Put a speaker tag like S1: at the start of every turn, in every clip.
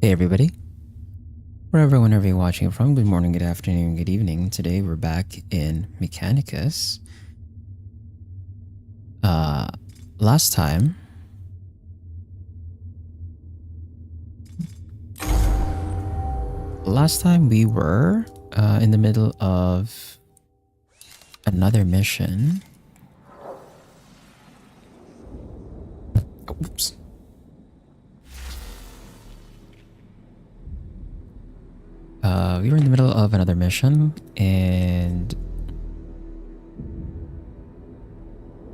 S1: Hey everybody, whenever you're watching from, good morning, good afternoon, good evening. Today we're back in Mechanicus. Last time we were in the middle of another mission. Oops. We were in the middle of another mission, and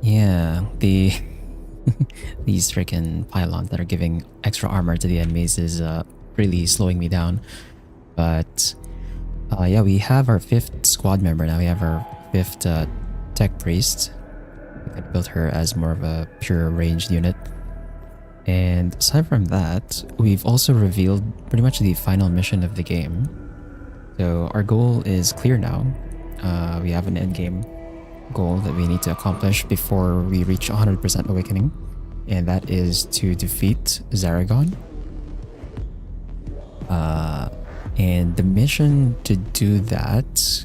S1: yeah, these freaking pylons that are giving extra armor to the enemies is really slowing me down. But yeah, we have our 5th squad member now. We have our 5th tech priest. I built her as more of a pure ranged unit. And aside from that, we've also revealed pretty much the final mission of the game. So our goal is clear now. We have an endgame goal that we need to accomplish before we reach 100% awakening. And that is to defeat Zaragon. And the mission to do that,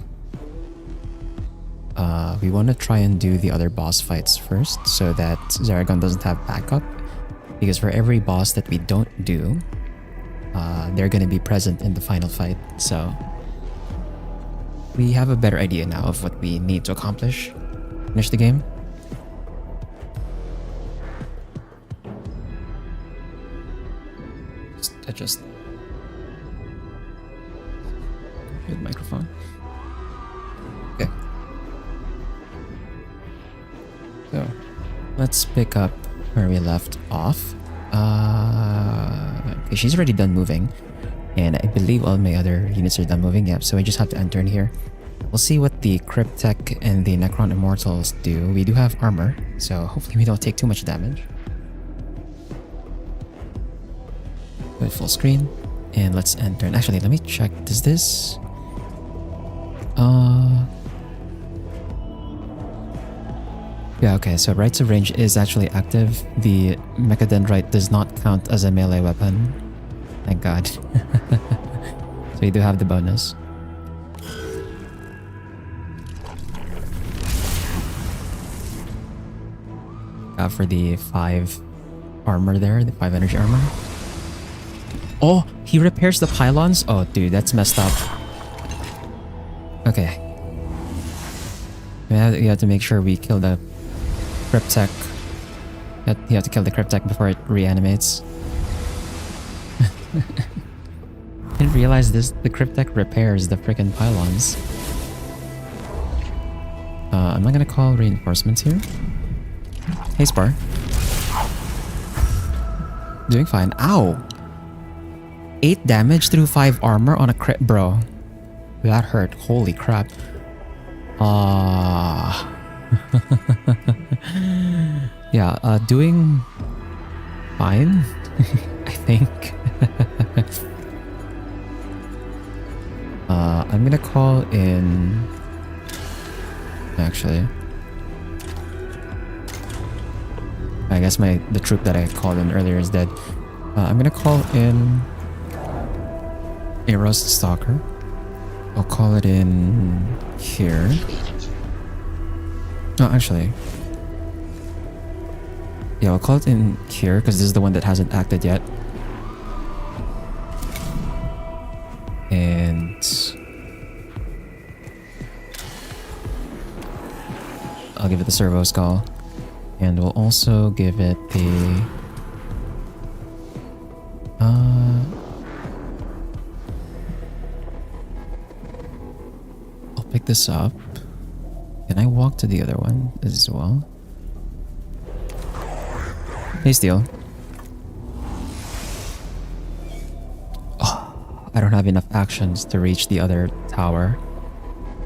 S1: we want to try and do the other boss fights first so that Zaragon doesn't have backup. Because for every boss that we don't do, they're going to be present in the final fight. So we have a better idea now of what we need to accomplish. Finish the game. Just adjust the microphone. Okay. So let's pick up where we left off. Okay, she's already done moving, and I believe all my other units are done moving. Yep, so I just have to enter in here. We'll see what the Cryptek and the Necron Immortals do. We do have armor, so hopefully we don't take too much damage. Go full screen, and let's enter. And actually, let me check. Does this... Yeah, okay, so Rites of Range is actually active. The Mechadendrite does not count as a melee weapon. Thank God. So you do have the bonus. For the 5 armor there, the 5 energy armor. Oh, he repairs the pylons? Oh, dude, that's messed up. Okay. We have to make sure we kill the Cryptek. You have to kill the Cryptek before it reanimates. Didn't realize this. The Cryptek repairs the freaking pylons. I'm not gonna call reinforcements here. Hey, Spar. Doing fine. Ow! 8 damage through 5 armor on a crit, bro. That hurt. Holy crap. Yeah, doing fine, I think. I'm gonna call in... Actually, I guess the troop that I called in earlier is dead. I'm gonna call in a Rust Stalker. I'll call it in here. No, actually. Yeah, I'll call it in here because this is the one that hasn't acted yet. And... I'll give it the Servo Skull. And we'll also give it the... I'll pick this up. Can I walk to the other one as well? Hey, Steel. Oh, I don't have enough actions to reach the other tower.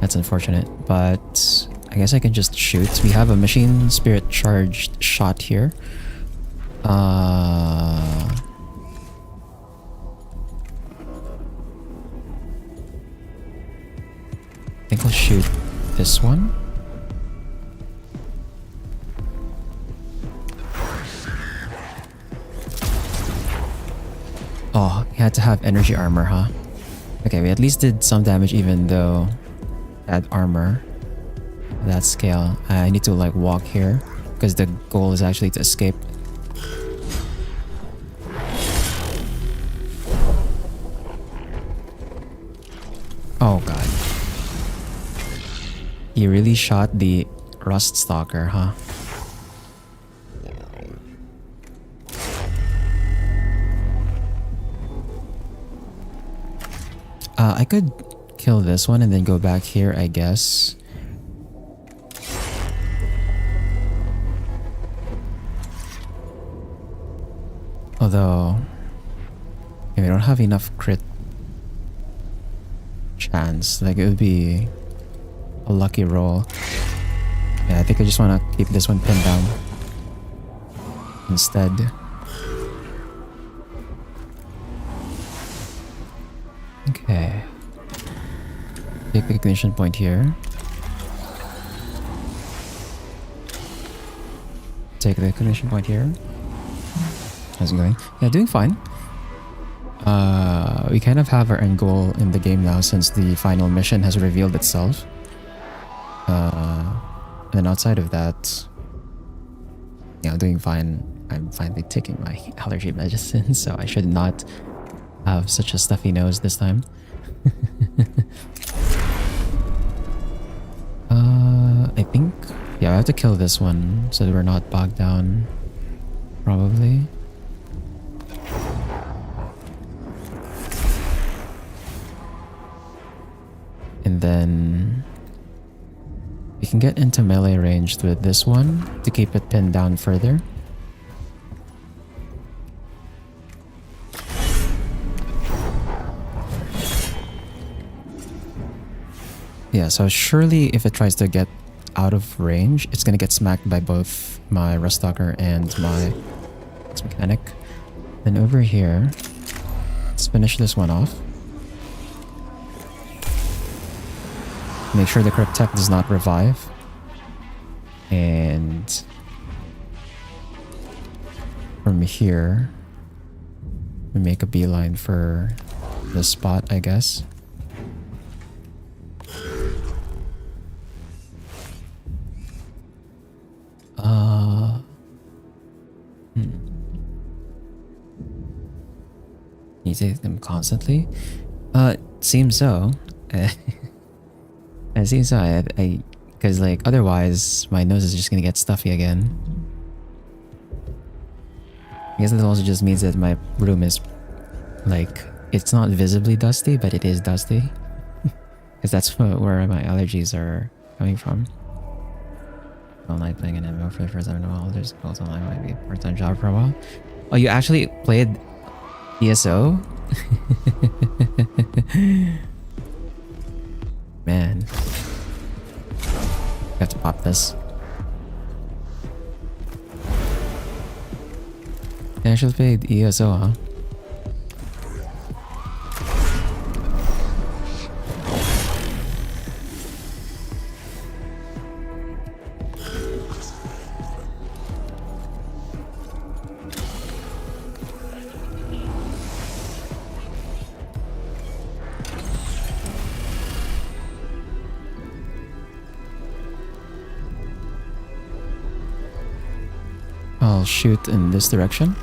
S1: That's unfortunate, but I guess I can just shoot. We have a machine spirit charged shot here. I think I'll shoot this one. Oh, he had to have energy armor, huh? Okay, we at least did some damage even though that armor, that scale. I need to like walk here because the goal is actually to escape. Oh god. He really shot the Rust Stalker, huh? I could kill this one and then go back here, I guess. Although, we don't have enough crit chance. Like, it would be a lucky roll. Yeah, I think I just want to keep this one pinned down instead. Okay. Take the ignition point here. Take the ignition point here. How's it going? Yeah, doing fine. We kind of have our end goal in the game now since the final mission has revealed itself. And outside of that, yeah, doing fine. I'm finally taking my allergy medicine, so I should not have such a stuffy nose this time. I think, yeah, I have to kill this one so that we're not bogged down, probably. And then we can get into melee range with this one to keep it pinned down further. Yeah, so surely if it tries to get out of range, it's gonna get smacked by both my Ruststalker and my Mechanic. Then over here, let's finish this one off. Make sure the Cryptek does not revive. And from here, we make a beeline for this spot, I guess. You take them constantly? Seems so. It seems so. Because like otherwise my nose is just gonna get stuffy again. I guess that also just means that my room is like, it's not visibly dusty, but it is dusty. Because that's where my allergies are coming from. All night playing an MMO for the first time in a while. There's calls online, might be a part-time job for a while. Oh, you actually played ESO? Man. I have to pop this. You actually played ESO, huh? I'll shoot in this direction.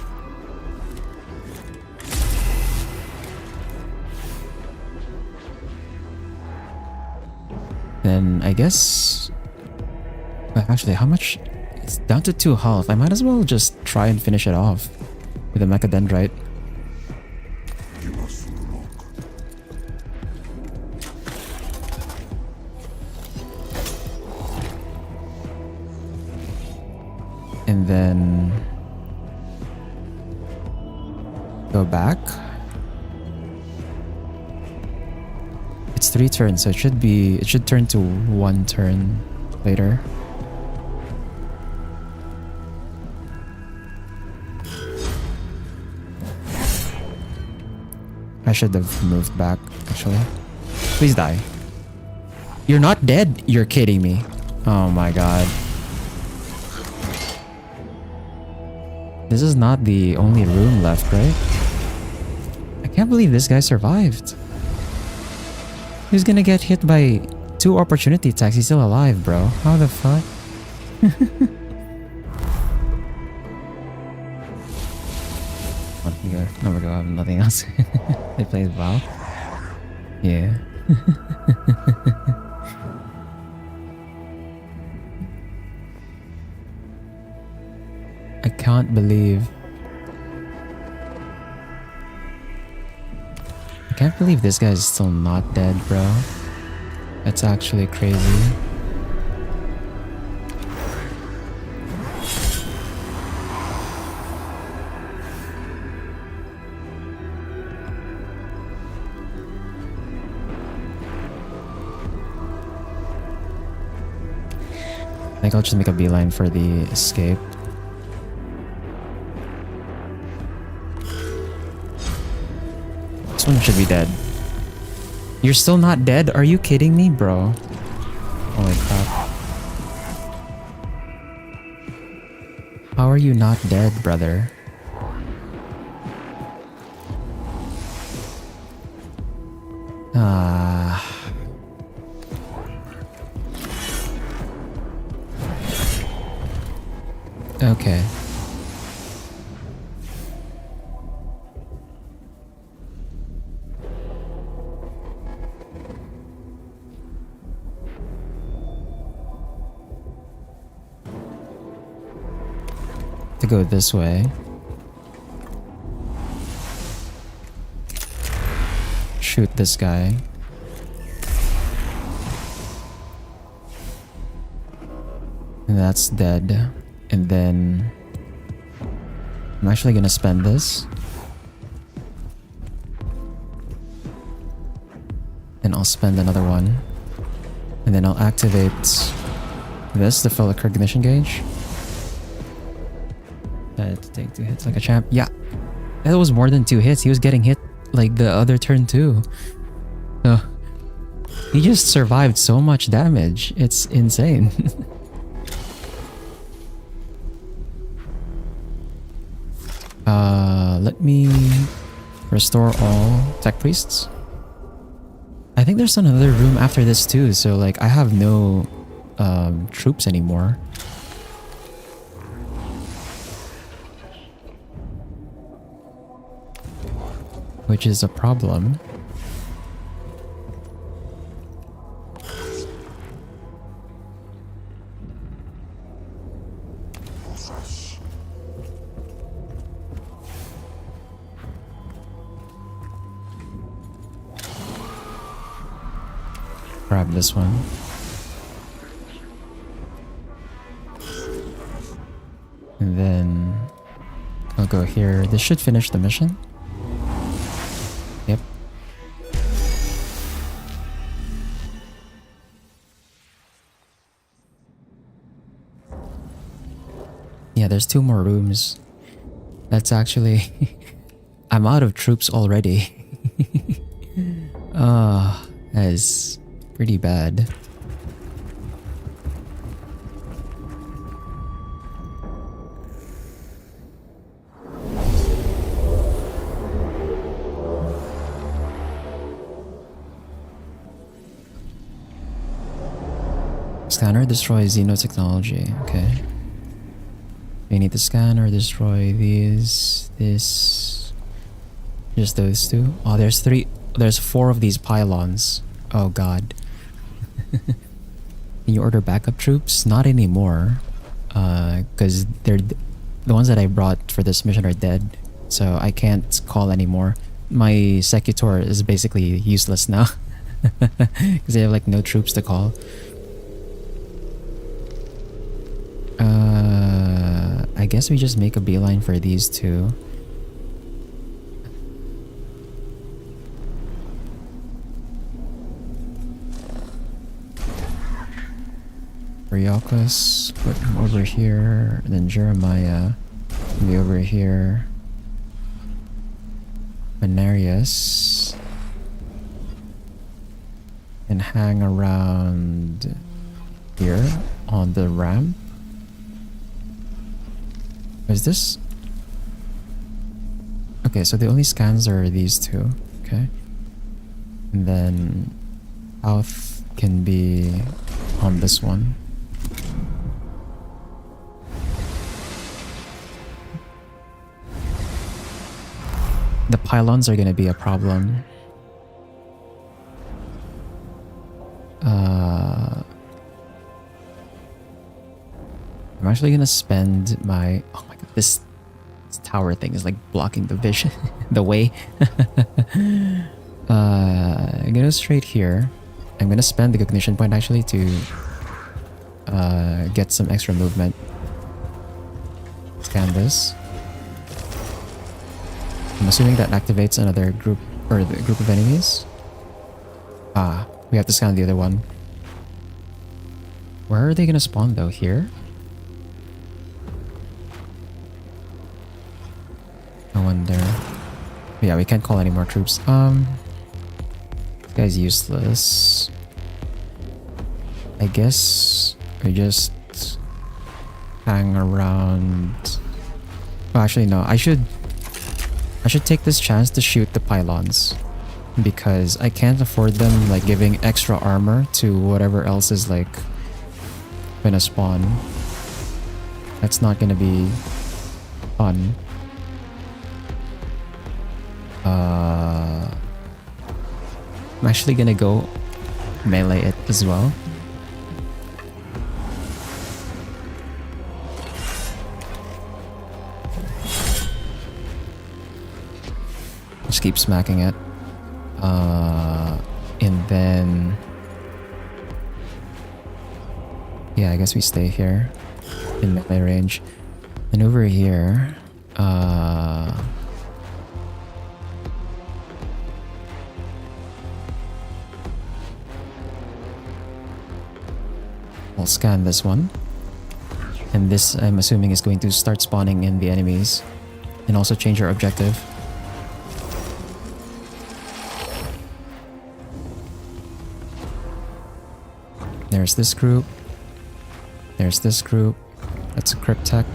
S1: Then I guess... Actually, how much? It's down to 2 health. I might as well just try and finish it off with a Mechadendrite. And then go back. It's 3 turns, so it should turn to 1 turn later. I should have moved back, actually. Please die. You're not dead? You're kidding me. Oh my god. This is not the only room left, right? Can't believe this guy survived. He's gonna get hit by 2 opportunity attacks. He's still alive, bro. How the fuck? No, we go. I have nothing else. They played WoW. Yeah. I can't believe. I can't believe this guy is still not dead, bro. That's actually crazy. I think I'll just make a beeline for the escape. This one should be dead. You're still not dead? Are you kidding me, bro? Holy crap. How are you not dead, brother? Okay. To go this way. Shoot this guy. And that's dead. And then I'm actually gonna spend this. And I'll spend another one. And then I'll activate this to fill a cognition gauge. To take 2 hits like a champ. Yeah. That was more than 2 hits. He was getting hit like the other turn too. So he just survived so much damage. It's insane. Let me restore all tech priests. I think there's another room after this too, so like I have no troops anymore. Which is a problem. Grab this one. And then I'll go here. This should finish the mission. Yep. Yeah, there's 2 more rooms. That's actually... I'm out of troops already. That is pretty bad. Scanner destroy xenotechnology. Okay. We need to scan or destroy these. This. Just those 2. Oh, there's 3. There's 4 of these pylons. Oh god. Can you order backup troops? Not anymore. Because they're the ones that I brought for this mission are dead. So I can't call anymore. My Secutor is basically useless now. Because they have like no troops to call. I guess we just make a beeline for these 2. Ryokos, put him over here, and then Jeremiah can be over here. Menarius can hang around here on the ramp. Is this? Okay, so the only scans are these two. Okay. And then south can be on this one. The pylons are gonna be a problem. I'm actually gonna spend my... Oh my god, this tower thing is like blocking the vision, the way. I'm gonna go straight here. I'm gonna spend the cognition point actually to get some extra movement. Scan this. I'm assuming that activates another group, or the group of enemies. Ah, we have to scan the other one. Where are they gonna spawn though? Here? I wonder. Yeah, we can't call any more troops. This guy's useless. I guess we just hang around. Oh, actually no, I should take this chance to shoot the pylons, because I can't afford them like giving extra armor to whatever else is like gonna spawn. That's not gonna be fun. I'm actually gonna go melee it as well. Just keep smacking it. And then... yeah, I guess we stay here in melee range. And over here... I'll scan this one. And this, I'm assuming, is going to start spawning in the enemies. And also change our objective. There's this group. There's this group. That's a Cryptech.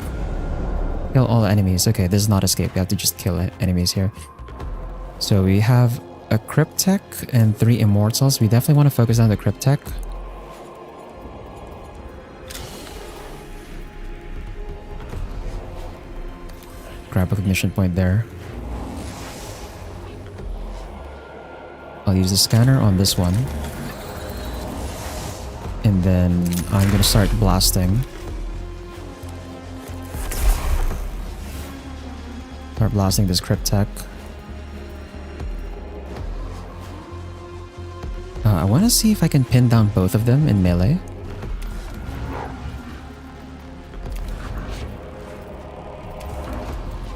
S1: Kill all enemies. Okay, this is not escape. We have to just kill enemies here. So we have a Cryptech and 3 Immortals. We definitely want to focus on the Cryptech. Grab a cognition point there. I'll use the scanner on this one. And then I'm gonna start blasting. Start blasting this Cryptech. I want to see if I can pin down both of them in melee.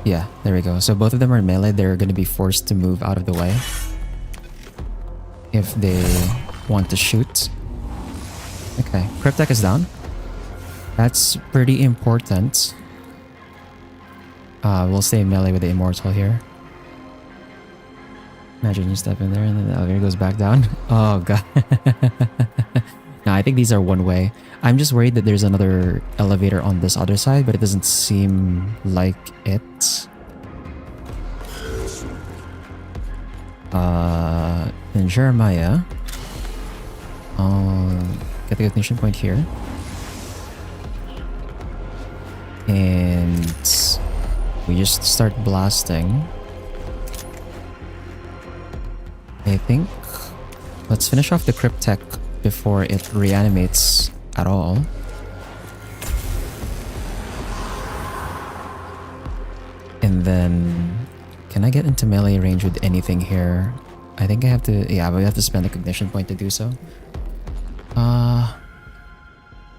S1: Yeah, there we go. So both of them are in melee. They're going to be forced to move out of the way if they want to shoot. Okay, Cryptech is down. That's pretty important. We'll stay in melee with the Immortal here. Imagine you step in there and then the elevator goes back down. Oh god. No, I think these are one way. I'm just worried that there's another elevator on this other side, but it doesn't seem like it. In Jeremiah, I'll get the ignition point here. And we just start blasting. I think let's finish off the Cryptech before it reanimates at all. And then can I get into melee range with anything here? I think I have to, yeah, we have to spend a cognition point to do so.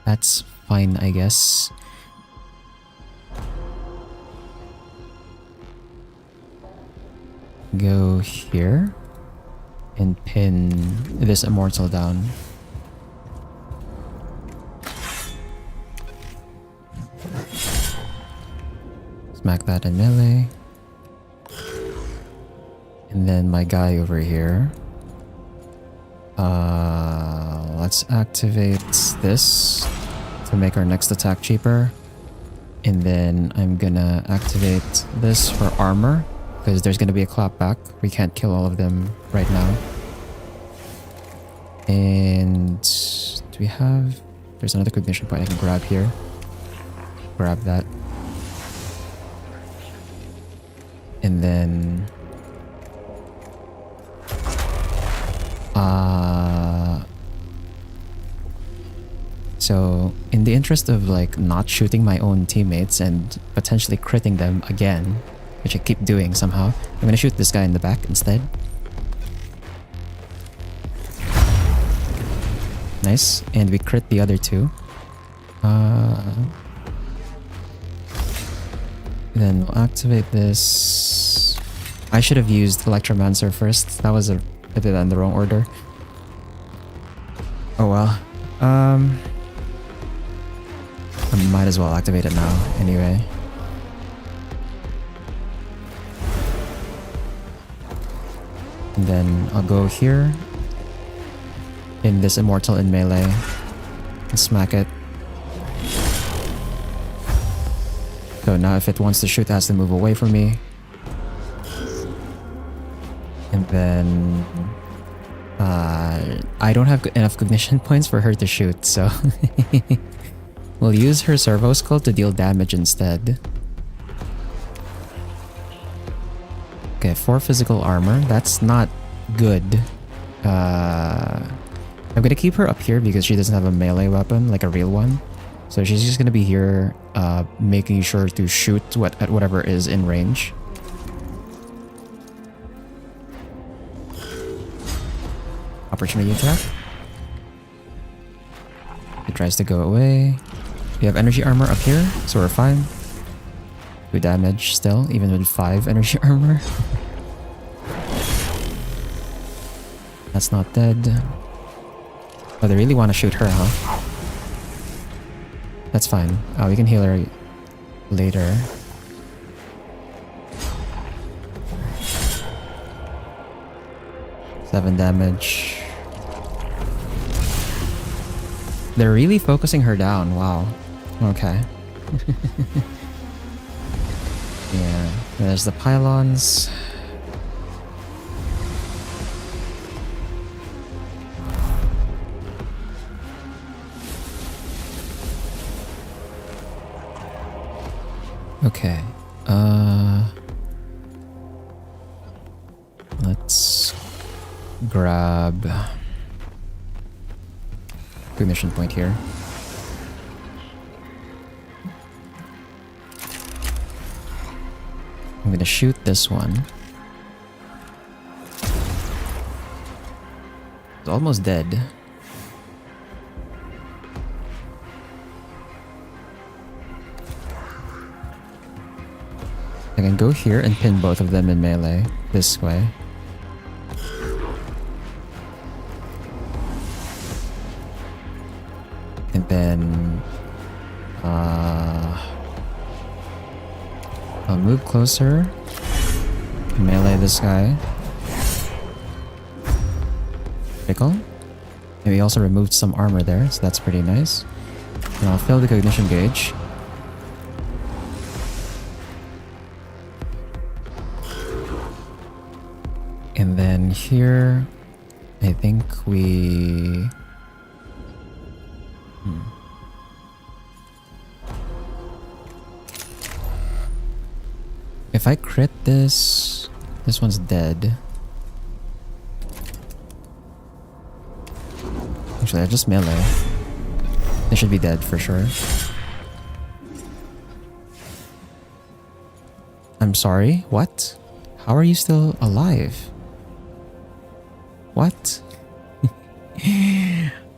S1: That's fine, I guess. Go here and pin this Immortal down. Smack that in melee. And then my guy over here. Let's activate this to make our next attack cheaper. And then I'm gonna activate this for armor. because there's gonna be a clapback. We can't kill all of them right now. And do we have... There's another cognition point I can grab here. Grab that. And then... So, in the interest of like not shooting my own teammates and potentially critting them again, which I keep doing somehow, I'm gonna shoot this guy in the back instead. Nice, and we crit the other two. Then we'll activate this. I should have used Electromancer first. That was I did that in the wrong order. Oh well. I might as well activate it now, anyway. And then I'll go here in this Immortal in melee and smack it. So now if it wants to shoot, it has to move away from me. And then I don't have enough cognition points for her to shoot, so we'll use her servo skull to deal damage instead. Okay, 4 physical armor. That's not good. I'm gonna keep her up here because she doesn't have a melee weapon, like a real one. So she's just gonna be here, making sure to shoot at whatever is in range. Opportunity attack. It tries to go away. We have energy armor up here, so we're fine. 2 damage still, even with 5 energy armor. That's not dead. Oh, they really want to shoot her, huh? That's fine. We can heal her later. Seven damage. They're really focusing her down. Wow. Okay. Yeah. There's the pylons. Okay. Let's grab ignition point here. I'm gonna shoot this one. It's almost dead. I can go here and pin both of them in melee this way. And then I'll move closer, melee this guy. Pickle. And we also removed some armor there, so that's pretty nice. And I'll fill the cognition gauge. And then here, I think we... If I crit this, this one's dead. Actually, I just melee. They should be dead for sure. I'm sorry, what? How are you still alive? What?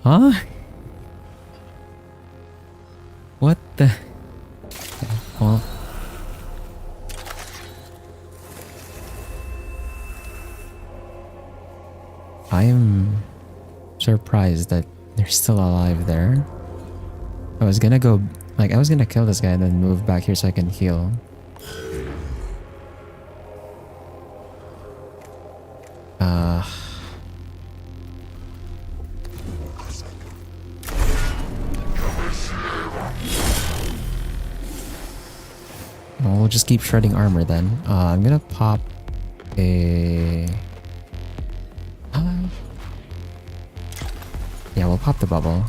S1: Huh? What the... Well... I'm surprised that they're still alive there. I was gonna go... Like, I was gonna kill this guy and then move back here so I can heal. We'll just keep shredding armor then. I'm gonna pop a... yeah, we'll pop the bubble.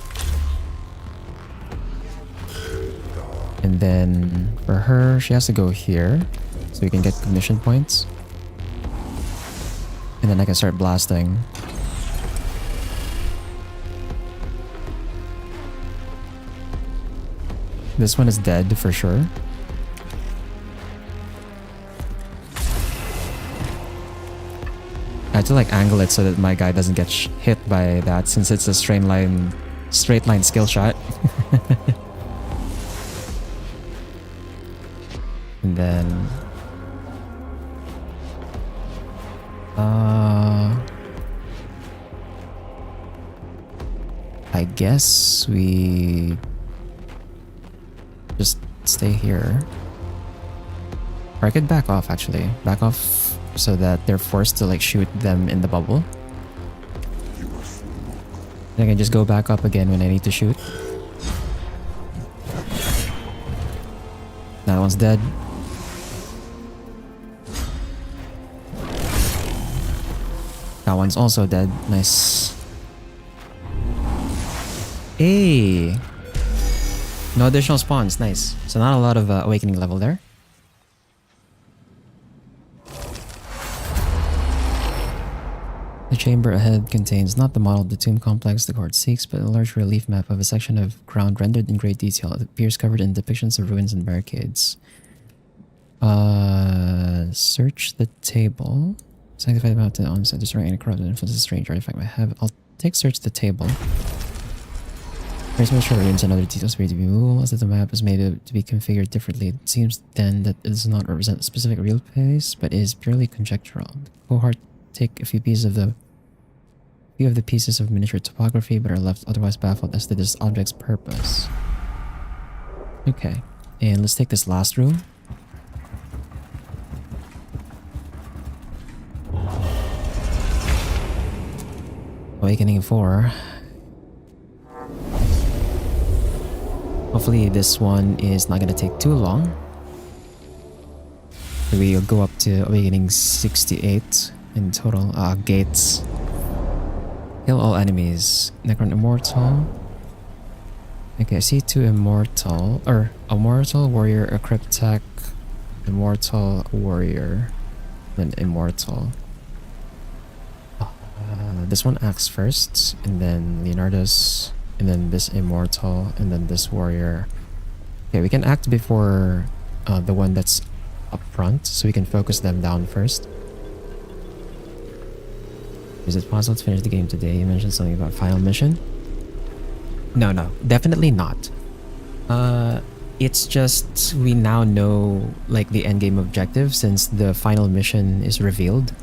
S1: And then for her, she has to go here so we can get commission points. And then I can start blasting. This one is dead for sure. I had to like angle it so that my guy doesn't get hit by that since it's a straight line skill shot. And then I guess we just stay here. Or I could back off actually. Back off so that they're forced to like shoot them in the bubble. Then I can just go back up again when I need to shoot. That one's dead. That one's also dead. Nice. Hey! No additional spawns. Nice. So not a lot of awakening level there. The chamber ahead contains not the model of the tomb complex the court seeks, but a large relief map of a section of ground rendered in great detail. It appears covered in depictions of ruins and barricades. Search the table. Sanctify the mountain onset, destroying any corrupted influences, strange artifact might have. I'll take search the table. There's more short ruins and other details for you to be movable, as if the map is made to be configured differently. It seems then that it does not represent a specific real place, but is purely conjectural. The cohort take a few of the pieces of miniature topography, but are left otherwise baffled as to this object's purpose. Okay, and let's take this last room. Awakening 4. Hopefully this one is not gonna take too long. We'll go up to Awakening 68 in total. Gates. Kill all enemies. Necron Immortal. Okay, I see 2 Immortal. Or, Immortal Warrior, a Cryptech, Immortal Warrior, then Immortal. This one acts first, and then Leonardo's, and then this Immortal, and then this Warrior. Okay, we can act before the one that's up front, so we can focus them down first. Is it possible to finish the game today? You mentioned something about final mission. No, definitely not. It's just we now know like the endgame objective since the final mission is revealed.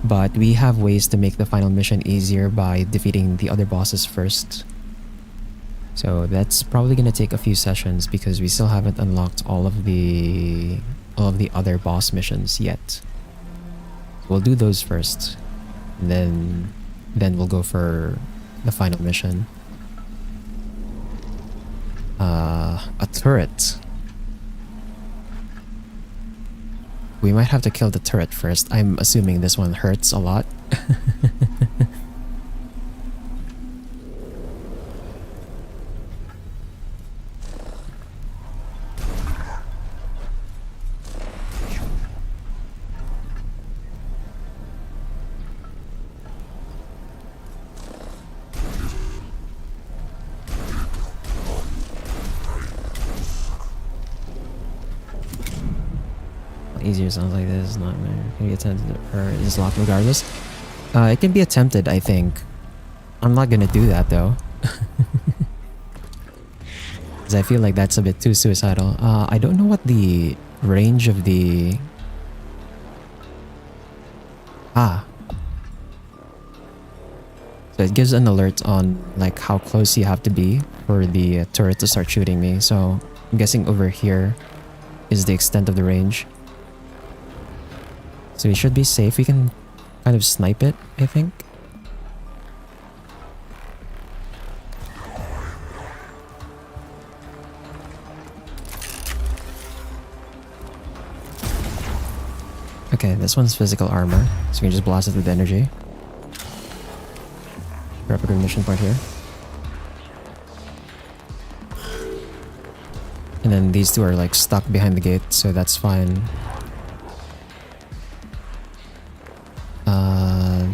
S1: But we have ways to make the final mission easier by defeating the other bosses first. So that's probably gonna take a few sessions because we still haven't unlocked all of the other boss missions yet. We'll do those first. Then we'll go for the final mission. A turret. We might have to kill the turret first. I'm assuming this one hurts a lot. Easier sounds like this. Not can be attempted or is locked regardless. It can be attempted, I think. I'm not gonna do that though. Because I feel like that's a bit too suicidal. I don't know what the range of the... So it gives an alert on like how close you have to be for the turret to start shooting me. So I'm guessing over here is the extent of the range. So we should be safe. We can kind of snipe it, I think. Okay, this one's physical armor, so we can just blast it with energy. Grab a good mission point here. And then these two are like stuck behind the gate, so that's fine.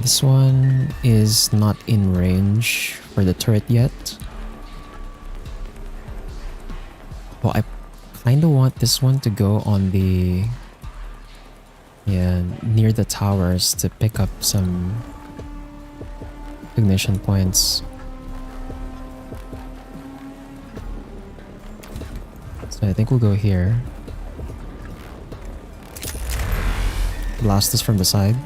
S1: This one is not in range for the turret yet. Well, I kind of want this one to go on the... yeah, near the towers to pick up some ignition points. So I think we'll go here. Blast this from the side.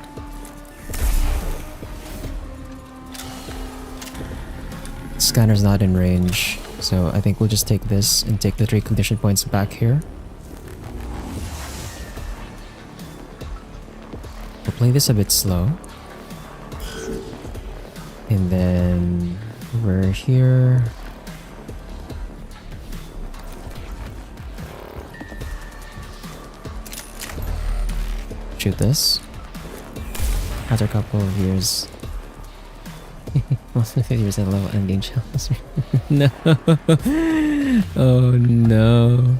S1: Scanner's not in range, so I think we'll just take this and take the 3 ignition points back here. We'll play this a bit slow. And then we're here. Shoot this. After a couple of years. Most of 50% level endgame challenge. No. Oh no.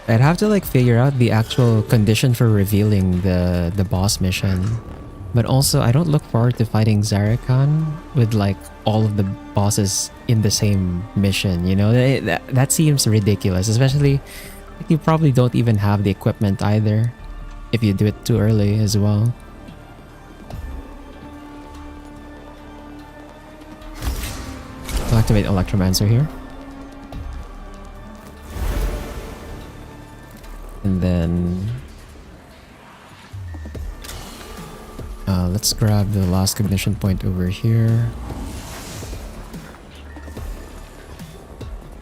S1: I'd have to like figure out the actual condition for revealing the boss mission. But also, I don't look forward to fighting Zarakan with like all of the bosses in the same mission, you know? That seems ridiculous, especially like, you probably don't even have the equipment either if you do it too early as well. I'll activate Electromancer here. And then let's grab the last ignition point over here.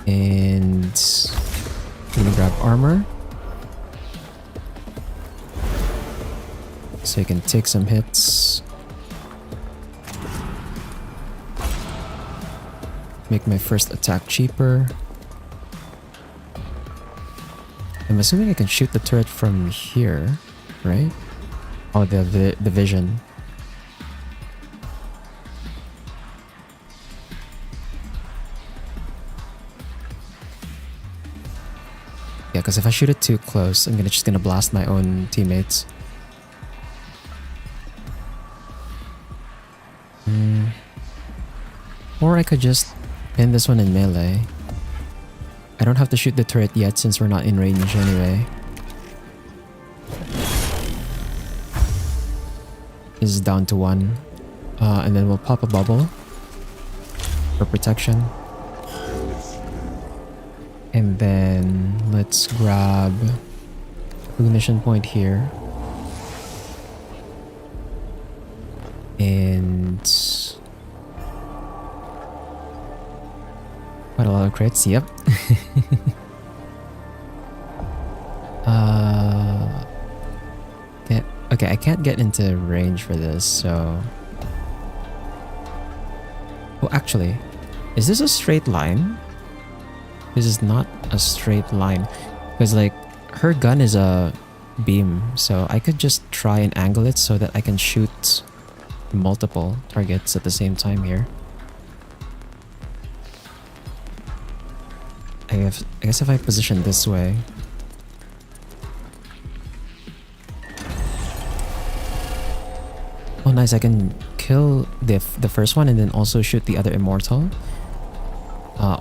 S1: And I'm gonna grab armor. So you can take some hits. Make my first attack cheaper. I'm assuming I can shoot the turret from here, right? Oh, the vision. Yeah, because if I shoot it too close, I'm just gonna blast my own teammates. Or I could just pin this one in melee. I don't have to shoot the turret yet since we're not in range anyway. This is down to 1. And then we'll pop a bubble for protection. And then let's grab ignition point here. And quite a lot of crits, yep. Okay, I can't get into range for this, so... Oh, actually, is this a straight line? This is not a straight line. Because, like, her gun is a beam, so I could just try and angle it so that I can shoot multiple targets at the same time here. I guess if I position this way... Oh nice, I can kill the first one and then also shoot the other immortal.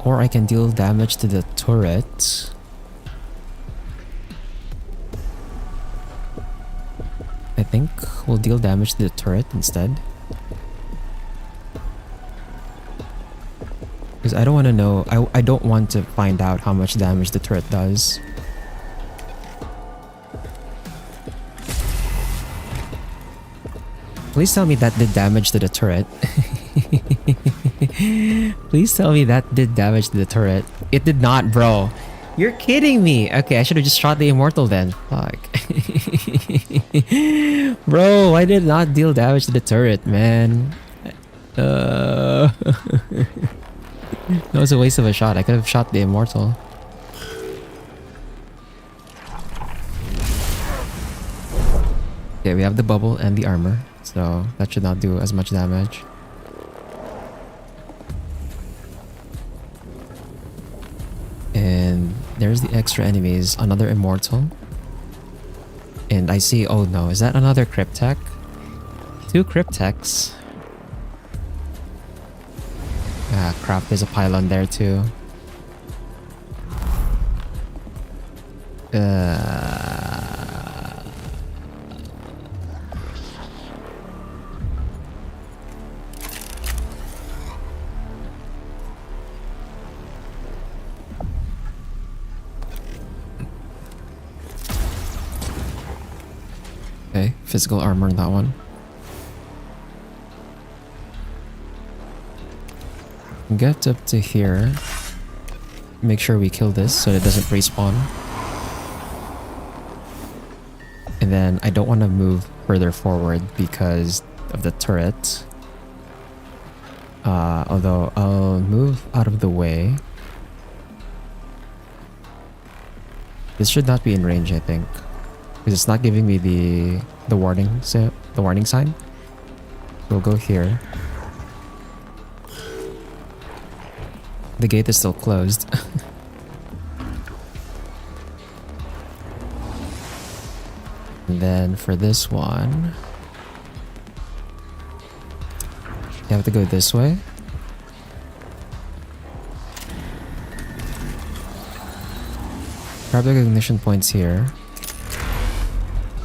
S1: Or I can deal damage to the turret. I think we'll deal damage to the turret instead. Because I don't want to know, I don't want to find out how much damage the turret does. Please tell me that did damage to the turret. Please tell me that did damage to the turret. It did not, bro. You're kidding me. Okay, I should have just shot the immortal then. Fuck. Bro, I did not deal damage to the turret, man. That was a waste of a shot. I could have shot the immortal. Okay, we have the bubble and the armor, so that should not do as much damage. And there's the extra enemies, another immortal. And I see, oh no, is that another cryptech? 2 cryptechs. Ah crap, there's a pylon there too. Okay, physical armor in that one. Get up to here. Make sure we kill this so it doesn't respawn. And then I don't want to move further forward because of the turret. Although I'll move out of the way. This should not be in range, I think. Because it's not giving me the warning sign. We'll go here. The gate is still closed. And then for this one, you have to go this way. Grab the ignition points here.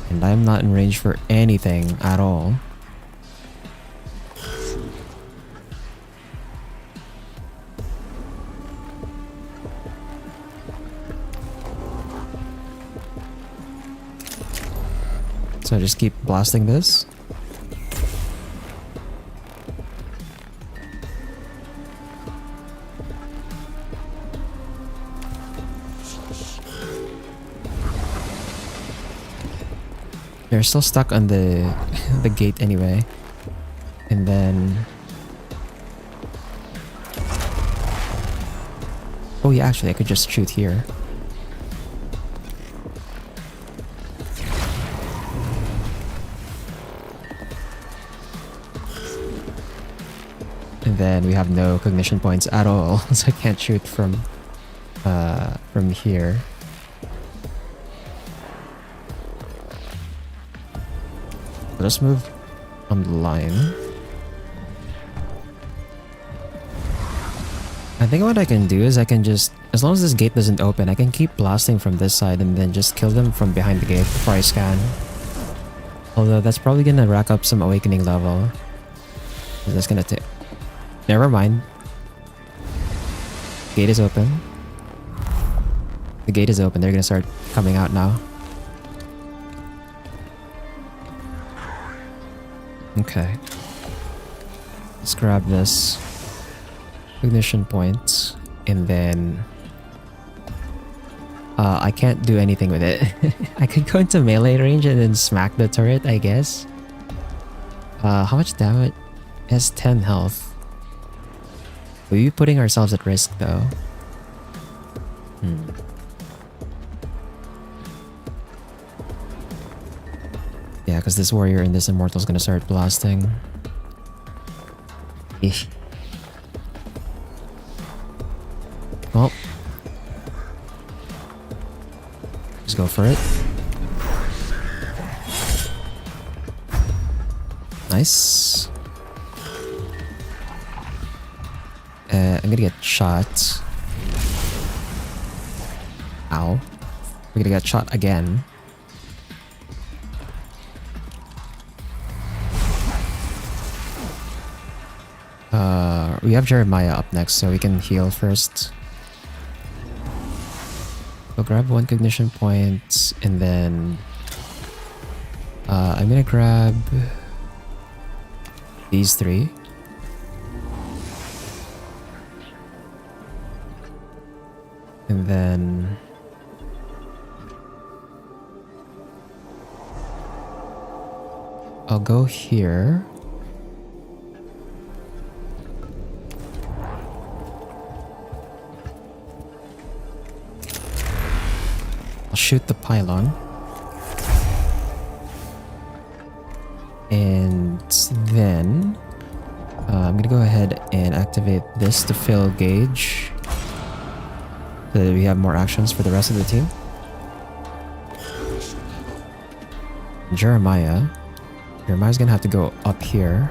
S1: And I'm not in range for anything at all. So I just keep blasting this. They're still stuck on the the gate anyway. And then oh yeah, actually I could just shoot here. And then we have no cognition points at all, so I can't shoot from here. Let's move on the line. I think what I can do is I can just, as long as this gate doesn't open, I can keep blasting from this side and then just kill them from behind the gate before I scan. Although that's probably gonna rack up some awakening level. That's gonna take... Never mind. Gate is open. The gate is open. They're gonna start coming out now. Okay. Let's grab this ignition point, and then I can't do anything with it. I could go into melee range and then smack the turret, I guess. How much damage? It has 10 health. We'll be putting ourselves at risk though. Yeah, because this warrior and this immortal is gonna start blasting. Eesh. Well, just go for it. Nice. I'm gonna get shot. Ow. We're gonna get shot again. We have Jeremiah up next, so we can heal first. We'll grab one cognition point, and then I'm gonna grab these 3. And then I'll go here. I'll shoot the pylon. And then I'm gonna go ahead and activate this to fill gauge so that we have more actions for the rest of the team. Jeremiah's gonna have to go up here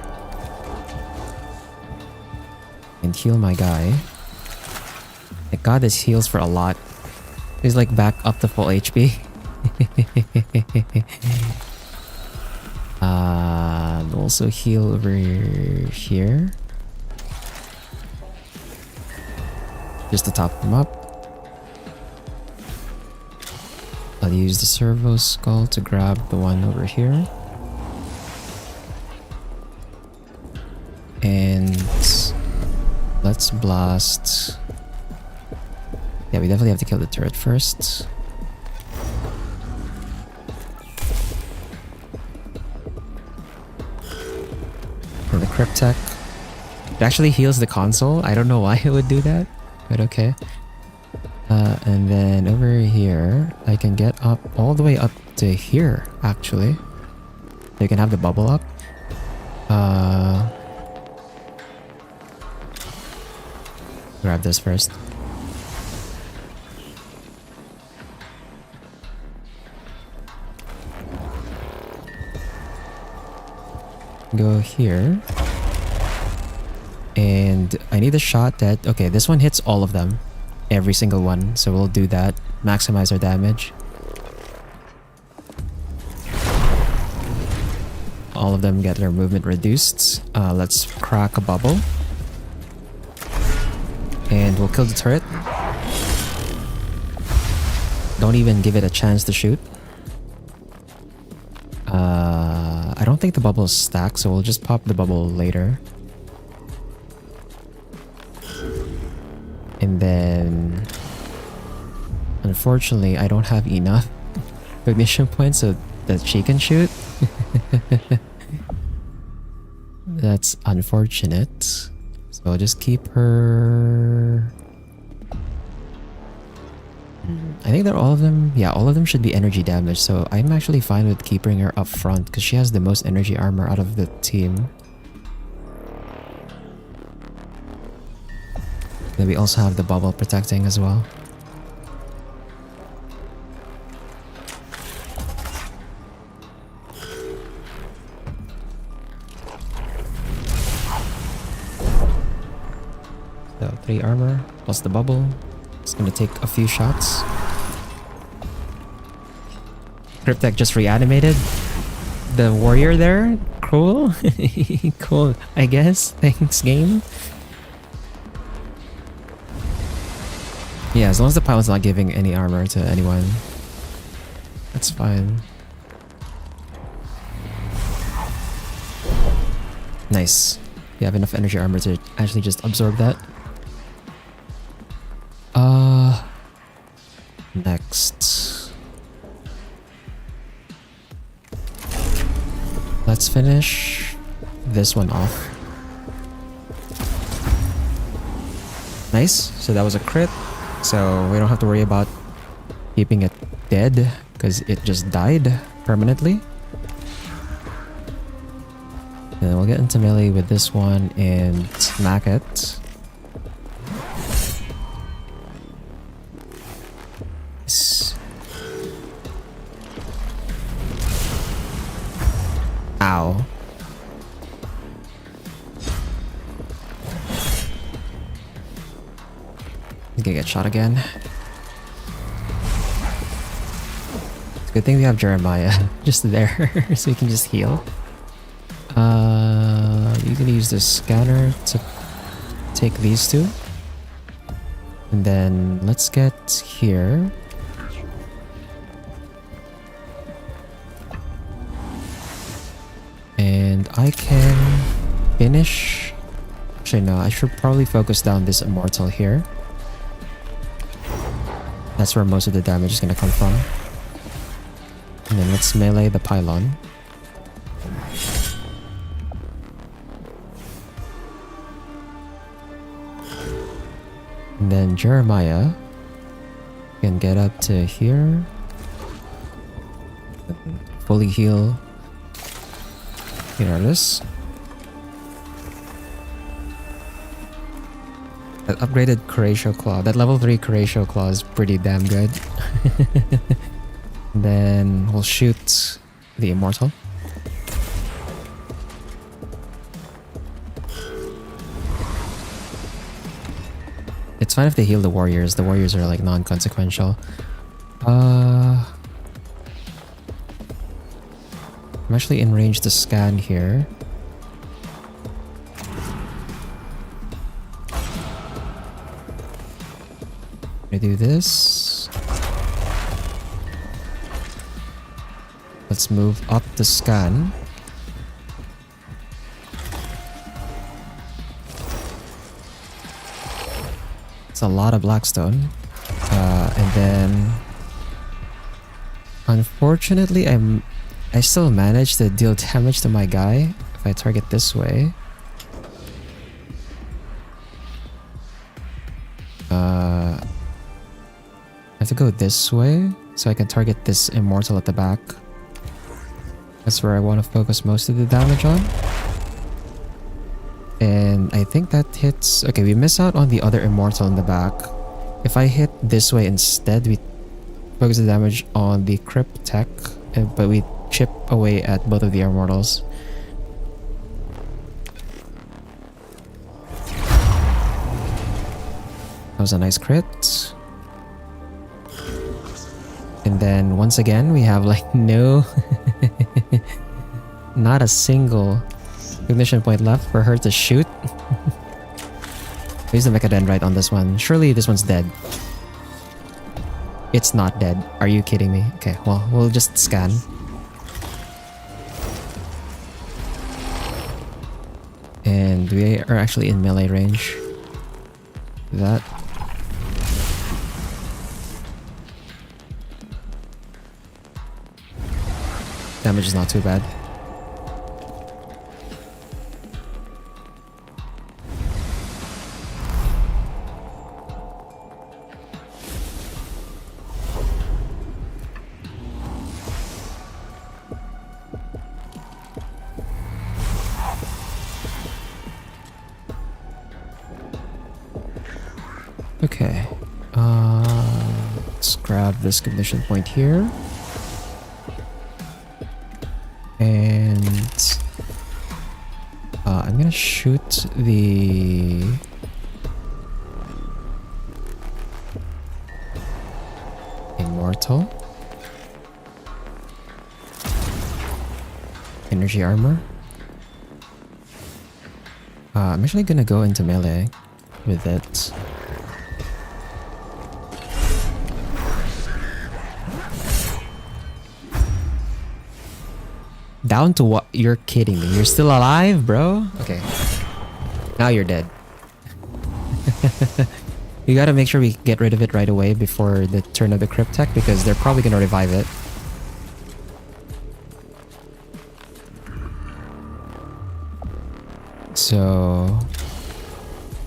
S1: and heal my guy. Thank God this heals for a lot. He's like back up to full HP. Also heal over here. Just to top them up. I'll use the servo skull to grab the one over here. And let's blast. Yeah, we definitely have to kill the turret first. And the Cryptech. It actually heals the console. I don't know why it would do that, but okay. And then over here, I can get up all the way up to here, actually. So you can have the bubble up. Grab this first. Go here. And I need a shot that... Okay, this one hits all of them. Every single one. So we'll do that. Maximize our damage. All of them get their movement reduced. Let's crack a bubble. And we'll kill the turret. Don't even give it a chance to shoot. I don't think the bubble is stacked, so we'll just pop the bubble later. And then... Unfortunately, I don't have enough ignition points so that she can shoot. That's unfortunate. So I'll just keep her... I think that all of them... Yeah, all of them should be energy damage. So I'm actually fine with keeping her up front because she has the most energy armor out of the team. Then we also have the bubble protecting as well. So 3 armor plus the bubble. It's gonna take a few shots. Cryptech just reanimated the warrior there. Cool. Cool, I guess. Thanks, game. Yeah, as long as the pilot's not giving any armor to anyone, that's fine. Nice. You have enough energy armor to actually just absorb that. Next. Let's finish this one off. Nice. So that was a crit. So we don't have to worry about keeping it dead because it just died permanently. And we'll get into melee with this one and smack it. Ow. He's gonna get shot again. It's a good thing we have Jeremiah just there so we can just heal. You can use the scanner to take these two. And then let's get here. And I can finish... Actually no, I should probably focus down this immortal here. That's where most of the damage is gonna come from. And then let's melee the pylon. And then Jeremiah can get up to here. Fully heal Mechanicus. That upgraded Curatio Claw, that level 3 Curatio Claw is pretty damn good. Then we'll shoot the Immortal. It's fine if they heal the warriors. The warriors are like non-consequential. I'm actually in range to scan here. I do this. Let's move up the scan. It's a lot of Blackstone. And then unfortunately I still managed to deal damage to my guy if I target this way. I have to go this way so I can target this Immortal at the back. That's where I want to focus most of the damage on. And I think that hits... Okay, we miss out on the other Immortal in the back. If I hit this way instead, we focus the damage on the Crypt Tech, but we chip away at both of the Immortals. That was a nice crit. And then once again, we have like no... not a single ignition point left for her to shoot. Use the Mechadendrite on this one. Surely this one's dead. It's not dead. Are you kidding me? Okay, well, we'll just scan. And we are actually in melee range. That. Damage is not too bad. Okay, let's grab this ignition point here. And I'm gonna shoot the Immortal. Energy armor. I'm actually gonna go into melee with it. Down to what? You're kidding me. You're still alive, bro? Okay. Now you're dead. We gotta make sure we get rid of it right away before the turn of the Crypt Tech because they're probably gonna revive it. So...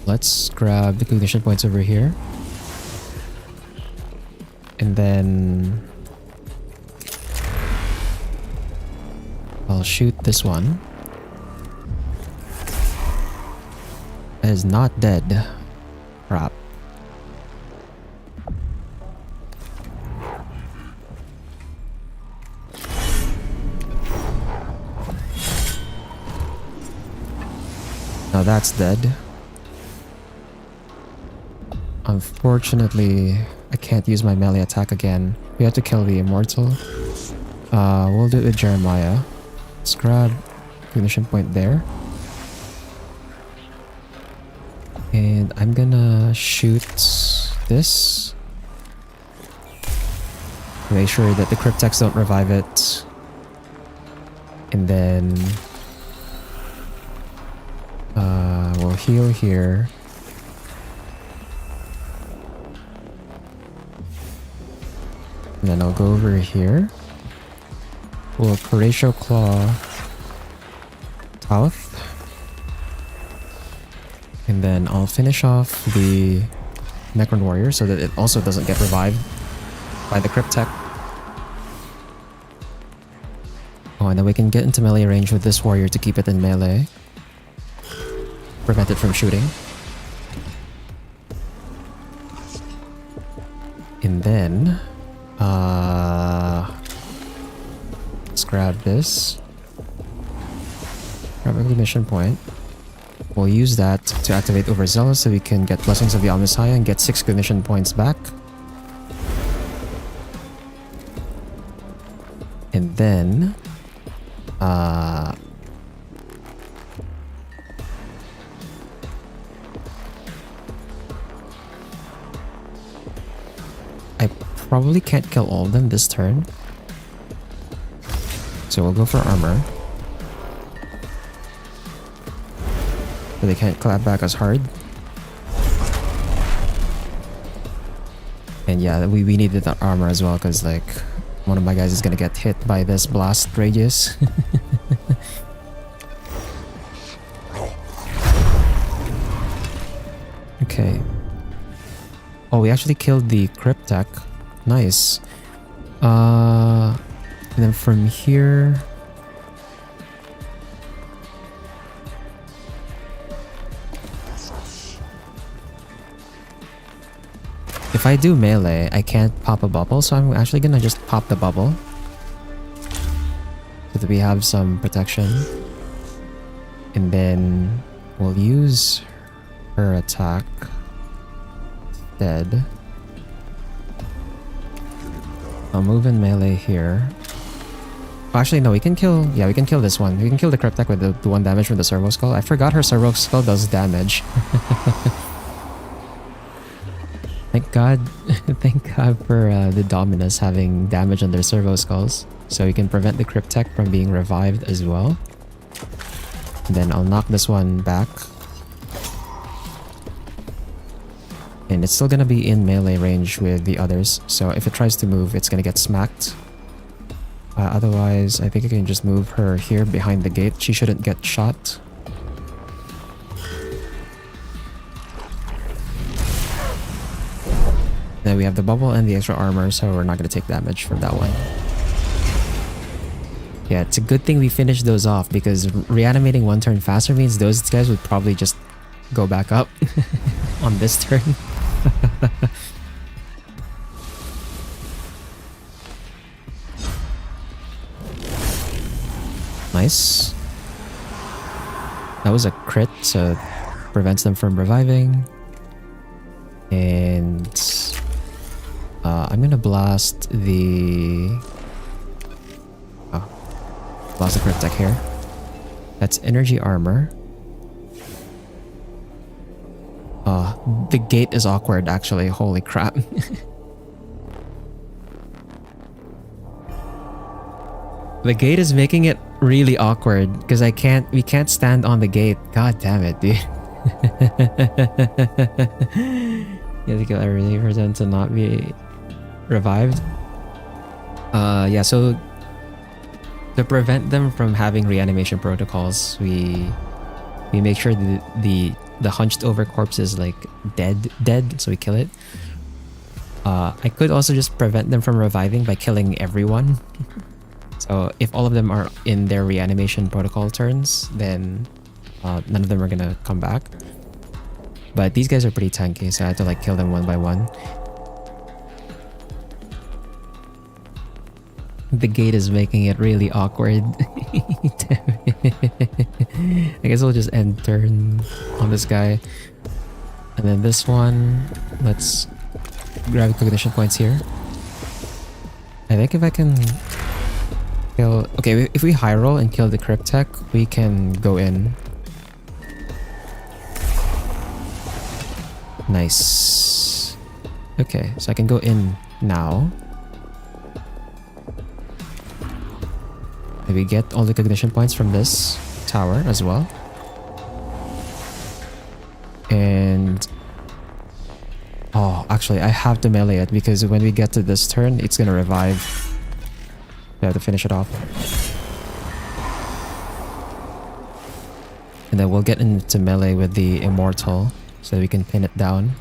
S1: let's grab the cognition points over here. And then... I'll shoot this one. That is not dead. Crap. Now that's dead. Unfortunately, I can't use my melee attack again. We have to kill the Immortal. We'll do it with Jeremiah. Let's grab ignition point there. And I'm gonna shoot this. Make sure that the Cryptex don't revive it. And then... we'll heal here. And then I'll go over here. We'll Horatio Claw South. And then I'll finish off the Necron Warrior so that it also doesn't get revived by the Crypt Tech. Oh, and then we can get into melee range with this warrior to keep it in melee. Prevent it from shooting. And then... let's grab this. Grab a mission point. We'll use that to activate Overzealous so we can get Blessings of the Omnissiah and get 6 cognition points back. And then... I probably can't kill all of them this turn. So we'll go for armor. So they can't clap back as hard. And yeah, we needed the armor as well because like one of my guys is gonna get hit by this blast radius. Okay. Oh, we actually killed the Cryptek. Nice. And then from here... If I do melee, I can't pop a bubble, so I'm actually gonna just pop the bubble. So that we have some protection. And then we'll use her attack instead. I'll move in melee here. Oh, actually, no, we can kill... Yeah, we can kill this one. We can kill the Cryptek with the 1 damage from the Servo Skull. I forgot her Servo Skull does damage. Thank God. Thank God for the Dominus having damage on their Servo Skulls. So we can prevent the Cryptek from being revived as well. And then I'll knock this one back. And it's still gonna be in melee range with the others. So if it tries to move, it's gonna get smacked. Otherwise, I think I can just move her here behind the gate. She shouldn't get shot. Then we have the bubble and the extra armor, so we're not going to take damage from that one. Yeah, it's a good thing we finished those off because reanimating 1 turn faster means those guys would probably just go back up on this turn. Nice. That was a crit, so prevents them from reviving. And I'm gonna blast the... Oh, blast the Cryptek here. That's energy armor. The gate is awkward actually, holy crap. The gate is making it really awkward because we can't stand on the gate. God damn it, dude. You have to kill everything for them to not be revived. Yeah, so to prevent them from having reanimation protocols, we make sure the hunched over corpse is like dead, so we kill it. I could also just prevent them from reviving by killing everyone. So if all of them are in their reanimation protocol turns, then none of them are gonna come back. But these guys are pretty tanky, so I have to like kill them one by one. The gate is making it really awkward. I guess we'll just end turn on this guy. And then this one, let's grab cognition points here. I think if I can kill... Okay, if we high roll and kill the Cryptek, we can go in. Nice. Okay, so I can go in now. Maybe get all the cognition points from this tower as well. And... Oh, Actually, I have to melee it because when we get to this turn, it's gonna revive. I have to finish it off. And then we'll get into melee with the Immortal so that we can pin it down.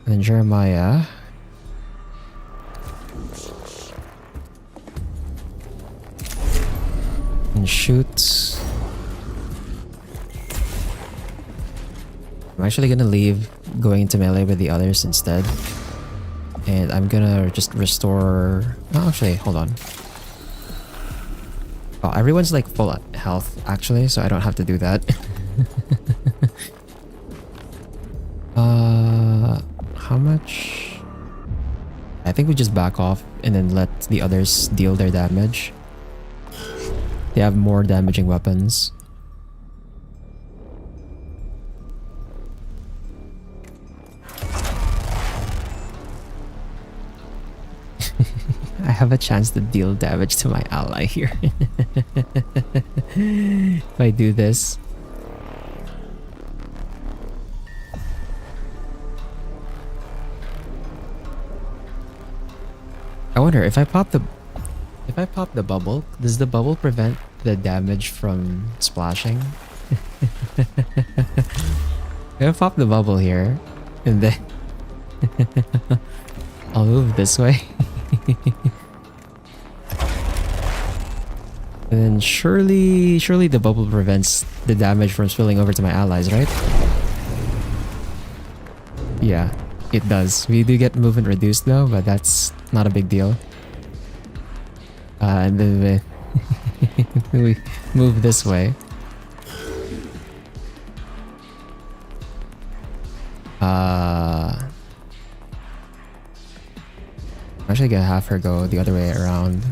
S1: And then Jeremiah. And shoot. I'm actually gonna leave going into melee with the others instead. And I'm gonna just restore... Oh, actually, hold on. Oh, everyone's like full health actually, so I don't have to do that. How much? I think we just back off and then let the others deal their damage. They have more damaging weapons. I have a chance to deal damage to my ally here. If I do this. I wonder if I pop the bubble, does the bubble prevent the damage from splashing? I'm gonna pop the bubble here and then I'll move this way. And then surely the bubble prevents the damage from spilling over to my allies, right? Yeah, it does. We do get movement reduced though, but that's not a big deal. And then we move this way. I'm actually gonna have her go the other way around.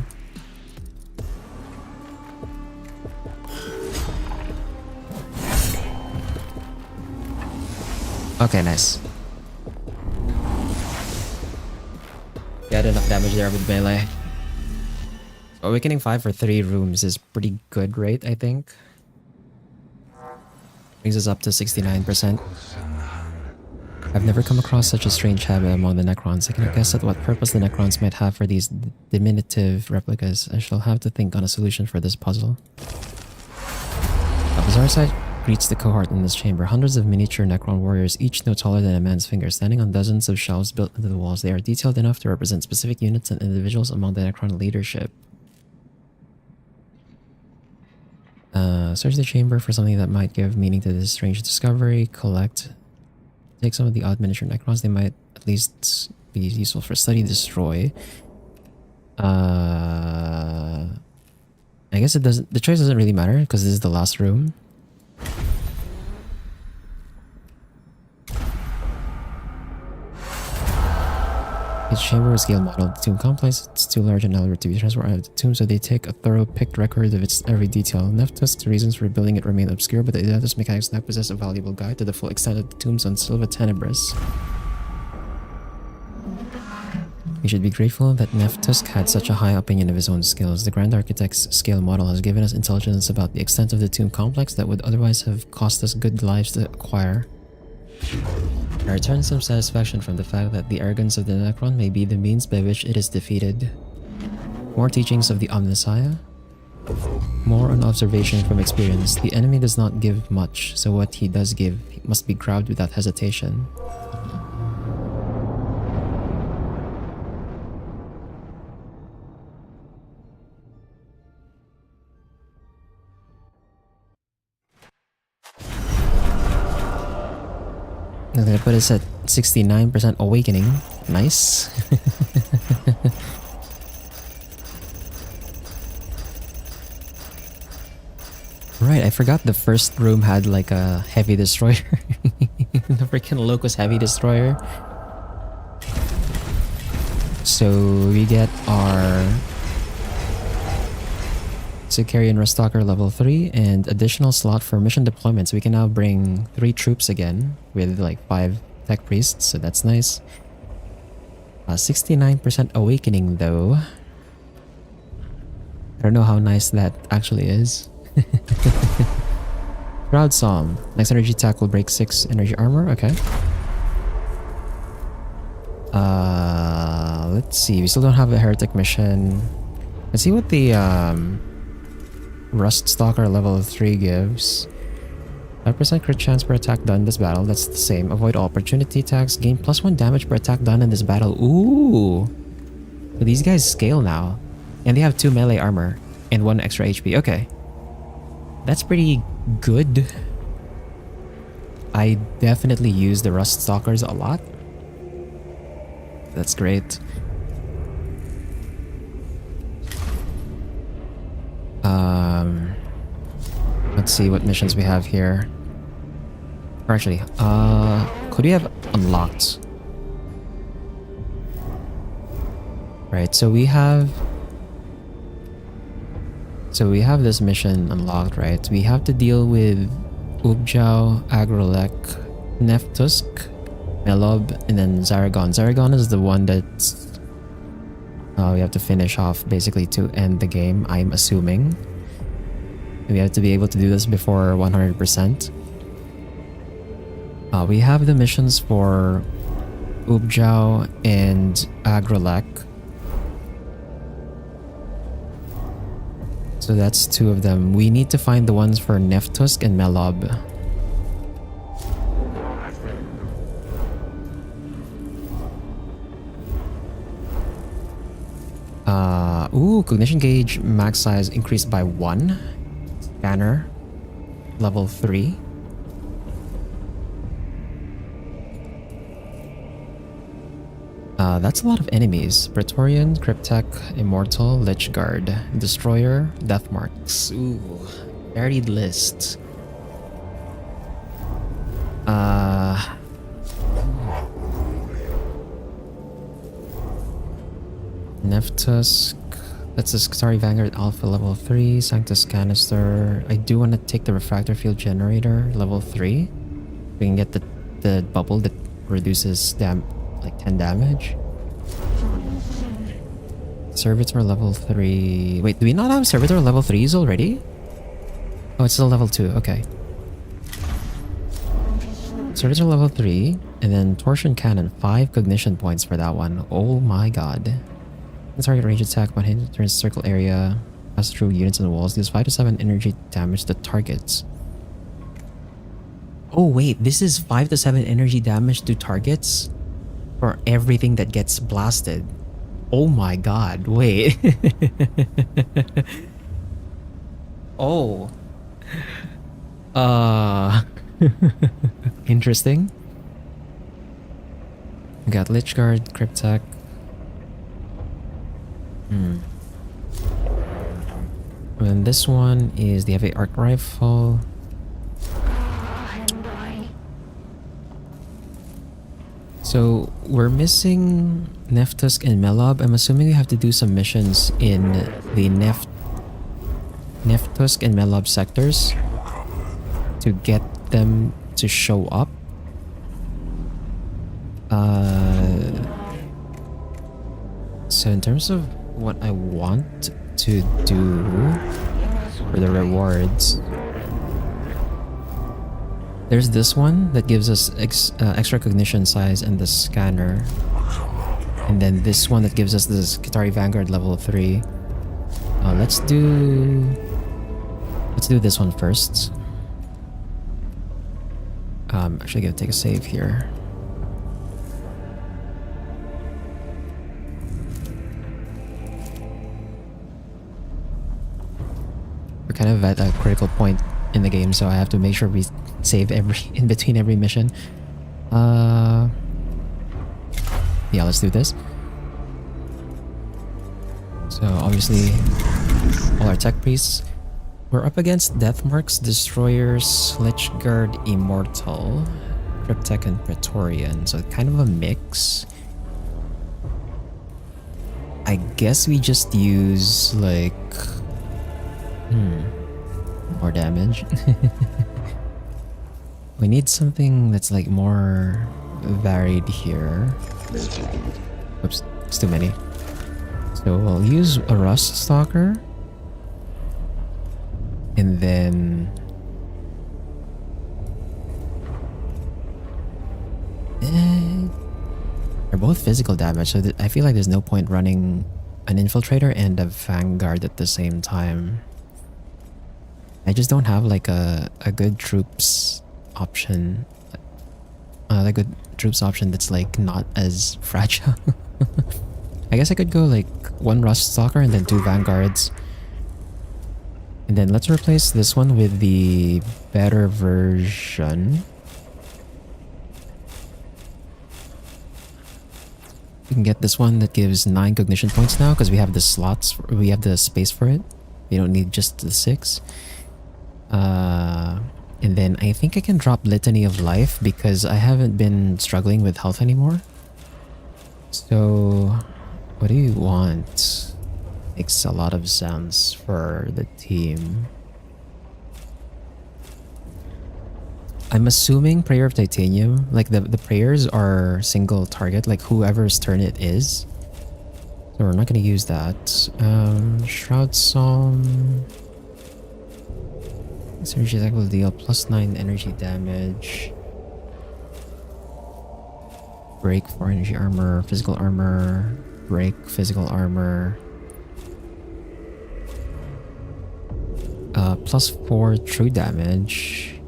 S1: Okay, nice. Got enough damage there with melee. So Awakening 5 for 3 rooms is pretty good rate, I think. Brings us up to 69%. I've never come across such a strange habit among the Necrons. I cannot guess at what purpose the Necrons might have for these diminutive replicas. I shall have to think on a solution for this puzzle. A bizarre sight greets the cohort in this chamber. Hundreds of miniature Necron warriors, each no taller than a man's finger, standing on dozens of shelves built into the walls. They are detailed enough to represent specific units and individuals among the Necron leadership. Search the chamber for something that might give meaning to this strange discovery. Take some of the odd miniature Necrons. They might at least be useful for study. Destroy. I guess it doesn't. The choice doesn't really matter because this is the last room. Each chamber is scale modeled. The tomb complex. It's too large and elaborate to be transported out of the tomb, so they take a thorough picked record of its every detail. Neftusk's reasons for building it remain obscure, but the Idatus Mechanicus now possess a valuable guide to the full extent of the tombs on Silva Tenebris. We should be grateful that Neftusk had such a high opinion of his own skills. The Grand Architect's scale model has given us intelligence about the extent of the tomb complex that would otherwise have cost us good lives to acquire. I return some satisfaction from the fact that the arrogance of the Necron may be the means by which it is defeated. More teachings of the Omnissiah. More on observation from experience. The enemy does not give much, so what he does give must be grabbed without hesitation. I'm gonna put us at 69% awakening. Nice. Right, I forgot the first room had like a heavy destroyer. The freaking Locust heavy destroyer. So we get our Sicarian Restocker level 3 and additional slot for mission deployments. We can now bring 3 troops again with like 5 tech priests, so that's nice. 69% awakening though. I don't know how nice that actually is. Proud Psalm. Next energy attack will break 6 energy armor, okay. Let's see. We still don't have a heretic mission. Let's see what the Rust Stalker level 3 gives. 5% crit chance per attack done in this battle. That's the same. Avoid all opportunity attacks. Gain +1 damage per attack done in this battle. Ooh. So these guys scale now. And they have 2 melee armor and 1 extra HP. Okay. That's pretty good. I definitely use the Rust Stalkers a lot. That's great. Let's see what missions we have here. Or actually, could we have unlocked? Right, so we have this mission unlocked, right? We have to deal with Ubjao, Agrolek, Neftusk, Melob, and then Zaragon. Zaragon is the one that's we have to finish off basically to end the game, I'm assuming. We have to be able to do this before 100%. We have the missions for Ubjao and Agrolek. So that's 2 of them. We need to find the ones for Neftusk and Melob. Ooh, cognition gauge max size increased by 1. Scanner, level 3. That's a lot of enemies. Praetorian, Cryptek, Immortal, Lichguard, Destroyer, Deathmarks. Ooh, varied list. Neftusk. That's a Skitari Vanguard Alpha level 3. Sanctus Canister. I do want to take the Refractor Field Generator level 3. We can get the bubble that reduces like 10 damage. Servitor level 3. Wait, do we not have Servitor level 3s already? Oh, it's still level 2. Okay. Servitor level 3. And then Torsion Cannon. 5 cognition points for that one. Oh my god. Target range attack when hit turns circle area. Pass through units and walls. Deals 5 to 7 energy damage to targets. Oh wait, this is 5 to 7 energy damage to targets? For everything that gets blasted. Oh my god, wait. Oh. Interesting. We got Lichguard, Cryptek. And this one is the heavy arc rifle. So we're missing Neftusk and Melob. I'm assuming we have to do some missions in the Neftusk and Melob sectors to get them to show up. So in terms of what I want to do for the rewards, there's this one that gives us extra cognition size and the scanner, and then this one that gives us the Skitari Vanguard level 3. Let's do this one first. Actually gonna take a save here. We're kind of at a critical point in the game, so I have to make sure we save in between every mission. Yeah, let's do this. So obviously all our tech priests. We're up against Deathmarks, Destroyers, Lichguard, Immortal, Cryptek, and Praetorian, so kind of a mix. I guess we just use like more damage. We need something that's like more varied here. Oops, it's too many. So we'll use a Rust Stalker. And then They're both physical damage, so I feel like there's no point running an infiltrator and a vanguard at the same time. I just don't have like a good troops option. Like a good troops option that's like not as fragile. I guess I could go like 1 Rust Stalker and then 2 Vanguards. And then let's replace this one with the better version. We can get this one that gives 9 cognition points now because we have the slots, we have the space for it. We don't need just the 6. And then I think I can drop Litany of Life because I haven't been struggling with health anymore. So, what do you want? Makes a lot of sense for the team. I'm assuming Prayer of Titanium, like the prayers are single target, like whoever's turn it is. So we're not going to use that. Shroud Psalm. This energy attack will deal +9 energy damage. Break 4 energy armor, physical armor, break physical armor. +4 true damage.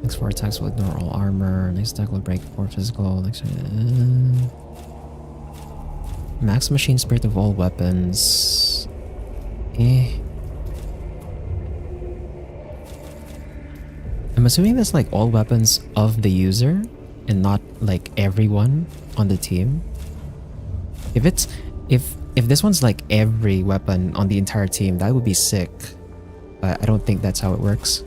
S1: Next 4 attacks will ignore all armor. Next attack will break 4 physical. Next max machine spirit of all weapons. I'm assuming that's like all weapons of the user and not like everyone on the team. If this one's like every weapon on the entire team, that would be sick. But I don't think that's how it works.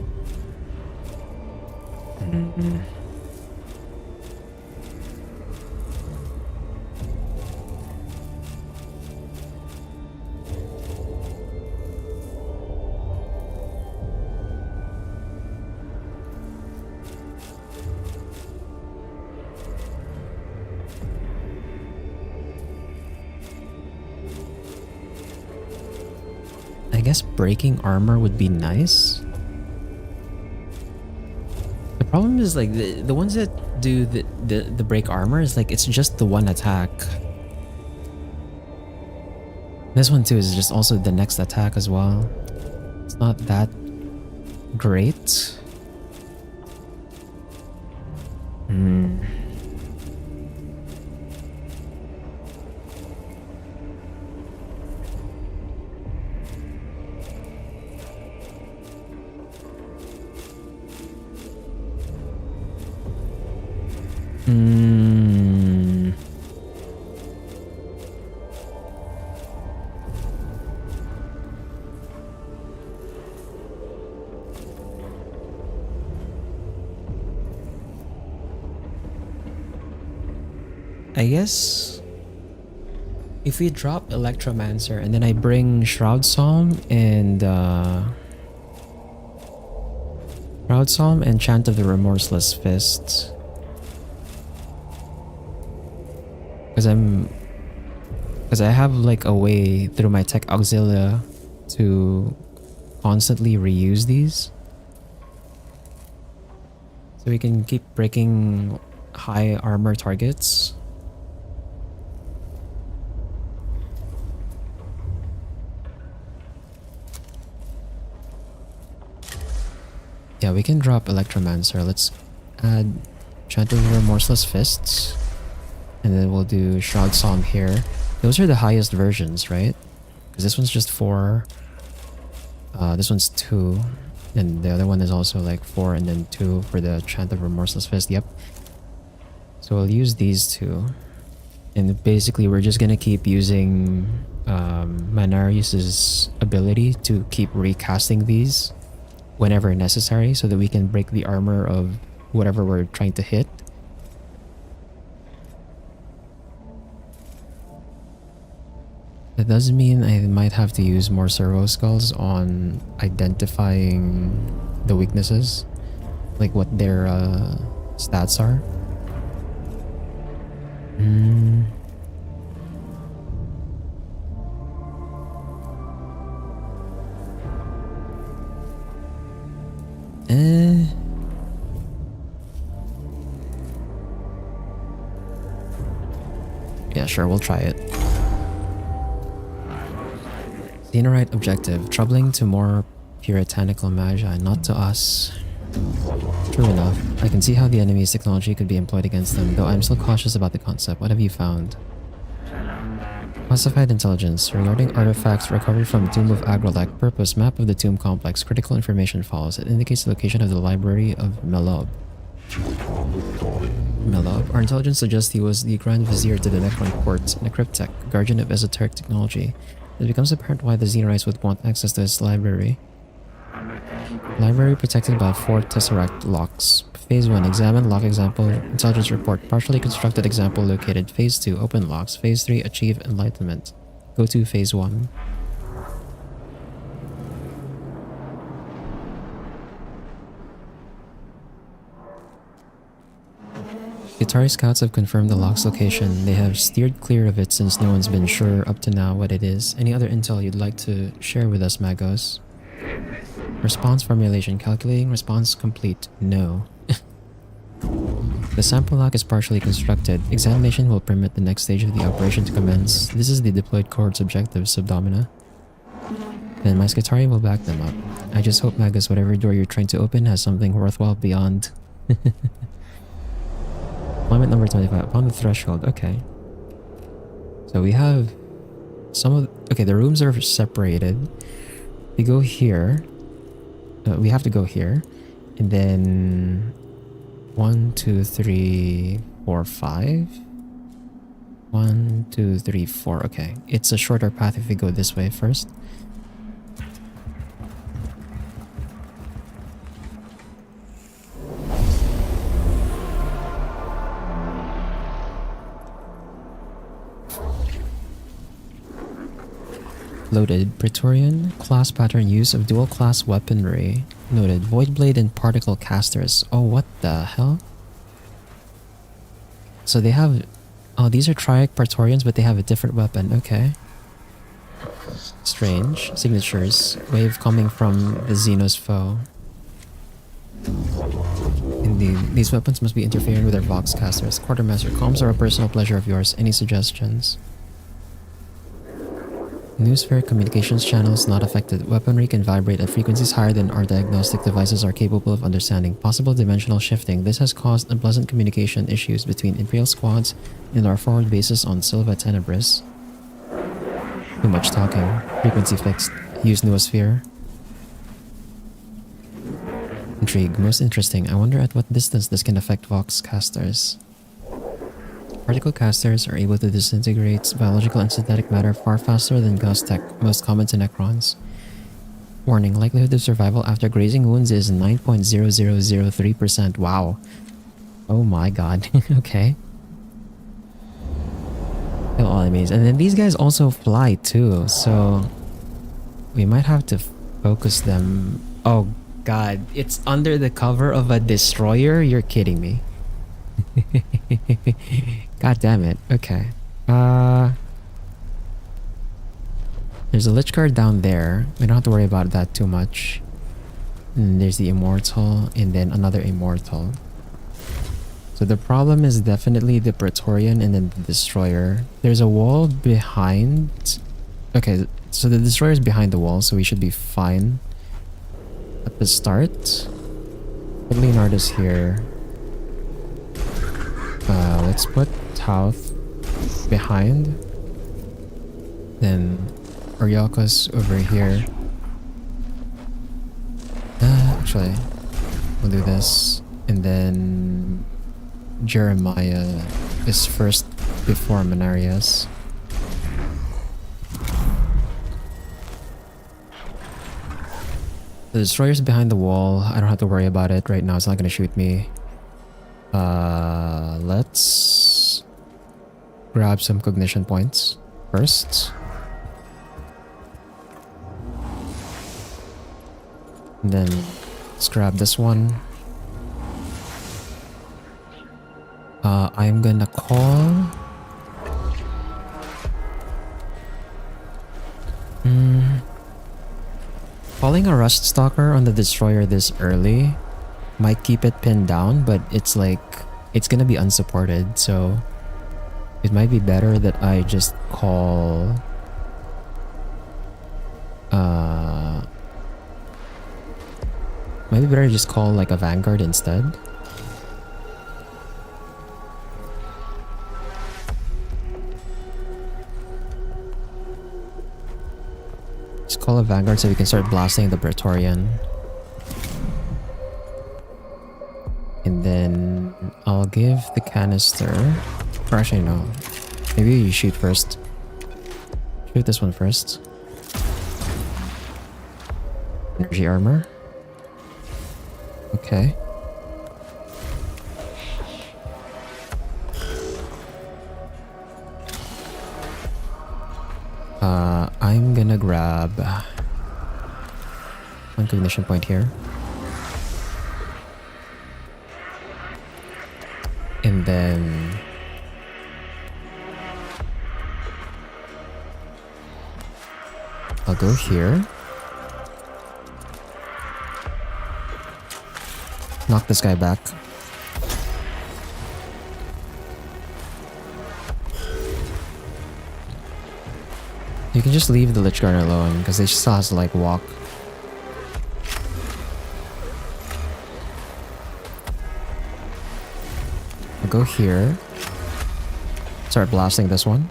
S1: I guess breaking armor would be nice. The problem is like the ones that do the break armor is like it's just the one attack. This one too is just also the next attack as well. It's not that great. I guess if we drop Electromancer and then I bring Shroud Psalm and Chant of the Remorseless Fist. Because I have like a way through my tech auxilia to constantly reuse these. So we can keep breaking high armor targets. Yeah, we can drop Electromancer. Let's add Chant of the Remorseless Fists. And then we'll do Shroud Psalm here. Those are the highest versions, right? Because this one's just 4. This one's 2. And the other one is also like 4 and then 2 for the Chant of Remorseless Fist. Yep. So we'll use these two. And basically we're just gonna keep using Manarius's ability to keep recasting these whenever necessary so that we can break the armor of whatever we're trying to hit. That does mean I might have to use more servo skulls on identifying the weaknesses, like what their stats are. Yeah, sure, we'll try it. Xenorite objective. Troubling to more puritanical magi, not to us. True enough. I can see how the enemy's technology could be employed against them, though I'm still cautious about the concept. What have you found? Classified intelligence. Regarding artifacts recovered from Tomb of Agrolek. Purpose. Map of the tomb complex. Critical information follows. It indicates the location of the library of Melob. Melob. Our intelligence suggests he was the Grand Vizier to the Necron Court, and a cryptech, guardian of esoteric technology. It becomes apparent why the Xenorites would want access to his library. Library protected by 4 Tesseract locks. Phase 1. Examine lock example. Intelligence report. Partially constructed example located. Phase 2. Open locks. Phase 3. Achieve enlightenment. Go to Phase 1. Guitar scouts have confirmed the lock's location. They have steered clear of it since no one's been sure up to now what it is. Any other intel you'd like to share with us, Magos? Response formulation. Calculating response complete. No. The sample lock is partially constructed. Examination will permit the next stage of the operation to commence. This is the deployed cohort's objective, Subdomina. Then my Skitari will back them up. I just hope, Magus, whatever door you're trying to open has something worthwhile beyond. Climate number 25. Upon the threshold. Okay. So we have some of... Okay, the rooms are separated. We go here. We have to go here. And then... 1, 2, 3, 4, 5. 1, 2, 3, 4. Okay. It's a shorter path if we go this way first. Loaded. Praetorian. Class pattern use of dual class weaponry. Noted. Voidblade and particle casters. Oh, what the hell? So they have... Oh, these are Triac Praetorians, but they have a different weapon. Okay. Strange. Signatures. Wave coming from the Xenos foe. Indeed. These weapons must be interfering with their Vox casters. Quartermaster. Comms are a personal pleasure of yours. Any suggestions? Noosphere communications channels not affected. Weaponry can vibrate at frequencies higher than our diagnostic devices are capable of understanding. Possible dimensional shifting. This has caused unpleasant communication issues between Imperial squads and our forward bases on Silva Tenebris. Too much talking. Frequency fixed. Use Noosphere. Intrigue. Most interesting. I wonder at what distance this can affect Vox casters. Particle casters are able to disintegrate biological and synthetic matter far faster than Gauss Tech, most common to Necrons. Warning, likelihood of survival after grazing wounds is 9.0003%. Wow. Oh my god. Okay. Kill all enemies. And then these guys also fly too, so... we might have to focus them... Oh god, it's under the cover of a destroyer? You're kidding me. God damn it. Okay. There's a Lich Guard down there. We don't have to worry about that too much. And there's the Immortal and then another Immortal. So the problem is definitely the Praetorian and then the Destroyer. There's a wall behind... Okay, so the Destroyer is behind the wall, so we should be fine at the start. Put Leonardo's here. Let's put Tauth behind. Then Oryakos over here. Actually, we'll do this. And then Jeremiah is first before Menarius. The Destroyer's behind the wall. I don't have to worry about it right now. It's not gonna shoot me. Let's grab some cognition points first. And then let's grab this one. I'm gonna call... Calling a Rust Stalker on the Destroyer this early might keep it pinned down, but it's like... it's gonna be unsupported, so... It might be better that I just call... Might be better to just call like a vanguard instead. Just call a vanguard so we can start blasting the Praetorian. And then I'll give the canister... Or actually no. Maybe you shoot first. Shoot this one first. Energy armor. Okay. I'm gonna grab one cognition point here. And then I'll go here. Knock this guy back. You can just leave the Lich Guard alone because they still has to like walk. I'll go here. Start blasting this one.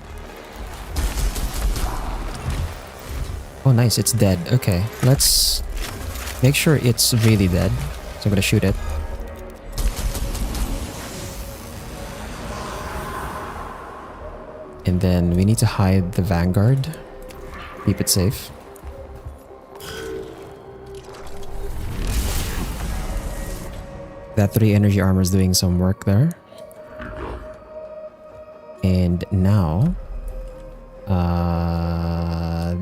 S1: Oh nice, it's dead. Okay, let's make sure it's really dead. So I'm gonna shoot it. And then we need to hide the vanguard. Keep it safe. That 3 energy armor is doing some work there. And now...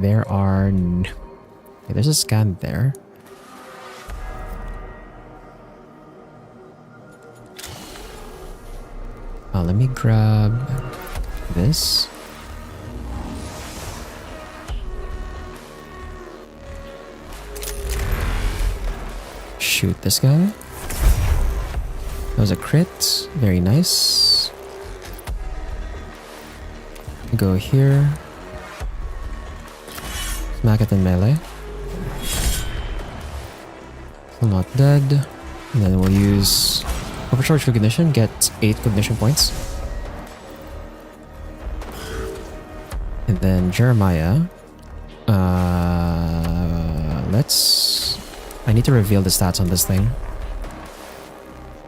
S1: there are... Okay, there's a scan there. Let me grab this. Shoot this guy. That was a crit. Very nice. Go here. Smack it in melee. Still not dead. And then we'll use overcharge cognition, get 8 cognition points. And then Jeremiah. Let's... I need to reveal the stats on this thing.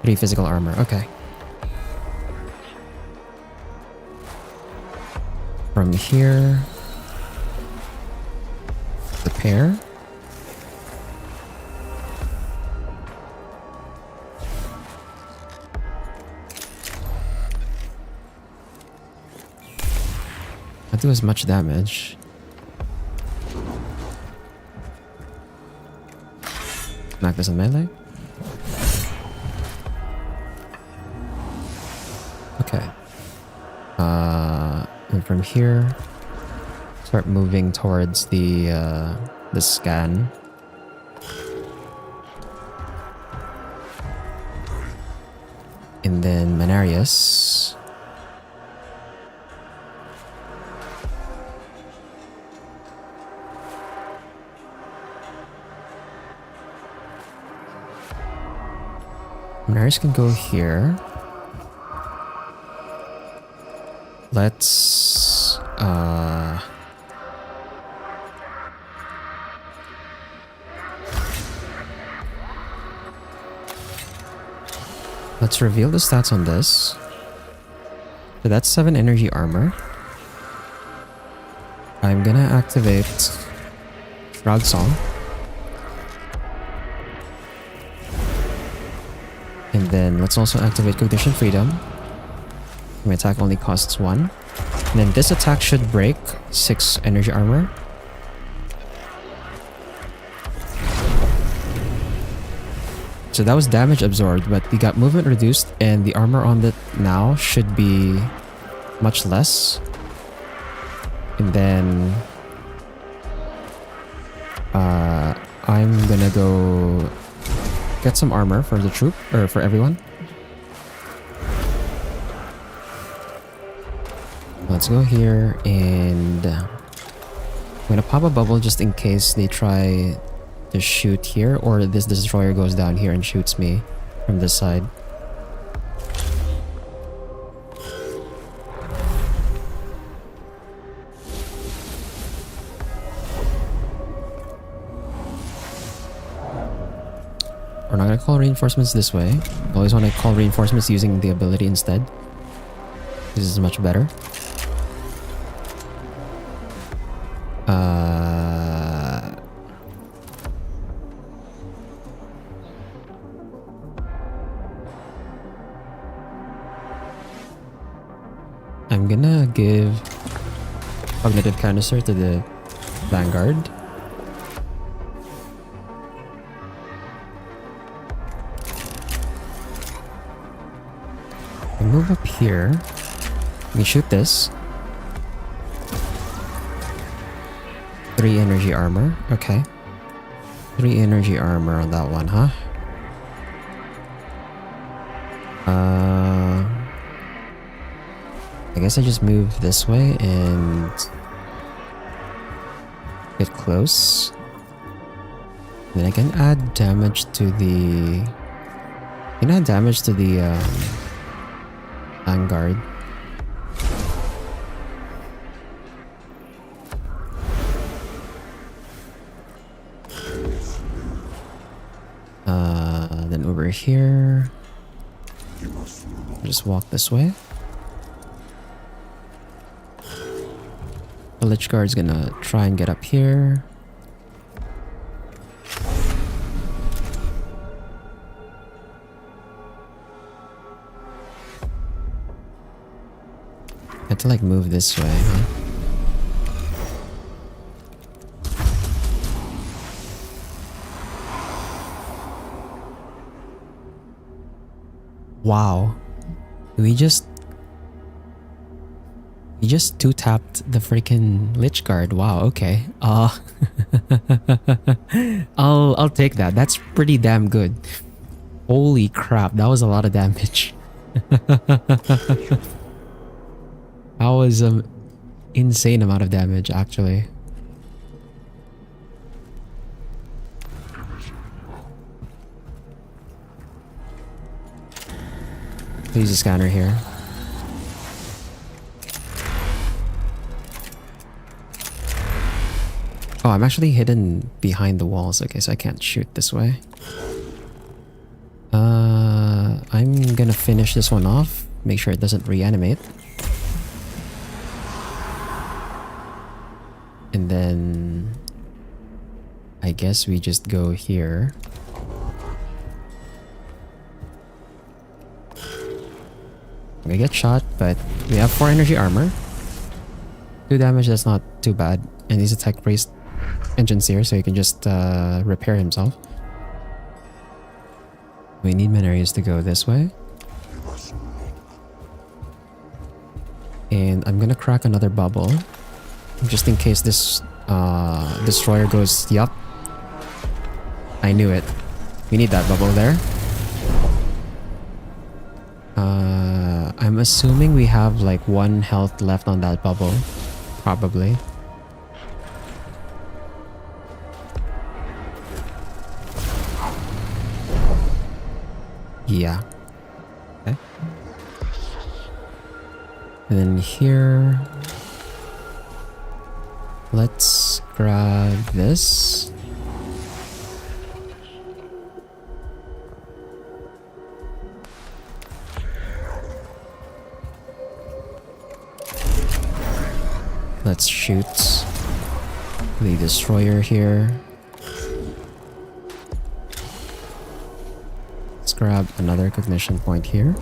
S1: 3 physical armor, okay. From here... the pair. Not do as much damage. Knock this in melee. Okay. And from here, start moving towards the scan. And then Mechanicus. Mechanicus can go here. Let's let's reveal the stats on this. So that's 7 energy armor. I'm gonna activate Frog Song. And then let's also activate Cognition Freedom. My attack only costs 1. And then this attack should break 6 energy armor. So that was damage absorbed, but we got movement reduced, and the armor on it now should be much less. And then I'm gonna go get some armor for the troop, or for everyone. let's go here and I'm gonna pop a bubble just in case they try to shoot here, or this destroyer goes down here and shoots me from this side. We're not gonna call reinforcements this way. I always want to call reinforcements using the ability instead. This is much better. I'm gonna give cognitive canister to the vanguard. I move up here. We shoot this. 3 energy armor. Okay. 3 energy armor on that one, huh? I guess I just move this way and get close. Then I can add damage to the... vanguard. Then over here, just walk this way. The Lich Guard's gonna try and get up here. I have to like move this way, huh? Wow. We just 2-tapped the freaking Lich Guard. Wow, okay. I'll take that. That's pretty damn good. Holy crap, that was a lot of damage. That was an insane amount of damage, actually. Use a scanner here. Oh, I'm actually hidden behind the walls. Okay, so I can't shoot this way. I'm gonna finish this one off. Make sure it doesn't reanimate. And then I guess we just go here. We get shot, but we have 4 energy armor. 2 damage, that's not too bad. And he's a tech priest engineer, so he can just repair himself. We need Mechanicus to go this way. And I'm gonna crack another bubble. Just in case this destroyer goes, yup. I knew it. We need that bubble there. I'm assuming we have like 1 health left on that bubble. Probably. Yeah. Okay. And then here... let's grab this. Let's shoot the destroyer here. Let's grab another cognition point here.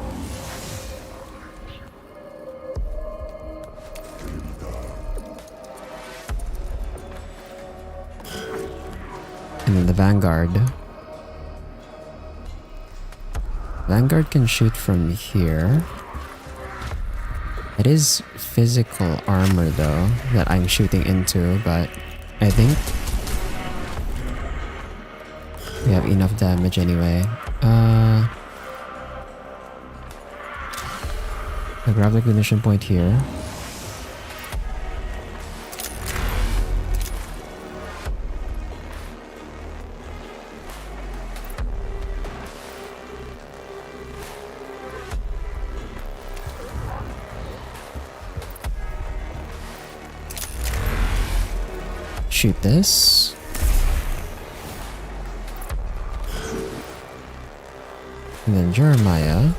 S1: And then the Vanguard. Vanguard can shoot from here. It is physical armor though that I'm shooting into, but I think we have enough damage anyway. I grab the ignition point here. shoot this. And then Jeremiah.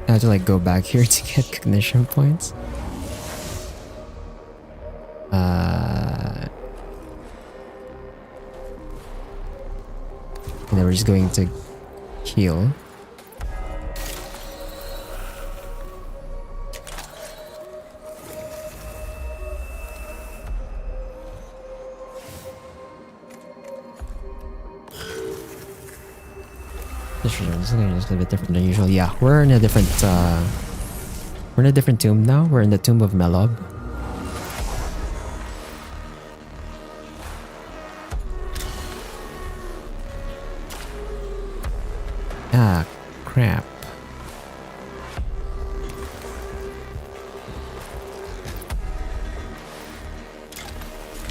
S1: I have to like go back here to get cognition points. And then we're just going to heal. This is a bit different than usual. Yeah, we're in a different tomb now. We're in the tomb of Melob. Ah, crap.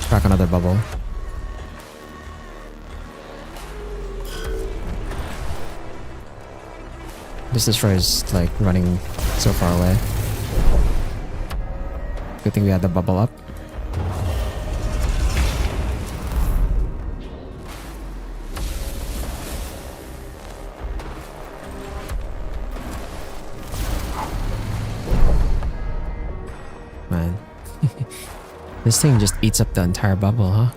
S1: Crack another bubble. This destroyer is like running so far away. Good thing we had the bubble up. Man. This thing just eats up the entire bubble, huh?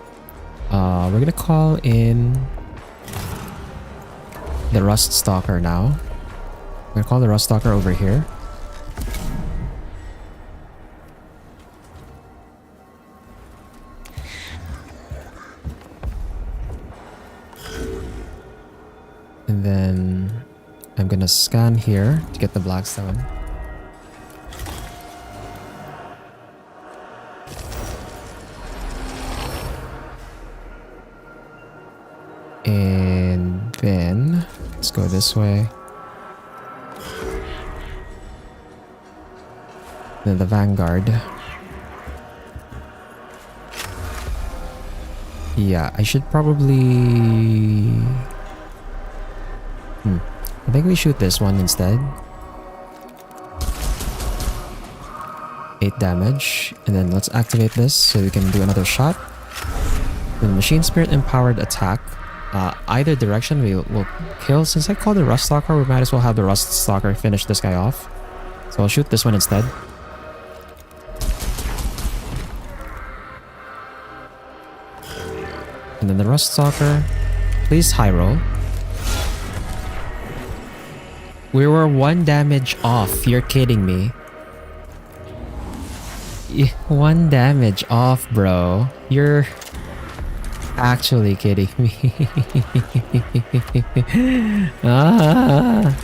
S1: We're gonna call in the Rust Stalker now. I'm gonna call the Rust Stalker over here. And then I'm gonna scan here to get the Blackstone. And then let's go this way. Then the Vanguard. Yeah, I should probably... I think we shoot this one instead. 8 damage. And then let's activate this so we can do another shot. Then Machine Spirit Empowered Attack. Either direction we will kill. Since I called the Rust Stalker, we might as well have the Rust Stalker finish this guy off. So I'll shoot this one instead. And then the Rust Stalker, please high roll. We were 1 damage off. You're kidding me. 1 damage off, bro. You're actually kidding me. Ah.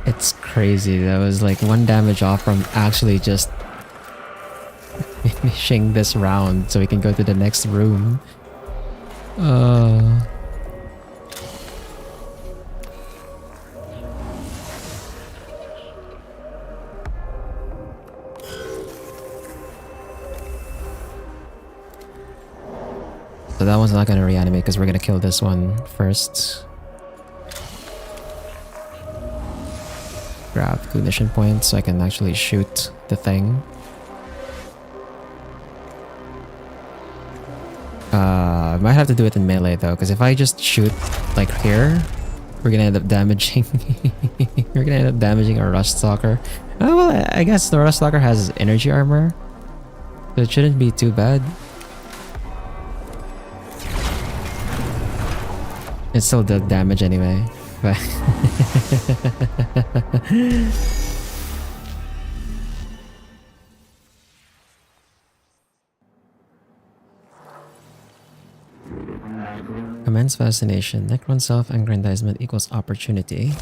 S1: It's crazy. That was like 1 damage off from actually just finishing this round so we can go to the next room. So that one's not gonna reanimate because we're gonna kill this one first. Grab cognition points so I can actually shoot the thing. I might have to do it in melee though, because if I just shoot like here, we're gonna end up damaging we're gonna end up damaging our Rust Stalker. Oh well, I guess the Rust Stalker has energy armor, so it shouldn't be too bad. It still did damage anyway, but Commence fascination. Necron self-aggrandizement equals opportunity.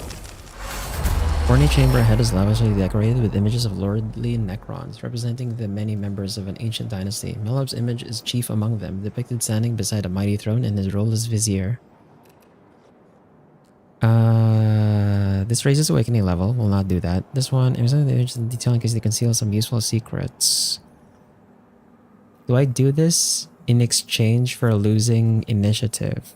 S1: Horny chamber head is lavishly decorated with images of lordly Necrons, representing the many members of an ancient dynasty. Melob's image is chief among them, depicted standing beside a mighty throne in his role as vizier. This raises awakening level. Will not do that. This one, the image in detail in case they conceal some useful secrets. Do I do this in exchange for losing initiative?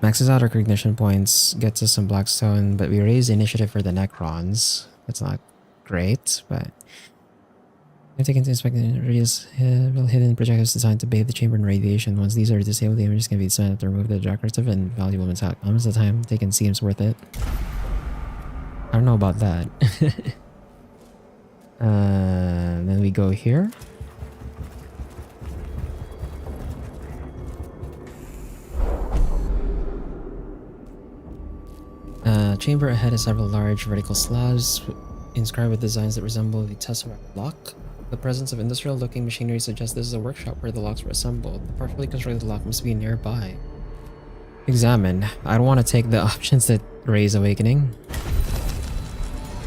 S1: Maxes out our recognition points, gets us some Blackstone, but we raise initiative for the Necrons. That's not great, but I'm taking to inspect the radius hidden projectiles designed to bathe the chamber in radiation. Once these are disabled, the images can be designed to remove the decorative and valuable metallic elements. The time taken seems worth it. I don't know about that. Then we go here. Chamber ahead has several large vertical slabs inscribed with designs that resemble the Tesseract lock. The presence of industrial-looking machinery suggests this is a workshop where the locks were assembled. The partially constructed lock must be nearby. Examine. I don't want to take the options that raise awakening.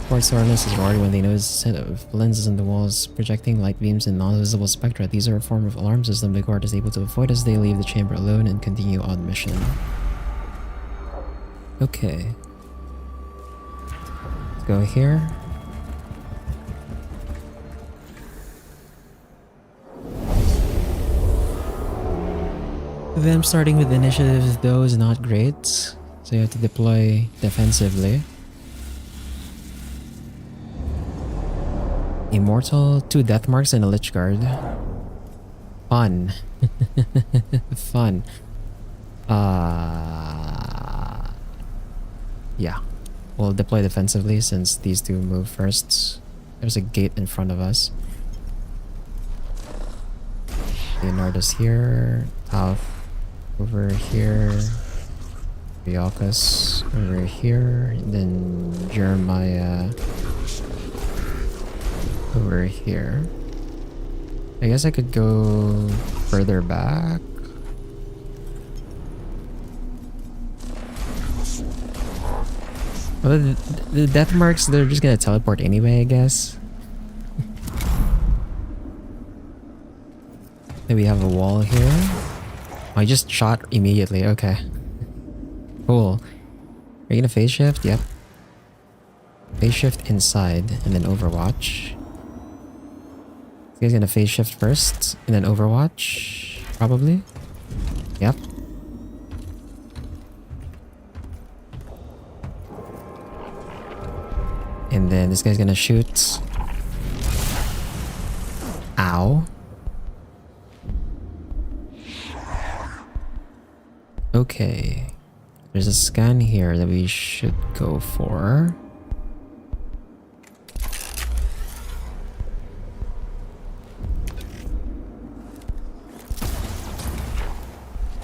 S1: Quartz soreness is roared when they notice a set of lenses in the walls projecting light beams and non-visible spectra. These are a form of alarm system the guard is able to avoid as they leave the chamber alone and continue on mission. Okay. Let's go here. Them starting with initiative though is not great, so you have to deploy defensively. Immortal, 2 death marks and a lich guard. Fun. Fun. Yeah. We'll deploy defensively since these two move first. There's a gate in front of us. Leonardo's here. Alf over here. Ryokas over here. And then Jeremiah over here. I guess I could go further back. Well, the death marks, they're just gonna teleport anyway, I guess. Then we have a wall here. Oh, I just shot immediately, okay. Cool. Are you gonna phase shift? Yep. Phase shift inside and then overwatch. You guys gonna phase shift first and then overwatch? Probably. Yep. And then this guy's gonna shoot. Ow. Okay. There's a scan here that we should go for.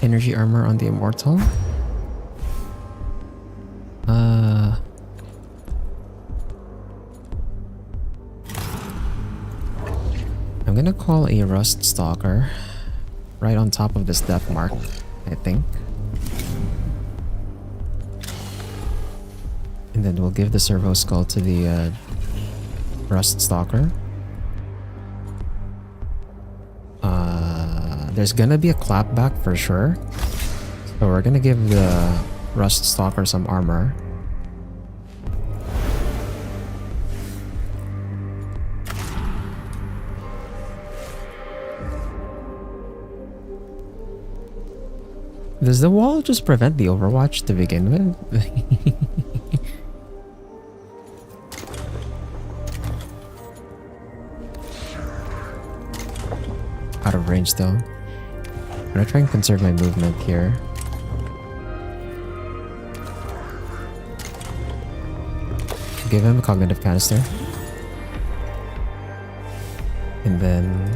S1: Energy armor on the immortal. I'm gonna call a rust stalker right on top of this death mark, I think. And then we'll give the servo skull to the rust stalker. There's gonna be a clapback for sure. So we're gonna give the rust stalker some armor. Does the wall just prevent the overwatch to begin with? Out of range though. I'm gonna try and conserve my movement here. Give him a cognitive canister. And then...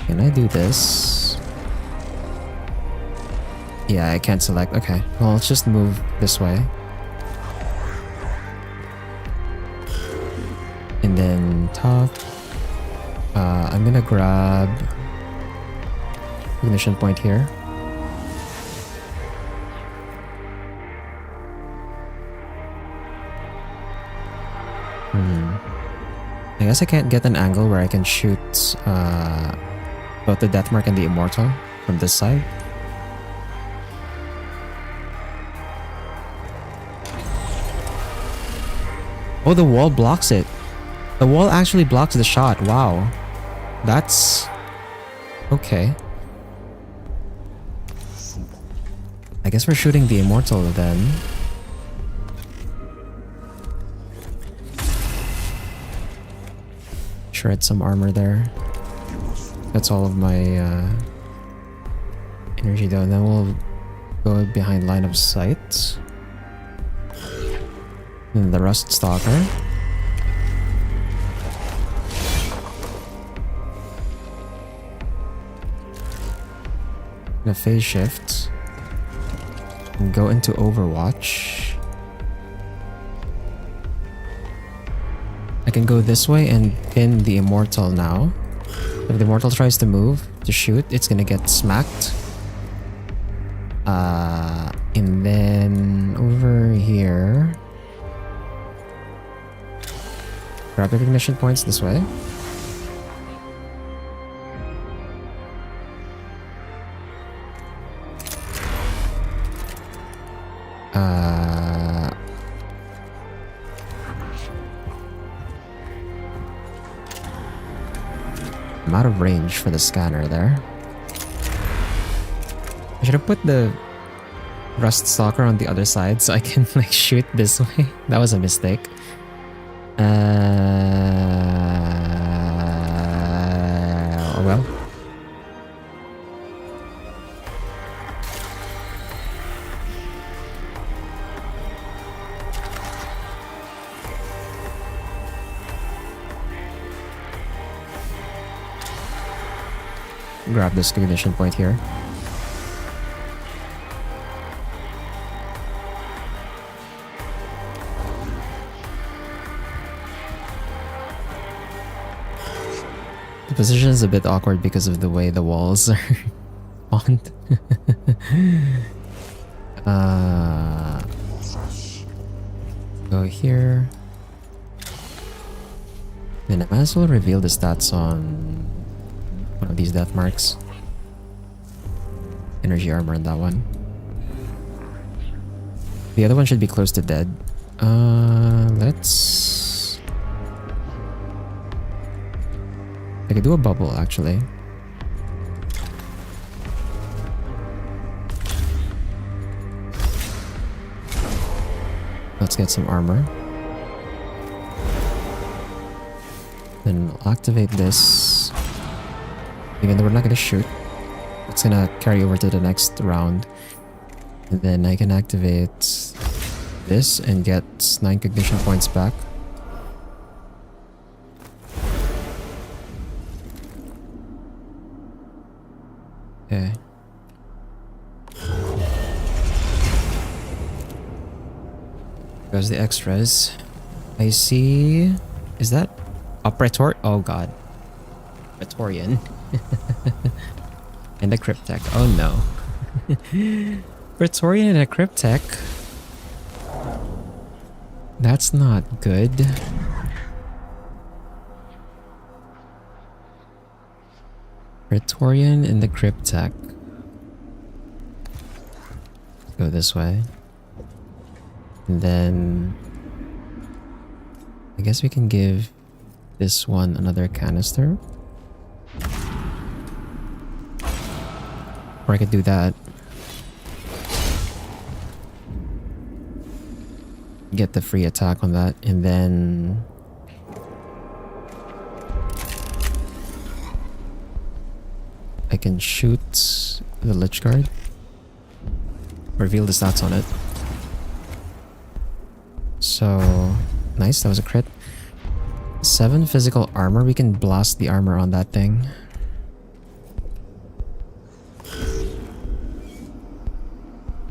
S1: Can I do this? Yeah, I can't select. Okay, well, let's just move this way. And then top. I'm gonna grab ignition point here. I guess I can't get an angle where I can shoot both the Deathmark and the Immortal from this side. Oh, the wall blocks it. The wall actually blocks the shot. Wow. That's... okay. I guess we're shooting the immortal then. Shred some armor there. That's all of my energy though. And then we'll go behind line of sight. And the Rust Stalker. And a phase shift. And go into Overwatch. I can go this way and pin the immortal now. If the immortal tries to move to shoot, it's gonna get smacked. And then over here, grab recognition points this way. I'm out of range for the scanner there. I should have put the Rust Stalker on the other side so I can like shoot this way. That was a mistake. Oh well. Grab this ignition point here. The position is a bit awkward because of the way the walls are spawned. Go here. Then I might as well reveal the stats on one of these death marks. Energy armor on that one. The other one should be close to dead. Let's... I could do a bubble actually. Let's get some armor. Then I'll activate this. Even though we're not gonna shoot, it's gonna carry over to the next round. And then I can activate this and get 9 cognition points back. Okay. There's the extras. I see... Is that a Praetor? Oh god. Praetorian. And a Cryptech. Oh no. Praetorian and a Cryptech. That's not good. Praetorian and the Cryptech. Go this way. And then... I guess we can give this one another canister. Or I could do that. Get the free attack on that, and then... I can shoot the Lich Guard. Reveal the stats on it. So... Nice, that was a crit. 7 physical armor. We can blast the armor on that thing.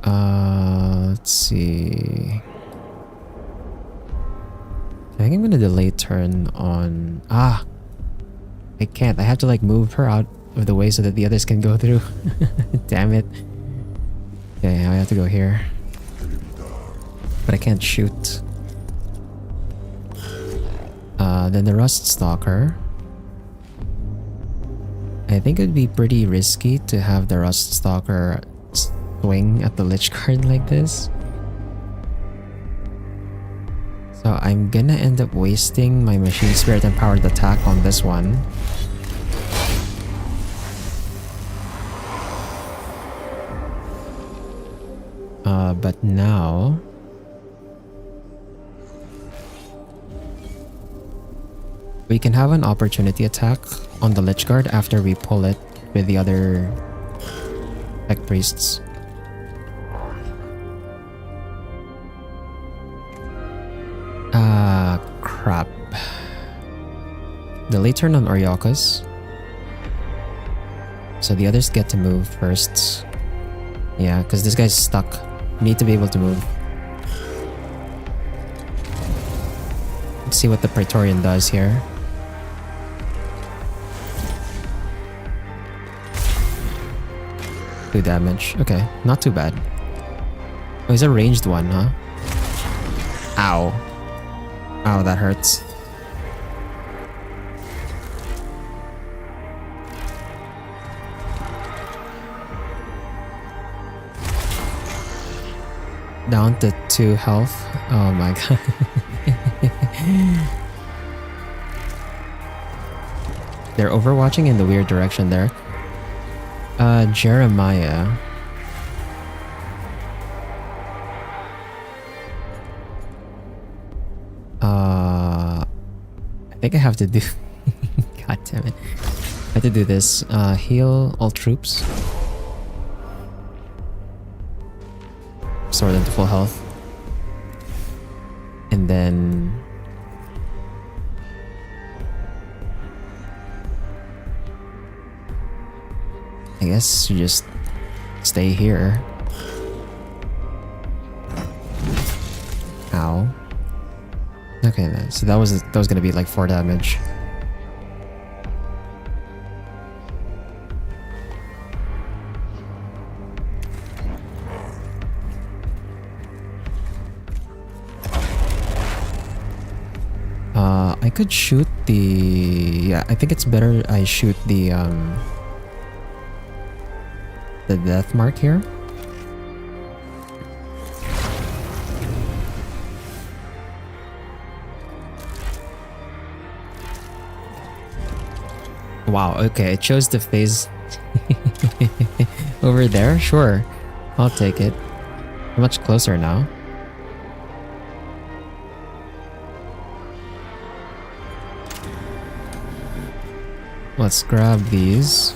S1: Let's see. I think I'm gonna delay turn on... Ah! I can't. I have to like move her out of the way so that the others can go through. Damn it. Okay, I have to go here. But I can't shoot. Then the Rust Stalker. I think it would be pretty risky to have the Rust Stalker swing at the Lich Guard like this. So I'm gonna end up wasting my machine spirit empowered attack on this one. But now we can have an opportunity attack on the Lich Guard after we pull it with the other Tech Priests. Crap. The late turn on Oriokas. So the others get to move first. Yeah, because this guy's stuck. Need to be able to move. Let's see what the Praetorian does here. Two damage. Okay, not too bad. Oh, he's a ranged one, huh? Ow. Ow, that hurts. Down to 2 health. Oh my god. They're overwatching in the weird direction there. Jeremiah. I think I have to do... God damn it. I have to do this. Heal all troops. Restore them to full health. And then... I guess you just stay here. Ow. Okay, then. So that was gonna be like 4 damage. I could shoot the... Yeah, I think it's better I shoot the death mark here. Wow, okay, it chose to phase over there? Sure, I'll take it. Much closer now. Let's grab these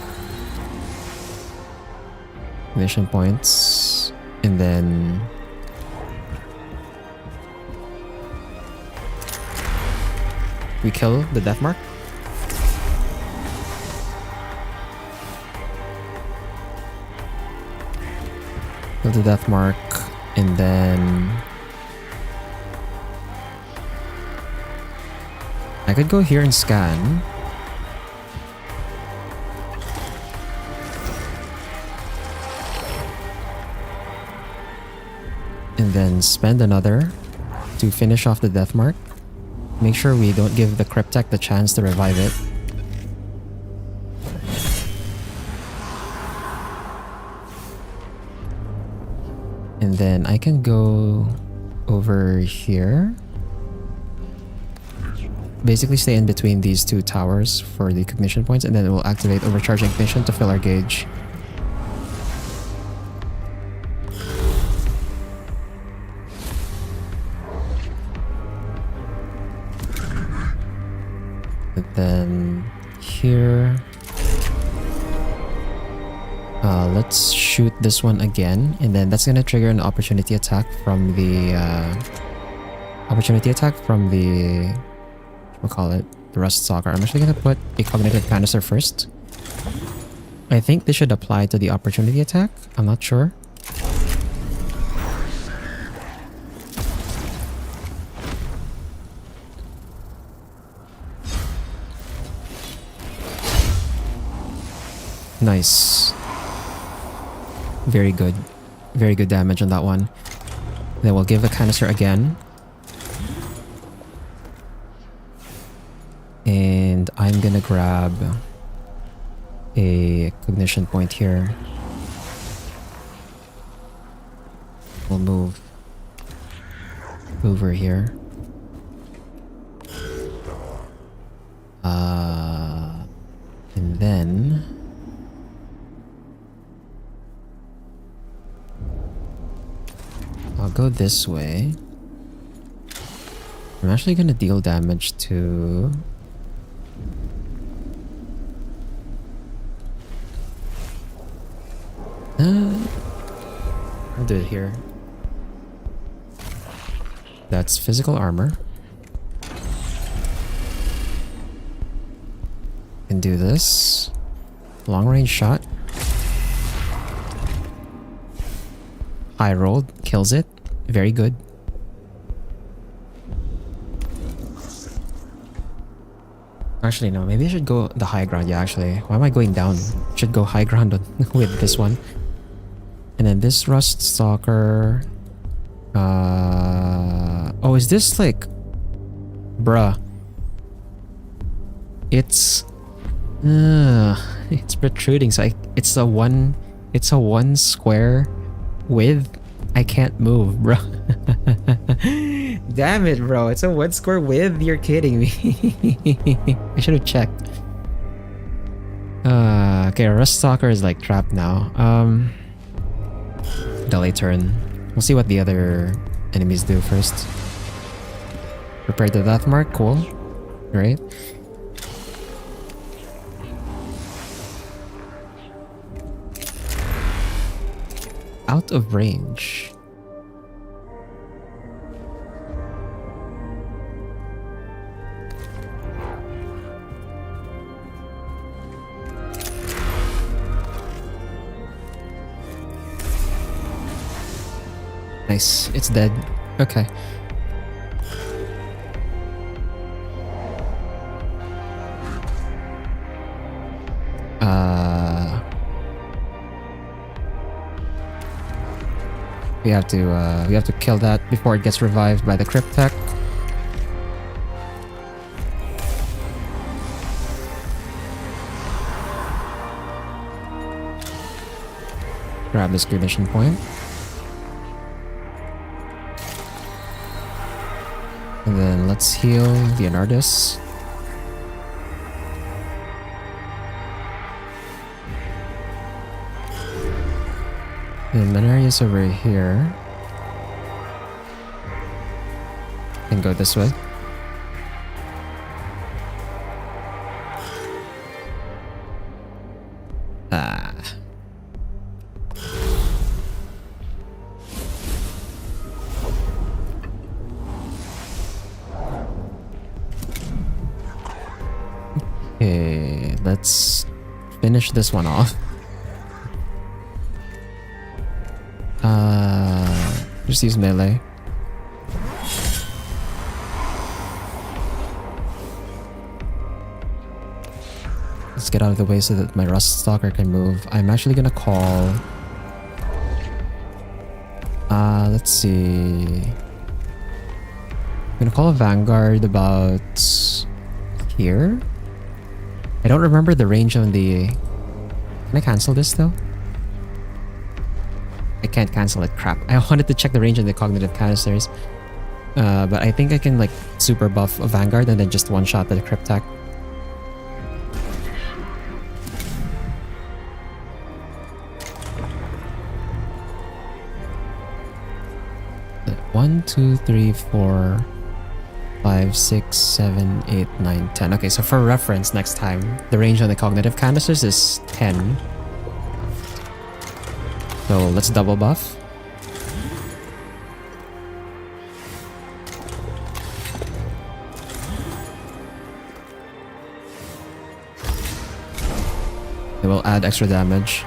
S1: mission points and then we kill the death mark. Kill the death mark and then I could go here and scan. And then spend another to finish off the death mark. Make sure we don't give the Cryptek the chance to revive it. And then I can go over here. Basically stay in between these 2 towers for the cognition points, and then it will activate overcharging ignition to fill our gauge. And then here, let's shoot this one again, and then that's gonna trigger an opportunity attack from the we'll call it the Rust Stalker. I'm actually gonna put a cognitive canister first. I think this should apply to the opportunity attack. I'm not sure. Nice. Very good. Very good damage on that one. Then we'll give the canister again. And I'm gonna grab a cognition point here. We'll move over here. And then I'll go this way. I'm actually gonna deal damage to... I'll do it here. That's physical armor. Can do this. Long range shot. High rolled. Kills it. Very good. Actually, no. Maybe I should go the high ground. Yeah, actually. Why am I going down? Should go high ground with this one. And then this Rust Stalker. Oh, is this like... Bruh. It's protruding, so it's a one square width. I can't move, bro. Damn it, bro. It's a 1 square width. You're kidding me. I should have checked. Okay, Rust Stalker is like trapped now. Delay turn. We'll see what the other enemies do first. Prepare the death mark. Cool. Right. Out of range. Nice. It's dead. Okay. We have to kill that before it gets revived by the crypt tech. Grab this ignition point. And then let's heal Leonardus. And Menarius over here. Can go this way. Okay, let's finish this one off. Just use melee. Let's get out of the way so that my Rust Stalker can move. I'm actually gonna call... let's see... I'm gonna call a Vanguard about... here? I don't remember the range on the... Can I cancel this though? I can't cancel it, crap. I wanted to check the range on the cognitive canisters. But I think I can like super buff a Vanguard and then just one shot the crypt tech. One, two, three, 4, 5, 6, 7, 8, 9, 10. Okay, so for reference next time, the range on the cognitive canisters is 10. So let's double buff. It will add extra damage.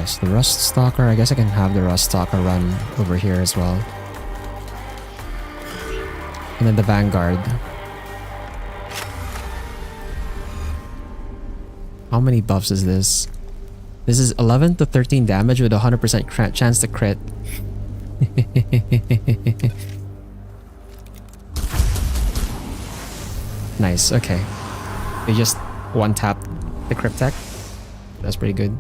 S1: So the Rust Stalker, I guess I can have the Rust Stalker run over here as well. And then the Vanguard. How many buffs is this? This is 11 to 13 damage with a 100% chance to crit. Nice, okay. They just one tap the Cryptek. That's pretty good.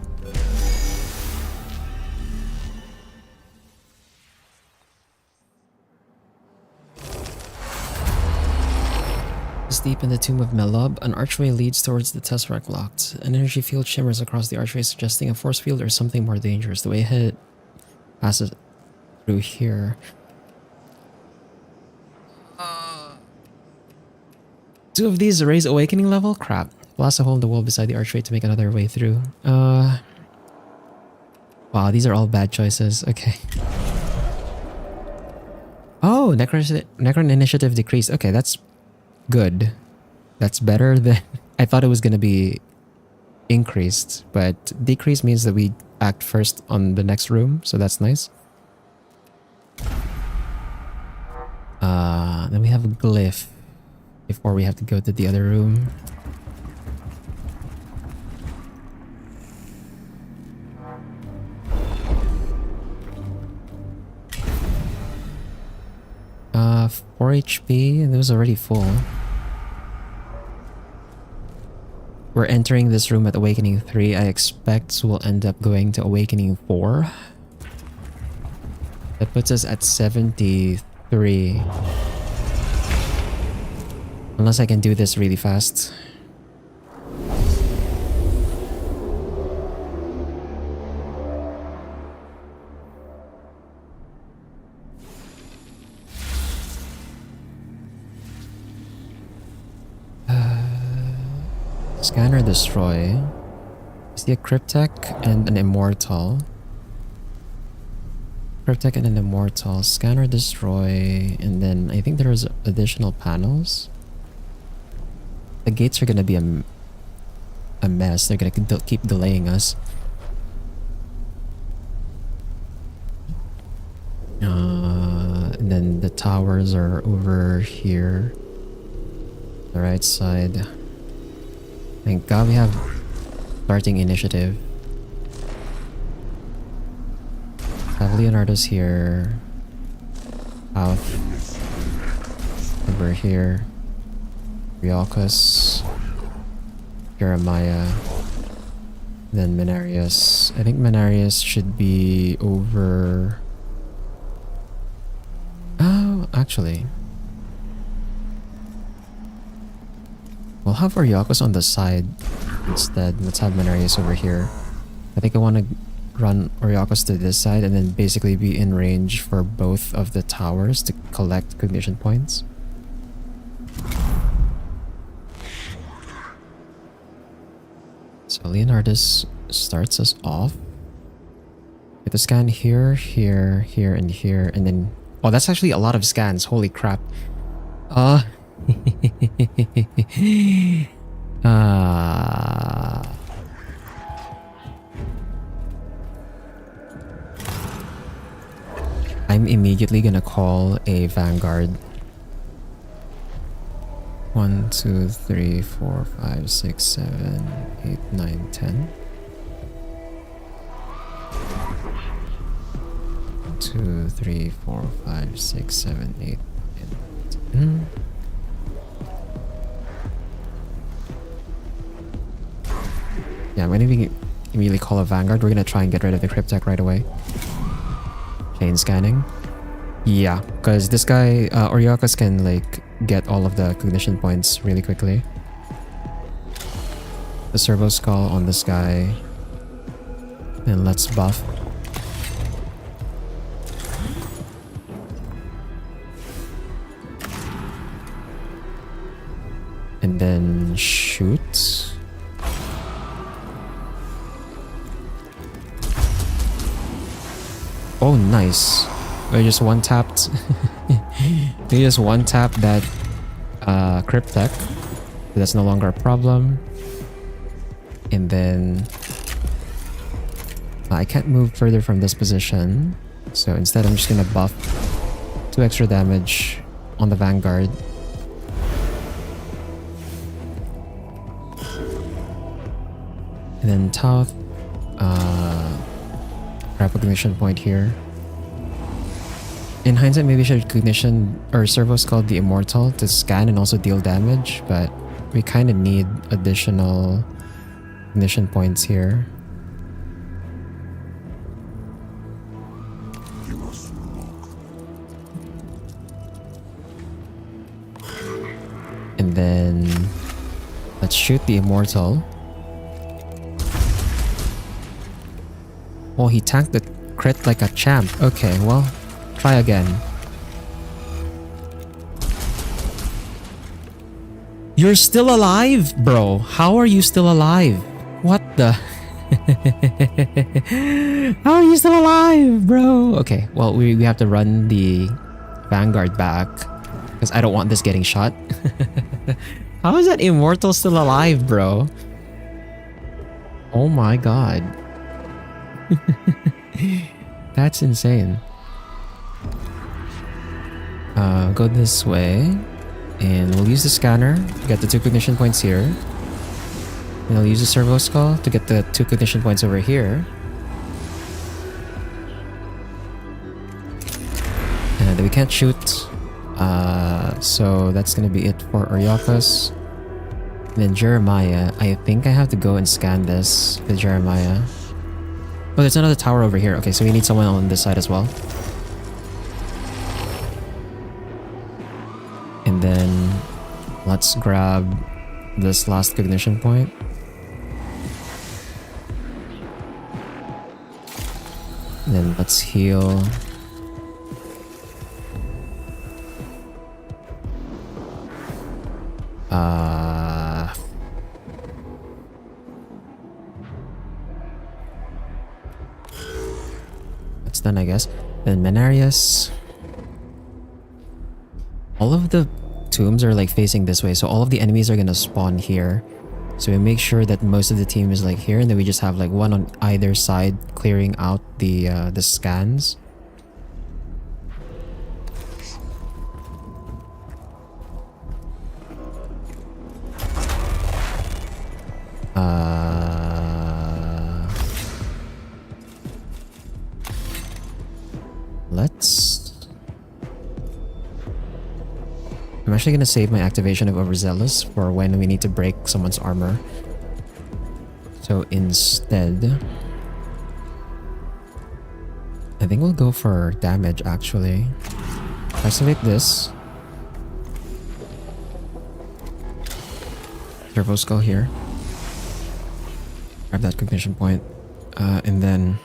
S1: Deep in the tomb of Melob, an archway leads towards the Tesseract locked. An energy field shimmers across the archway, suggesting a force field or something more dangerous. The way ahead passes through here. Two of these raise awakening level? Crap. Blast a hole in the wall beside the archway to make another way through. Wow, these are all bad choices. Okay. Oh, Necron initiative decreased. Okay, that's good. That's better than... I thought it was going to be increased, but decrease means that we act first on the next room, so that's nice. Then we have a glyph before we have to go to the other room. Uh, 4 HP, and it was already full. We're entering this room at Awakening 3. I expect we'll end up going to Awakening 4. That puts us at 73. Unless I can do this really fast. Scan or destroy. I see a Cryptek and an Immortal. Cryptek and an Immortal. Scan or destroy. And then I think there's additional panels. The gates are gonna be a mess. They're gonna keep delaying us. And then the towers are over here. The right side. Thank God we have starting initiative. Have Leonardo's here. Out. Over here. Rialcus. Jeremiah. Then Menarius. I think Menarius should be over... Oh, actually. We'll have Oriakos on the side instead. Let's have Menarius over here. I think I want to run Oriakos to this side and then basically be in range for both of the towers to collect cognition points. So Leonardus starts us off. Get the scan here, here, here, and here, and then... Oh, that's actually a lot of scans. Holy crap. I'm immediately gonna call a Vanguard. 1, 2, 3, 4, 5, 6, 7, 8, 9, 10. 2, 3, 4, 5, 6, 7, 8, 9, 10. Yeah, I'm gonna immediately call a Vanguard. We're gonna try and get rid of the Cryptek right away. Chain scanning. Yeah, because this guy, Oriakos, can like get all of the cognition points really quickly. The servo skull on this guy. And let's buff. And then shoot. Oh, nice. We just one-tapped. We just one-tapped that Cryptek. That's no longer a problem. And then... I can't move further from this position. So instead I'm just gonna buff 2 extra damage on the Vanguard. And then Tauth. Grab a cognition point here. In hindsight, maybe I should cognition or servo skull the Immortal to scan and also deal damage, but we kind of need additional ignition points here. And then let's shoot the immortal. Oh, he tanked the crit like a champ. Okay, well, try again. You're still alive, bro. How are you still alive? What the? How are you still alive, bro? Okay, well, we have to run the Vanguard back because I don't want this getting shot. How is that immortal still alive, bro? Oh my god. That's insane. Go this way. And we'll use the scanner to get the 2 cognition points here. And I'll use the servo skull to get the 2 cognition points over here. And we can't shoot. So that's gonna be it for Oriakos. And then Jeremiah, I think I have to go and scan this with Jeremiah. Oh, there's another tower over here. Okay, so we need someone on this side as well. And then let's grab this last cognition point. And then let's heal. That's done, I guess. Then Mechanicus. All of the tombs are like facing this way, so all of the enemies are gonna spawn here. So we make sure that most of the team is like here, and then we just have like one on either side clearing out the scans. I'm actually gonna save my activation of Overzealous for when we need to break someone's armor. So instead, I think we'll go for damage actually. Isolate this. Servo skull here. Grab that cognition point. And then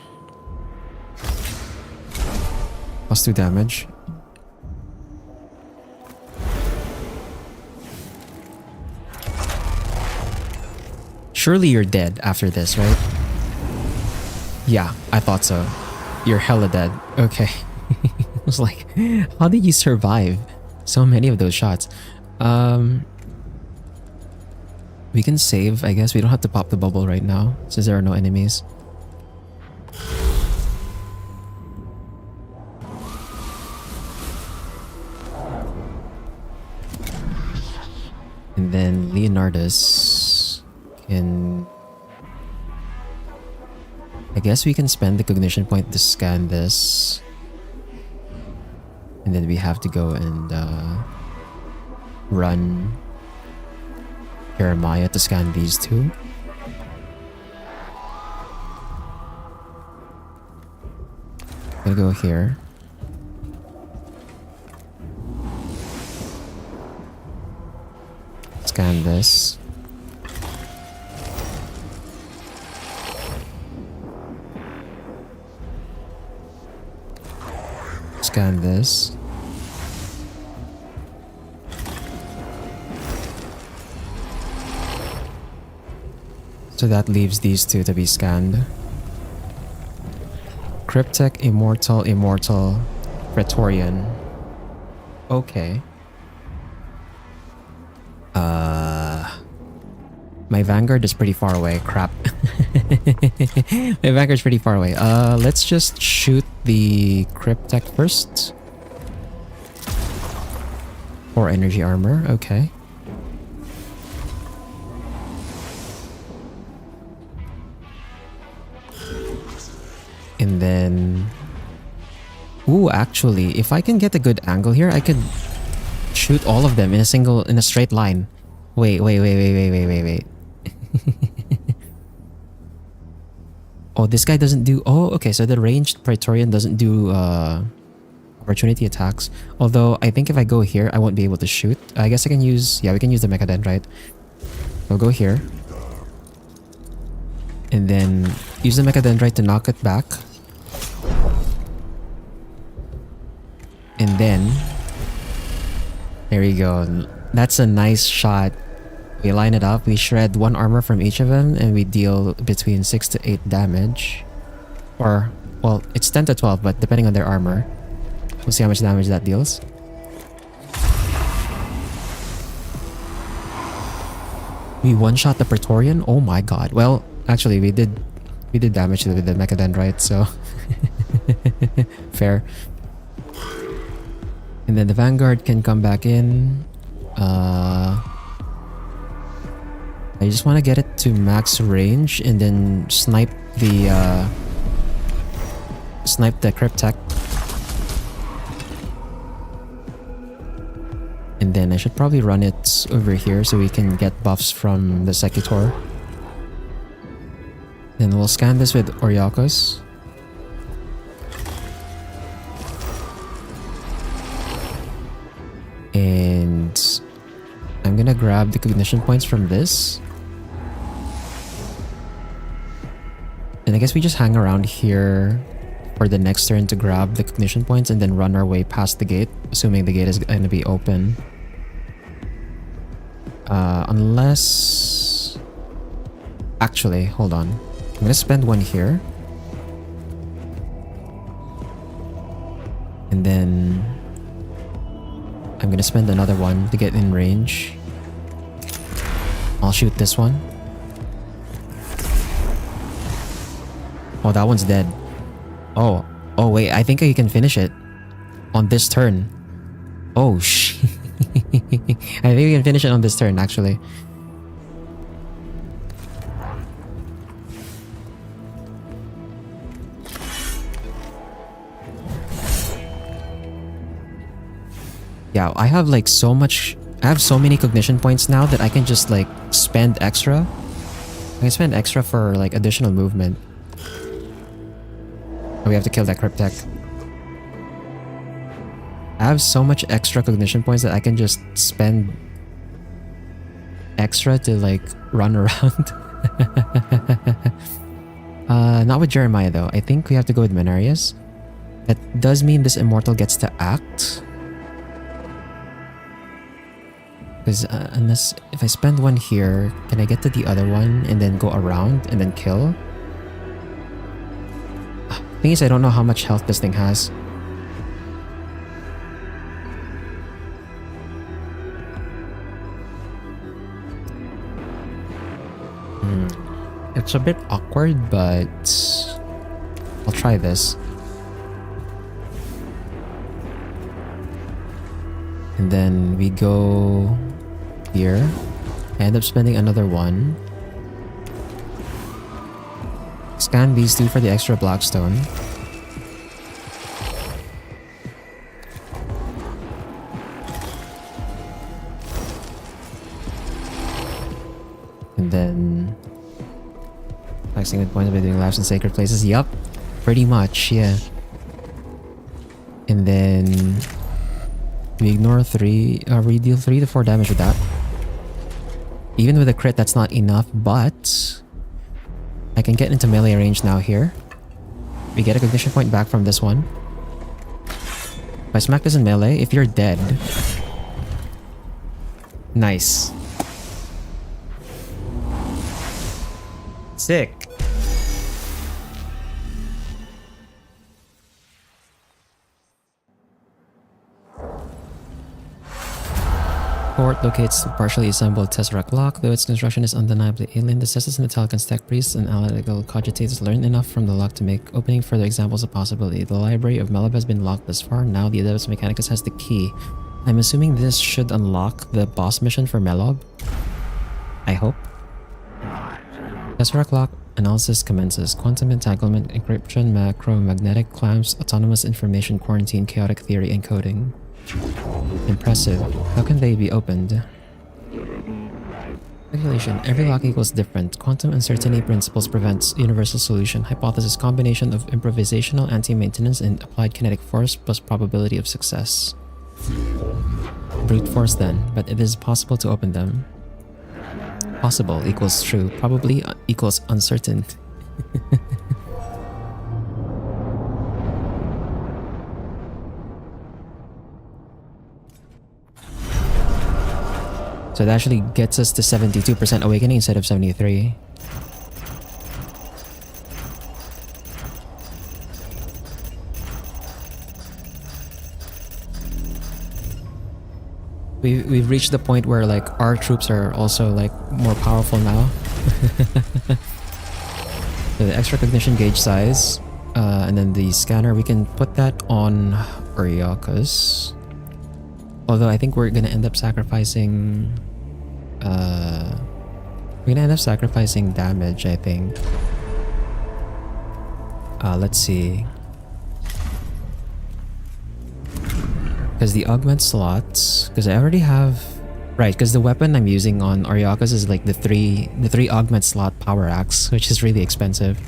S1: +2 damage. Surely you're dead after this, right? Yeah, I thought so. You're hella dead. Okay. I was like, how did you survive so many of those shots? We can save, I guess. We don't have to pop the bubble right now since there are no enemies. And then Leonardus can... I guess we can spend the cognition point to scan this. And then we have to go and run Jeremiah to scan these two. Gonna go here. Scan this. Scan this. So that leaves these two to be scanned. Cryptek, Immortal, Immortal, Praetorian. Okay. My Vanguard is pretty far away. Crap. My Vanguard's pretty far away. Let's just shoot the Cryptek first. 4 energy armor. Okay. And then... Ooh, actually, if I can get a good angle here, I could shoot all of them in a straight line Wait, wait, wait, wait, wait, wait, wait, wait. Oh, this guy doesn't do... Oh, okay, so the ranged Praetorian doesn't do opportunity attacks. Although, I think if I go here, I won't be able to shoot. I guess I can use... Yeah, we can use the Mechadendrite. I'll go here. And then use the Mechadendrite to knock it back. And then... There we go. That's a nice shot. We line it up, we shred 1 armor from each of them, and we deal between 6 to 8 damage. Or, well, it's 10 to 12, but depending on their armor. We'll see how much damage that deals. We one-shot the Praetorian? Oh my god. Well, actually, we did damage with the Mechadendrite, so... Fair. And then the Vanguard can come back in. I just want to get it to max range and then snipe the Cryptech. And then I should probably run it over here so we can get buffs from the Secutor. Then we'll scan this with Oriakos. And I'm gonna grab the cognition points from this. And I guess we just hang around here for the next turn to grab the cognition points and then run our way past the gate, assuming the gate is going to be open. Unless... Actually, hold on. I'm going to spend 1 here. And then... I'm going to spend another 1 to get in range. I'll shoot this one. Oh, that one's dead. Oh. Oh, wait. I think I can finish it. On this turn. Oh, shit. I think we can finish it on this turn, actually. Yeah, I have like so much... I have so many cognition points now that I can just like spend extra. I can spend extra for like additional movement. We have to kill that Cryptech. I have so much extra cognition points that I can just spend extra to like run around. Not with Jeremiah though. I think we have to go with Mechanicus. That does mean this immortal gets to act. Because unless if I spend 1 here, can I get to the other one and then go around and then kill? Thing is, I don't know how much health this thing has. It's a bit awkward, but I'll try this. And then we go here. I end up spending another 1. Scan these 2 for the extra Blackstone. And then... Flexing with points by doing laps in sacred places. Yup. Pretty much, yeah. And then... We ignore 3... we deal 3 to 4 damage with that. Even with a crit, that's not enough, but... I can get into melee range now here. We get a cognition point back from this one. If I smack this in melee, if you're dead... Nice. Sick. Fort locates the partially assembled Tesseract lock. Though its construction is undeniably alien, the Cestus Metallic and Stack Priests and analytical cogitators learn enough from the lock to make opening further examples a possibility. The library of Melab has been locked thus far. Now the Adeptus Mechanicus has the key. I'm assuming this should unlock the boss mission for Melab. I hope. Tesseract lock analysis commences. Quantum entanglement, encryption, macro, magnetic clamps, autonomous information quarantine, chaotic theory encoding. Impressive. How can they be opened? Speculation. Every lock equals different. Quantum uncertainty principles prevents universal solution. Hypothesis. Combination of improvisational anti-maintenance and applied kinetic force plus probability of success. Brute force then, but it is possible to open them. Possible equals true. Probably equals uncertain. So it actually gets us to 72% awakening instead of 73. We've reached the point where like our troops are also like more powerful now. So the extra cognition gauge size, and then the scanner, we can put that on Uryakus. Although I think we're gonna end up sacrificing damage, I think. Let's see. Because the augment slots, because I already have, right, because the weapon I'm using on Uryakus is like the three augment slot power axe, which is really expensive.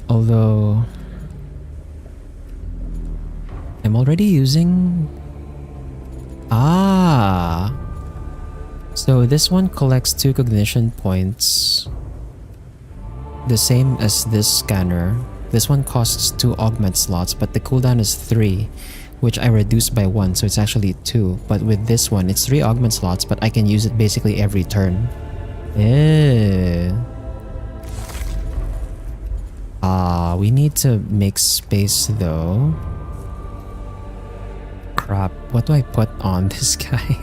S1: Although I'm already using... So this one collects 2 cognition points. The same as this scanner. This one costs 2 augment slots, but the cooldown is 3, which I reduced by 1, so it's actually 2. But with this one, it's 3 augment slots, but I can use it basically every turn. We need to make space though. Crap, what do I put on this guy?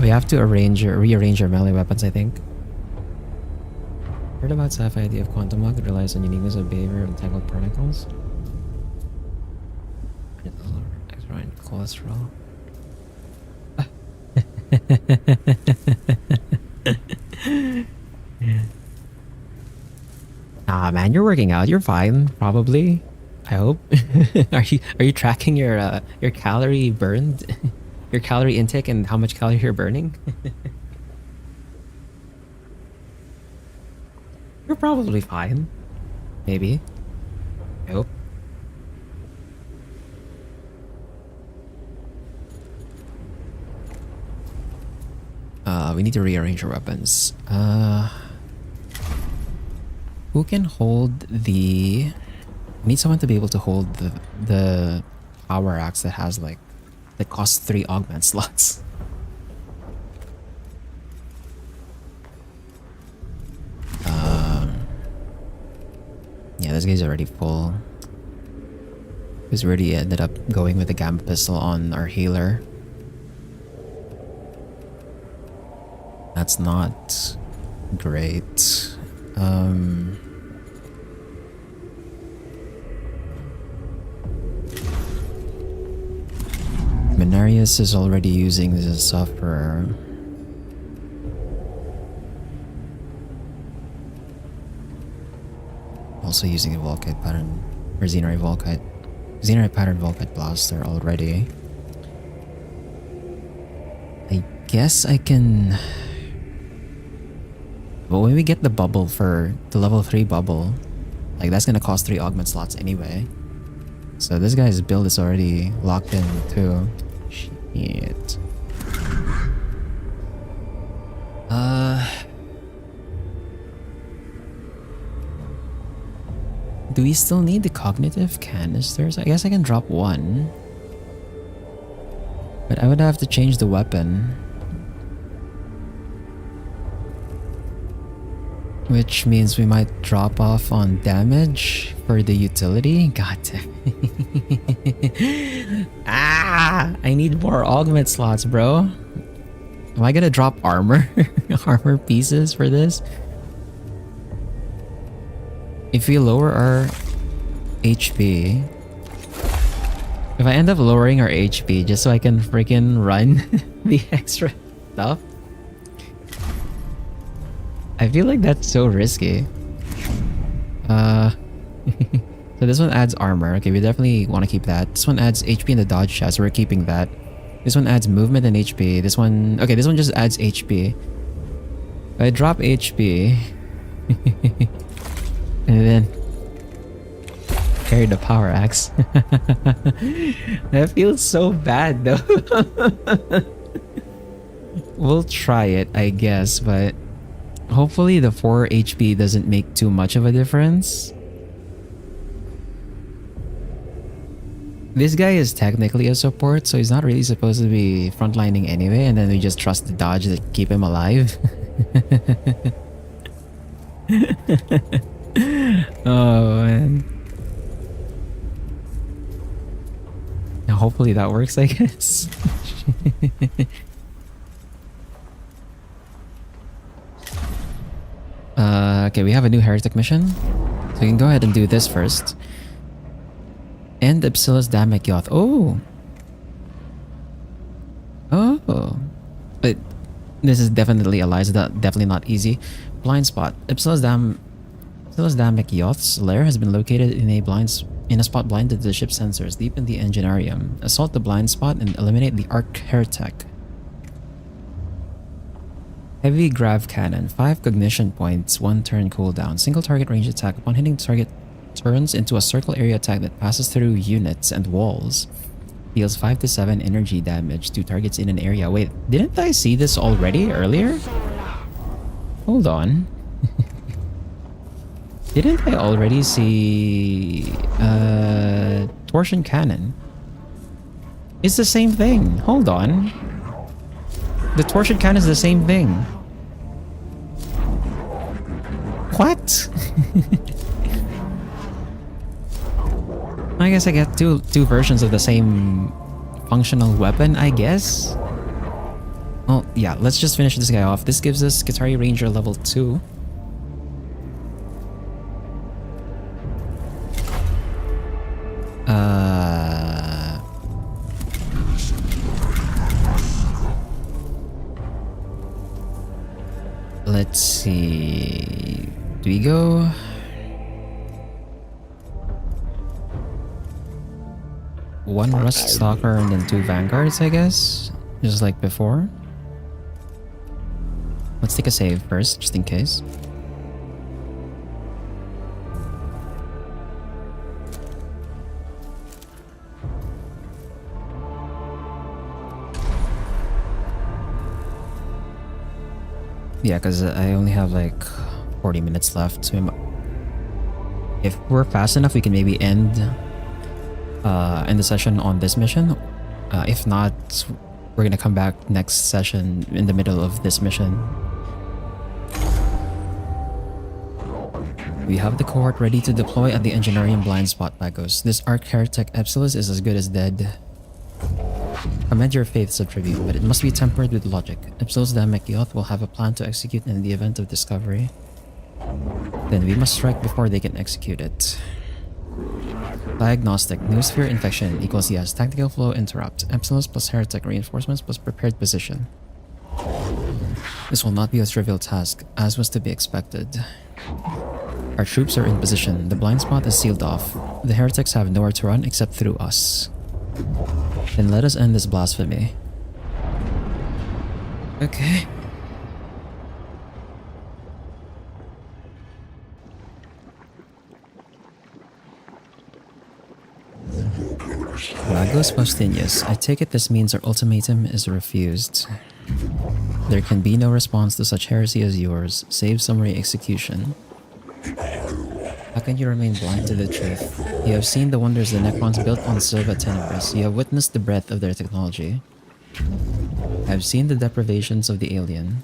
S1: We have to rearrange our melee weapons, I think. Heard about sci-fi idea of quantum lock that relies on uniqueness of behavior of entangled particles? Extra cholesterol. Ah man, you're working out. You're fine, probably. I hope. Are you tracking your calorie burned, your calorie intake, and how much calorie you're burning? You're probably fine. Maybe. I hope. We need to rearrange our weapons. Who can hold the... I need someone to be able to hold the power axe that has like... that costs 3 augment slots. Yeah, this guy's already full. Because we already ended up going with the gamma pistol on our healer. That's not great. Mechanicus is already using the sufferer. Also using a Volkite pattern, or Xenarite pattern Volkite blaster already. I guess I can... But when we get the bubble for the level 3 bubble, like that's gonna cost 3 augment slots anyway. So this guy's build is already locked in too. Shit. Do we still need the cognitive canisters? I guess I can drop 1. But I would have to change the weapon. Which means we might drop off on damage for the utility. God damn. I need more augment slots, bro. Am I gonna drop armor? Armor pieces for this? If we lower our HP... If I end up lowering our HP just so I can freaking run the extra stuff, I feel like that's so risky. So So this one adds armor. Okay, we definitely want to keep that. This one adds HP in the dodge chest. So we're keeping that. This one adds movement and HP. This one... Okay, this one just adds HP. I drop HP. And then... carry the power axe. That feels so bad though. We'll try it, I guess, but... hopefully the 4 HP doesn't make too much of a difference. This guy is technically a support, so he's not really supposed to be frontlining anyway, and then we just trust the dodge to keep him alive. Oh man. Now hopefully that works, I guess. Okay, we have a new heretic mission. So we can go ahead and do this first. And Ipsilis Damek Yoth. Oh! Oh! But this is definitely a lie, so definitely not easy. Blind spot. Ipsilis Damek Yoth's lair has been located in a spot blinded to the ship's sensors, deep in the engineerium. Assault the blind spot and eliminate the Arc Heretic. Heavy grav cannon, 5 cognition points, 1 turn cooldown. Single target range attack. Upon hitting the target, turns into a circle area attack that passes through units and walls. Deals 5 to 7 energy damage to targets in an area. Wait, didn't I see this already earlier? Hold on. Didn't I already see torsion cannon? It's the same thing. Hold on. The torsion cannon is the same thing. What? I guess I get two versions of the same functional weapon, I guess. Oh yeah, let's just finish this guy off. This gives us Qatari Ranger level 2. Let's see. Do we go? One Rust Stalker and then 2 Vanguards, I guess? Just like before. Let's take a save first, just in case. Yeah, because I only have like 40 minutes left. So if we're fast enough, we can maybe end the session on this mission. If not, we're gonna come back next session in the middle of this mission. We have the cohort ready to deploy at the Engineering blind spot, Lagos. This Arc Heretic Epsilis is as good as dead. Commend your faiths of tribute, but it must be tempered with logic. Ipsilis Damek Yoth will have a plan to execute in the event of discovery. Then we must strike before they can execute it. Diagnostic. Noosphere infection equals yes. Tactical flow interrupt. Epsilis plus heretic reinforcements plus prepared position. This will not be a trivial task, as was to be expected. Our troops are in position. The blind spot is sealed off. The heretics have nowhere to run except through us. Then let us end this blasphemy. Okay. Lagos Faustinius, I take it this means our ultimatum is refused. There can be no response to such heresy as yours, save summary execution. How can you remain blind to the truth? You have seen the wonders the Necrons built on Silva Tenebris. You have witnessed the breadth of their technology. I have seen the deprivations of the alien.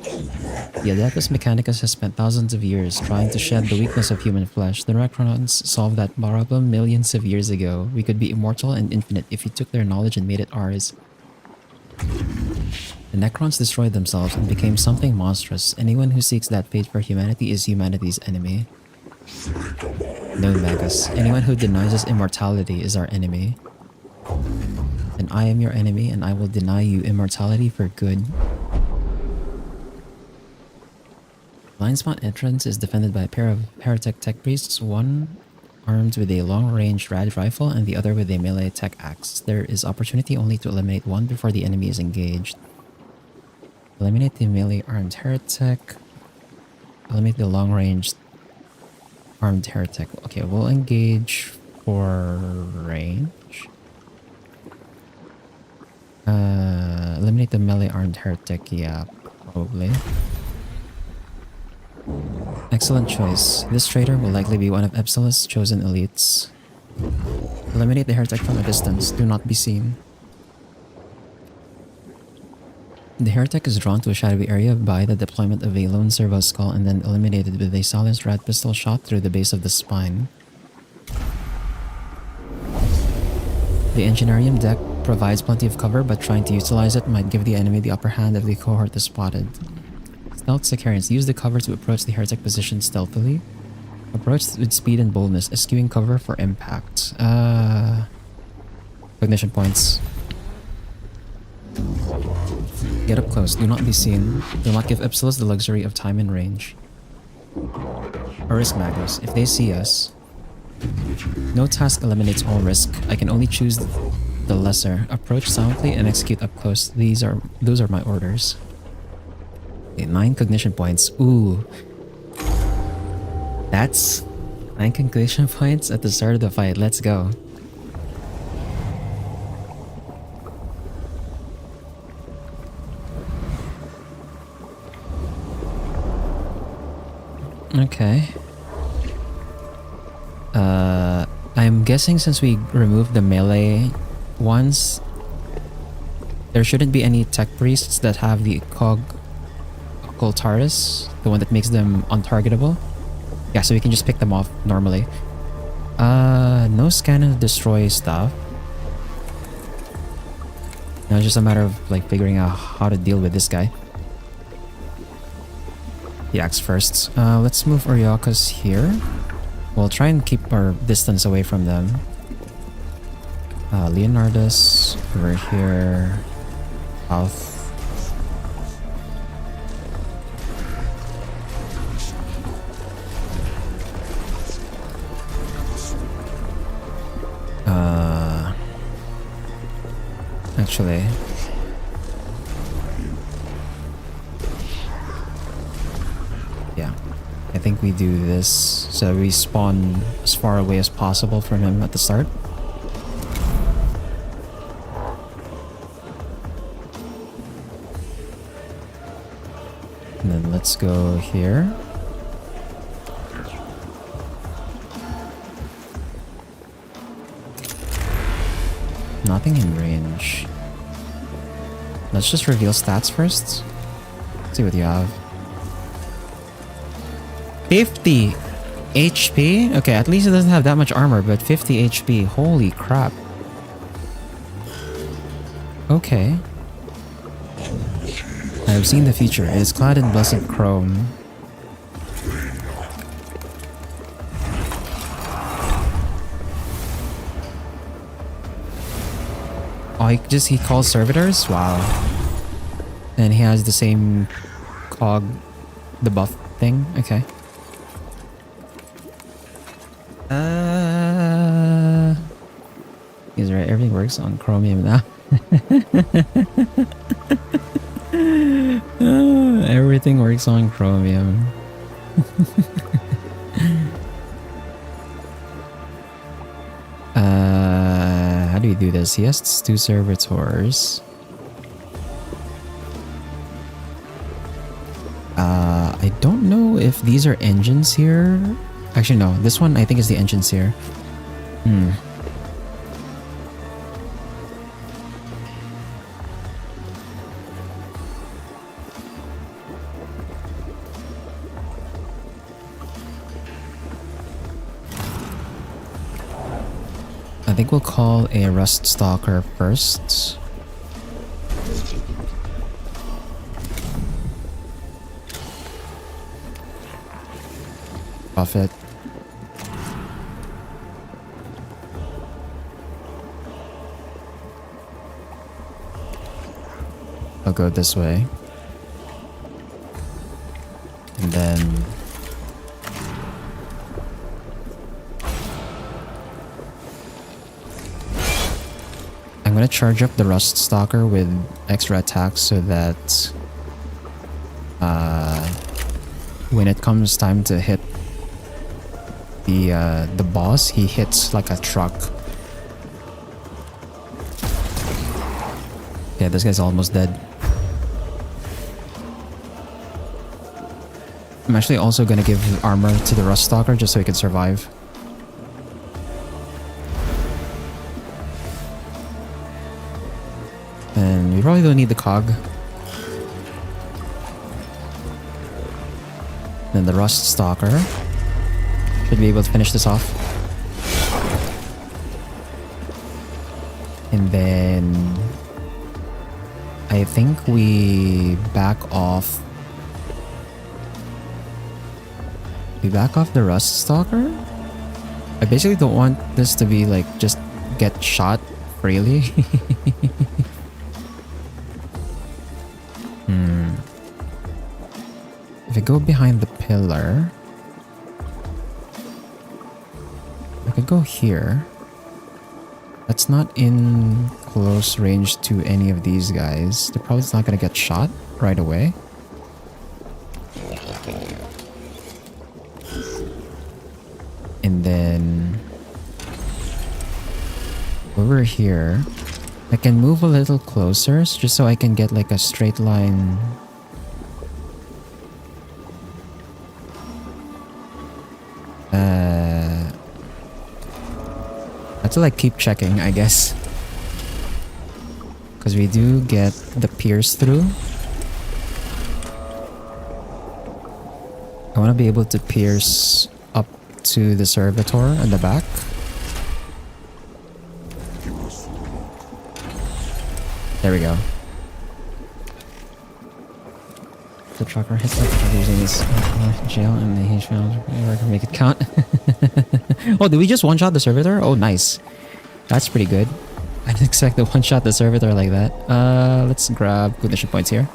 S1: The Adeptus Mechanicus has spent thousands of years trying to shed the weakness of human flesh. The Necrons solved that problem millions of years ago. We could be immortal and infinite if we took their knowledge and made it ours. The Necrons destroyed themselves and became something monstrous. Anyone who seeks that fate for humanity is humanity's enemy. No, Magus. Anyone who denies us immortality is our enemy. And I am your enemy, and I will deny you immortality for good. Blind spot entrance is defended by a pair of heretic tech priests. One armed with a long-range rad rifle and the other with a melee tech axe. There is opportunity only to eliminate one before the enemy is engaged. Eliminate the melee armed heretic. Eliminate the long-range armed heretic. Okay, we'll engage for range. Eliminate the melee armed heretic. Yeah, probably. Excellent choice. This traitor will likely be one of Epsilon's chosen elites. Eliminate the heretic from a distance. Do not be seen. The heretic is drawn to a shadowy area by the deployment of a lone servo skull and then eliminated with a silenced rad pistol shot through the base of the spine. The Engineerium deck provides plenty of cover, but trying to utilize it might give the enemy the upper hand if the cohort is spotted. Stealth Sicarians use the cover to approach the heretic position stealthily. Approach with speed and boldness, eschewing cover for impact. Cognition points. Get up close, do not be seen. Do not give Ipsilas the luxury of time and range. Or risk Magnus, if they see us. No task eliminates all risk. I can only choose the lesser. Approach silently and execute up close. Those are my orders. Okay, 9 cognition points. Ooh. That's 9 cognition points at the start of the fight. Let's go. Okay. I'm guessing since we removed the melee ones, there shouldn't be any tech priests that have the cog Occultaris, the one that makes them untargetable. Yeah, so we can just pick them off normally. No scan and destroy stuff. Now it's just a matter of like figuring out how to deal with this guy. The axe first. Let's move Oryakas here. We'll try and keep our distance away from them. Leonardus over here. South. Actually, yeah, I think we do this so we spawn as far away as possible from him at the start. And then let's go here. Nothing in range. Let's just reveal stats first. See what you have. 50 HP? Okay, at least it doesn't have that much armor, but 50 HP. Holy crap. Okay. I have seen the feature. It is clad in blessed chrome. Oh, he calls servitors? Wow. And he has the same cog, the buff thing? Okay. He's right, everything works on chromium now. Everything works on chromium. How do you do this? He has 2 servitors. I don't know if these are engines here. Actually, no. This one I think is the engines here. I think we'll call a Rust Stalker first. Buff it. I'll go this way. And then gonna charge up the Rust Stalker with extra attacks so that when it comes time to hit the boss, he hits like a truck. Yeah, this guy's almost dead. I'm actually also gonna give armor to the Rust Stalker just so he can survive. And we probably don't need the cog. Then the Rust Stalker should be able to finish this off. And then I think we back off. We back off the Rust Stalker? I basically don't want this to be like just get shot freely. If I go behind the pillar, I could go here. That's not in close range to any of these guys. They're probably not gonna get shot right away. And then over here, I can move a little closer just so I can get like a straight line. I have to like keep checking, I guess. Because we do get the pierce through. I want to be able to pierce up to the servitor at the back. There we go. The trucker hits like using his jail and he failed to make it count. Oh, did we just one-shot the servitor? Oh, nice. That's pretty good. I didn't expect to one-shot the servitor like that. Let's grab cognition points here.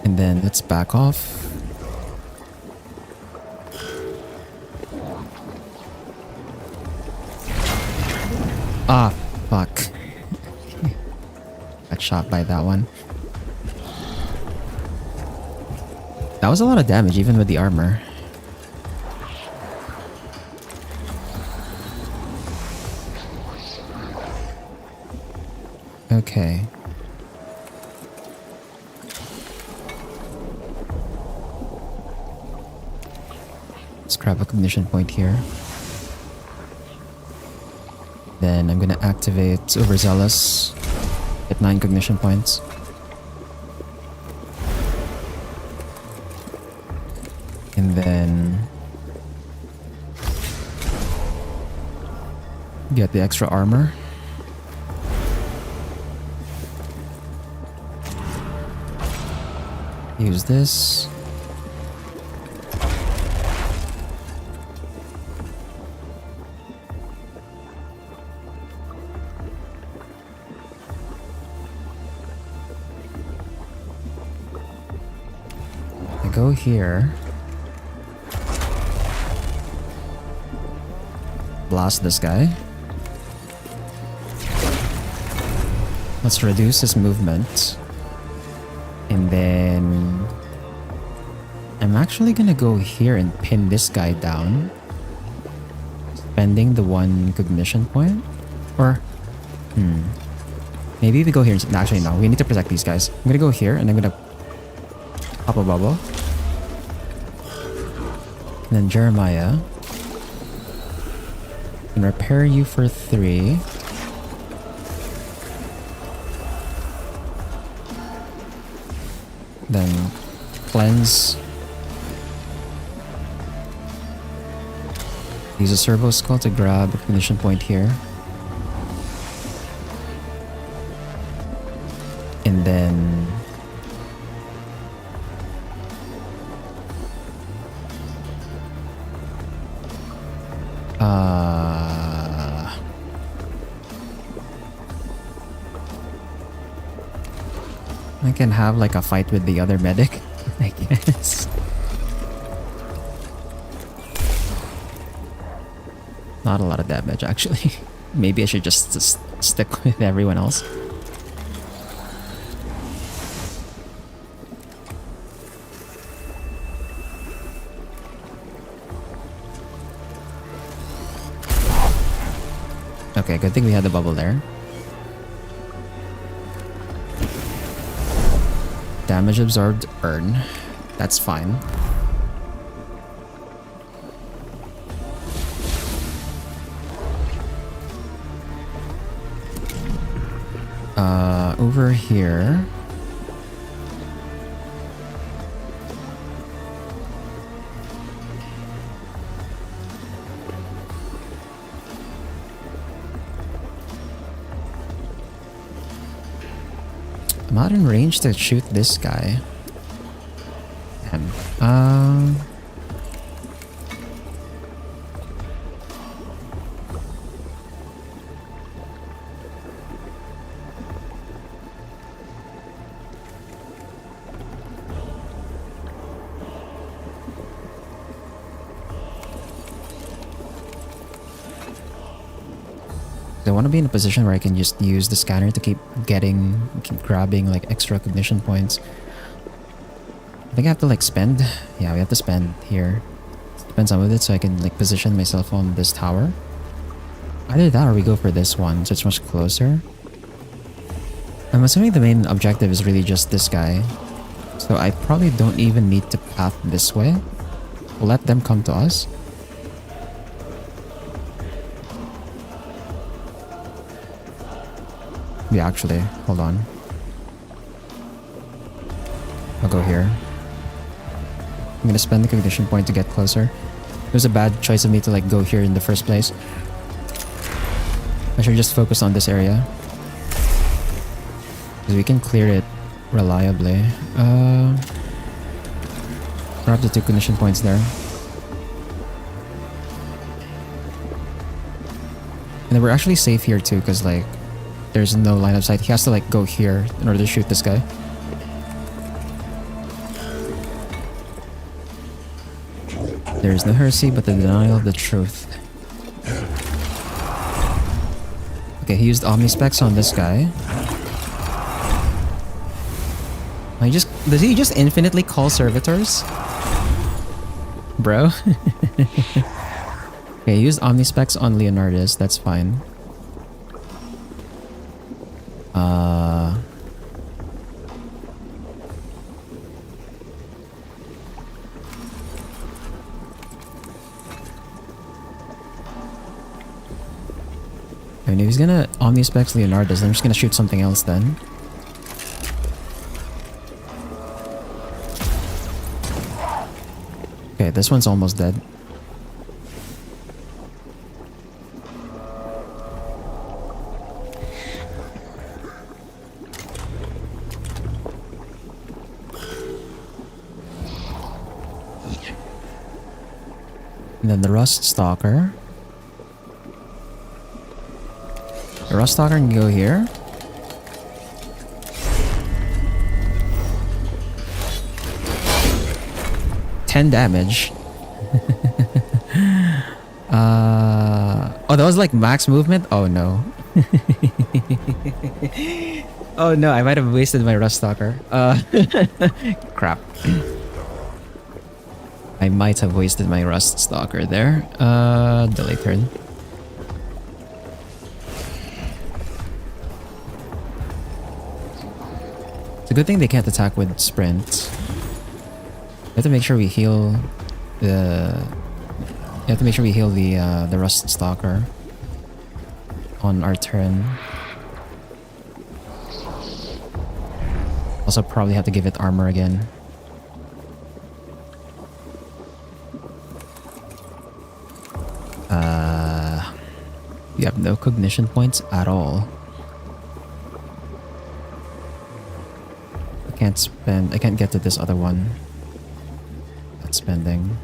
S1: And then let's back off. Ah, fuck. Got shot by that one. That was a lot of damage, even with the armor. Okay. Let's grab a cognition point here. Then I'm gonna activate Overzealous at 9 cognition points. And then get the extra armor. Use this. I go here. Blast this guy. Let's reduce his movement. And then I'm actually gonna go here and pin this guy down, spending the 1 cognition point. Or maybe we go here and, actually no, we need to protect these guys. I'm gonna go here and I'm gonna pop a bubble. And then Jeremiah can repair you for 3. Then cleanse. Use a servo skull to grab a cognition point here. And then I can have like a fight with the other medic, I guess. not a lot of damage actually. Maybe I should just stick with everyone else. Okay, good thing we had the bubble there. Damage absorbed, earn. That's fine. Over here. I'm not in range to shoot this guy. Damn. I want to be in a position where I can just use the scanner to keep grabbing like extra cognition points. I think I have to like spend. Yeah, we have to spend here. Spend some of it so I can like position myself on this tower. Either that or we go for this one, so it's much closer. I'm assuming the main objective is really just this guy. So I probably don't even need to path this way. We'll let them come to us. Yeah, actually, hold on. I'll go here. I'm gonna spend the cognition point to get closer. It was a bad choice of me to like go here in the first place. I should just focus on this area. Because we can clear it reliably. Grab the 2 cognition points there. And then we're actually safe here too, because like there's no line of sight. He has to like go here in order to shoot this guy. There is no heresy but the denial of the truth. Okay, he used Omnispecs on this guy. Does he just infinitely call servitors? Bro. Okay, he used Omnispecs on Leonardus, that's fine. I mean, if he's gonna Omnispecs Leonardus, I'm just gonna shoot something else then. Okay, this one's almost dead. And then the Rust Stalker. The Rust Stalker can go here. Damage. Oh, that was like max movement? Oh no. Oh no, I might have wasted my Rust Stalker. Crap. I might have wasted my Rust Stalker there. Delay turn. It's a good thing they can't attack with sprint. We have to make sure we heal the... You have to make sure we heal the Rust Stalker on our turn. Also probably have to give it armor again. You have no cognition points at all. I can't get to this other one. That's spending.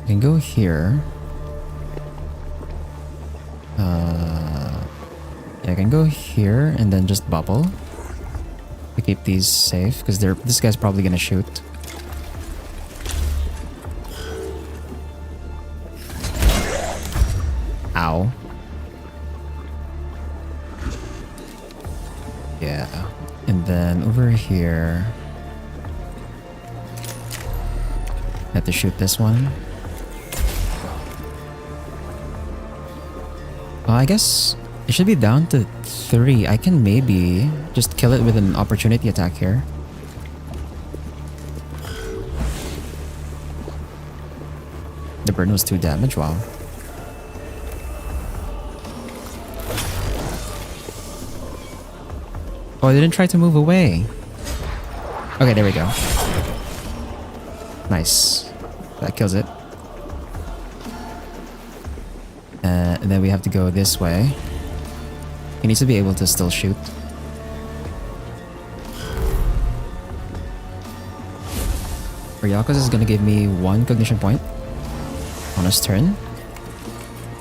S1: I can go here. Yeah, I can go here and then just bubble to keep these safe because this guy's probably gonna shoot. Ow. Yeah. And then over here, I have to shoot this one. I guess it should be down to 3. I can maybe just kill it with an opportunity attack here. The burn was 2 damage, wow. Oh, I didn't try to move away. Okay, there we go. Nice. That kills it. And then we have to go this way. He needs to be able to still shoot. Ryakos is gonna give me 1 cognition point on his turn.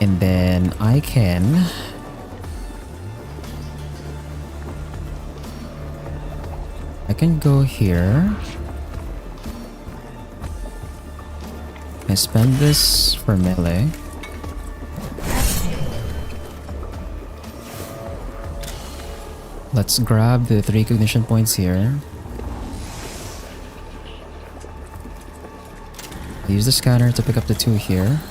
S1: And then I can... go here. I spend this for melee. Let's grab the 3 cognition points here. I'll use the scanner to pick up the 2 here.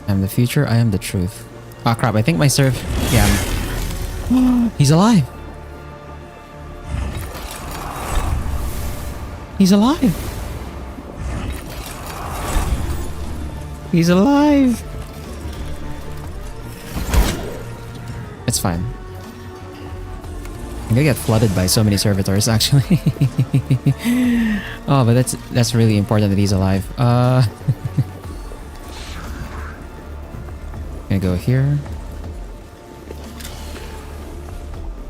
S1: I'm the future, I am the truth. Ah, crap, I think my serve... Yeah. He's alive! He's alive! He's alive! It's fine. I'm gonna get flooded by so many servitors, actually. Oh, but that's really important that he's alive. Gonna go here.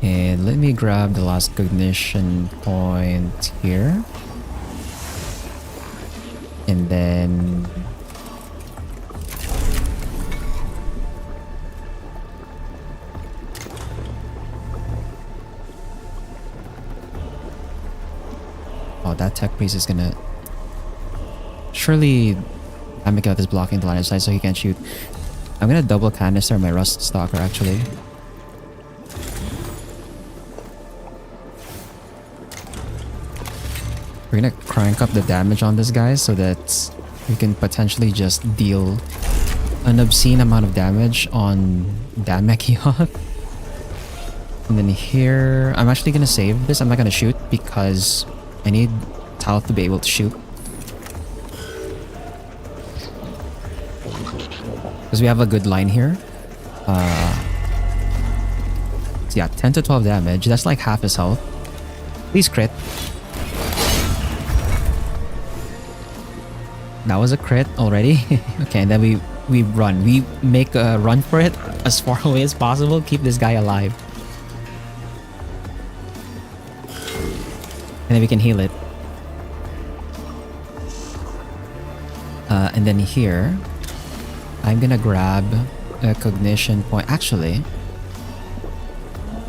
S1: And let me grab the last cognition point here. And then... oh, that tech priest is gonna... surely Mechanicus is blocking the line of sight so he can't shoot. I'm gonna double canister my Rust Stalker actually. We're gonna crank up the damage on this guy so that we can potentially just deal an obscene amount of damage on that Mechanicus. And then here, I'm actually gonna save this. I'm not gonna shoot because I need Tal to be able to shoot. Because we have a good line here. So yeah, 10 to 12 damage. That's like half his health. Please crit. That was a crit already. Okay, and then we run. We make a run for it as far away as possible. Keep this guy alive. And then we can heal it. And then here... I'm gonna grab a cognition point. Actually,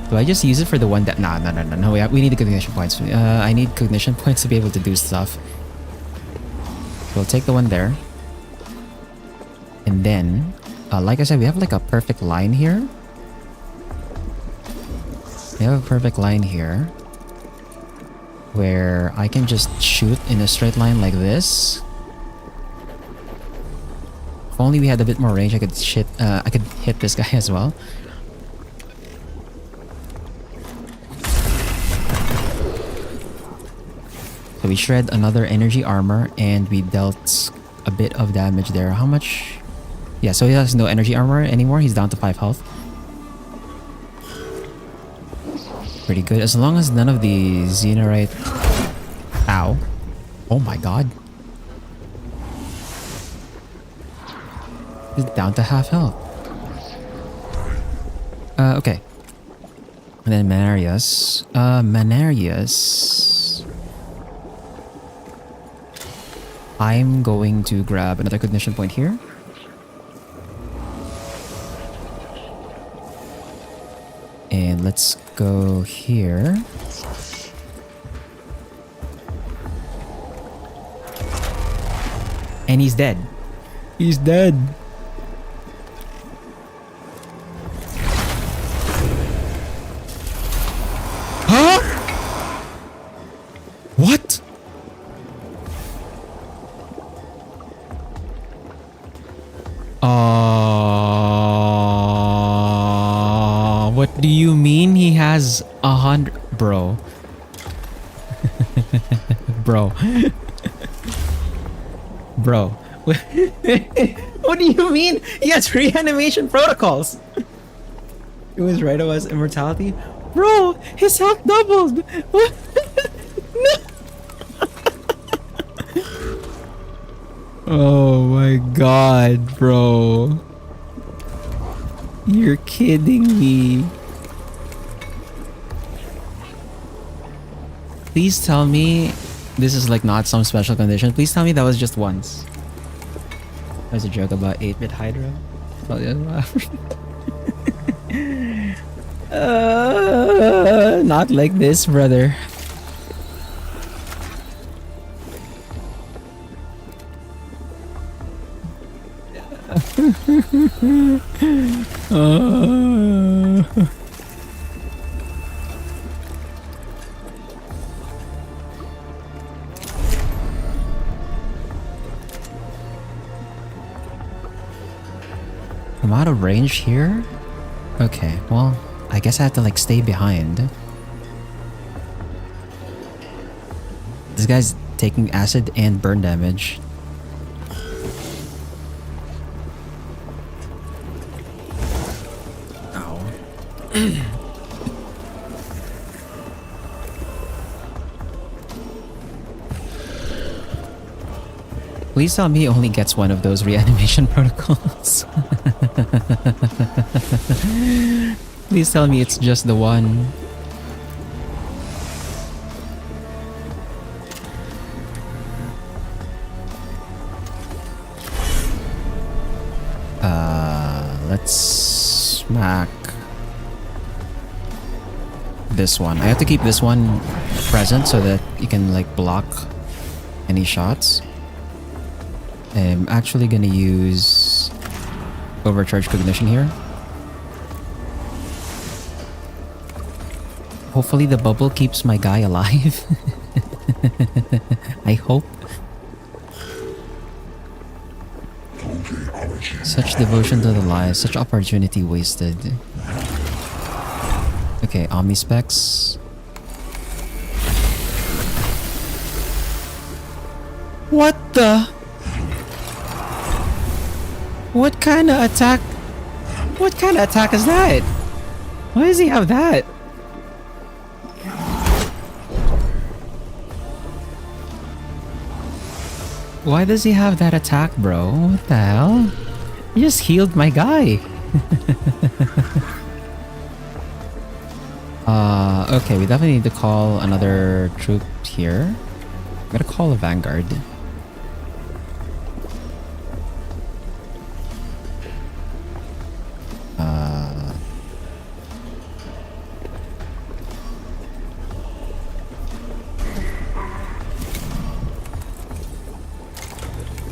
S1: do I just use it for the one that... No. We need the cognition points. I need cognition points to be able to do stuff. So we'll take the one there. And then, like I said, we have like a perfect line here. We have a perfect line here. Where I can just shoot in a straight line like this. If only we had a bit more range, I could hit this guy as well. So we shred another energy armor and we dealt a bit of damage there. How much? Yeah, so he has no energy armor anymore. He's down to 5 health. Pretty good. As long as none of the Xenorite... Ow. Oh my god. He's down to half health. Okay. And then Mechanicus. Mechanicus. I'm going to grab another cognition point here. And let's go here. And he's dead. He's dead. Huh? What? What do you mean he has 100? Bro. Bro. Bro. What do you mean? He has reanimation protocols. It was right, it was immortality. Bro, his health doubled. What? No. Oh my god, bro. You're kidding me. Please tell me this is like not some special condition. Please tell me that was just once. There's a joke about 8-bit Hydra. Not like this, brother. I'm out of range here? Okay, well, I guess I have to like stay behind. This guy's taking acid and burn damage. Please tell me he only gets one of those reanimation protocols. Please tell me it's just the one. Let's smack this one. I have to keep this one present so that you can like block any shots. I'm actually gonna use overcharge cognition here. Hopefully the bubble keeps my guy alive. I hope. Such devotion to the lies, such opportunity wasted. Okay, Omni Specs. What the? What kind of attack? What kind of attack is that? Why does he have that? Why does he have that attack, bro? What the hell? You just healed my guy. Okay, we definitely need to call another troop here. I'm gonna call a vanguard.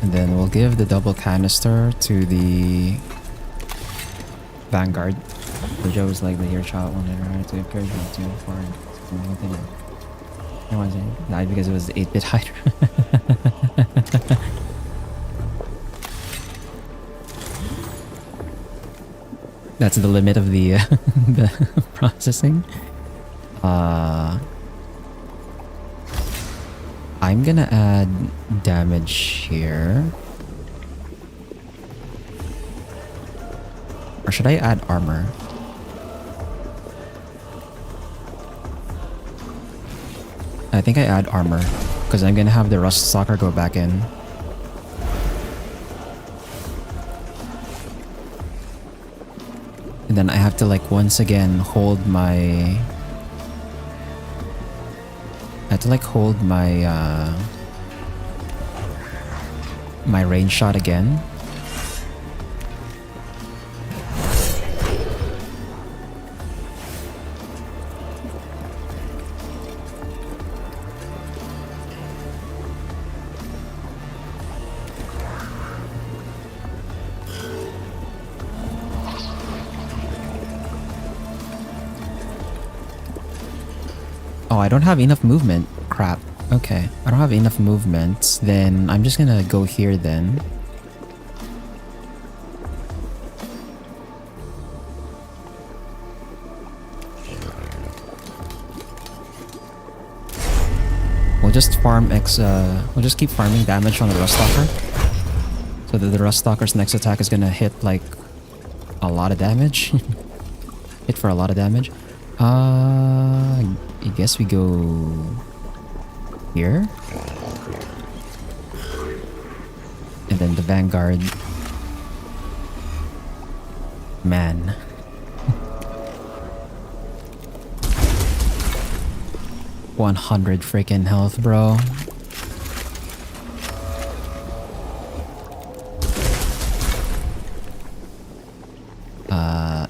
S1: And then we'll give the double canister to the vanguard. The Joe is like the earshot one and to encourage you to move forward. I wasn't died because it was the 8-bit Hydra. That's the limit of the the processing. I'm gonna add damage here. Or should I add armor? I think I add armor because I'm gonna have the Rust Stalker go back in. And then I have to like once again hold my... I have to like hold my my range shot again. Oh, I don't have enough movement. Crap. Okay. I don't have enough movement. Then I'm just gonna go here then. We'll just we'll just keep farming damage on the Rust Stalker. So that the Rust Stalker's next attack is gonna hit like a lot of damage. Hit for a lot of damage. I guess we go here. And then the Vanguard. Man. $100 freaking health, bro.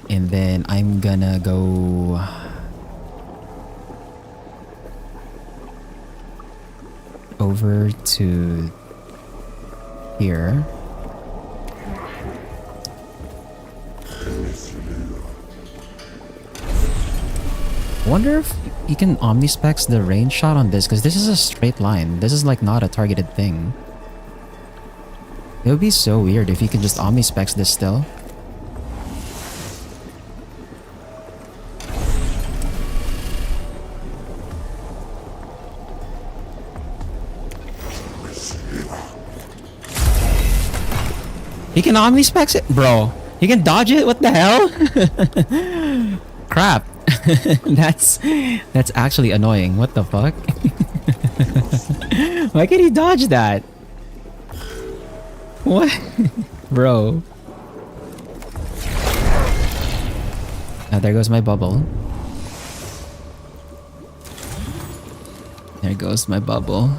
S1: And then I'm gonna go over to here. Wonder if you can omnispecs the range shot on this, because this is a straight line. This is like not a targeted thing. It would be so weird if you could just omnispecs this still. You can omnispecs it? Bro, you can dodge it? What the hell? Crap. That's actually annoying. What the fuck? Why can he dodge that? What? Bro. Ah, there goes my bubble. There goes my bubble.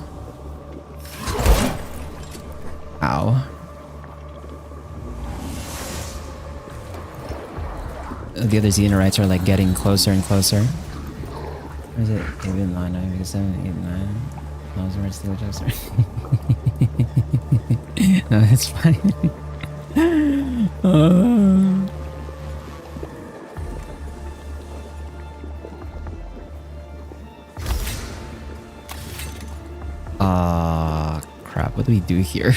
S1: Ow. The other Xenorites are like getting closer and closer. Where is it? Even 9, 9, 7, 8, 9. No, it's where it's still just. No, it's fine. Crap. What do we do here?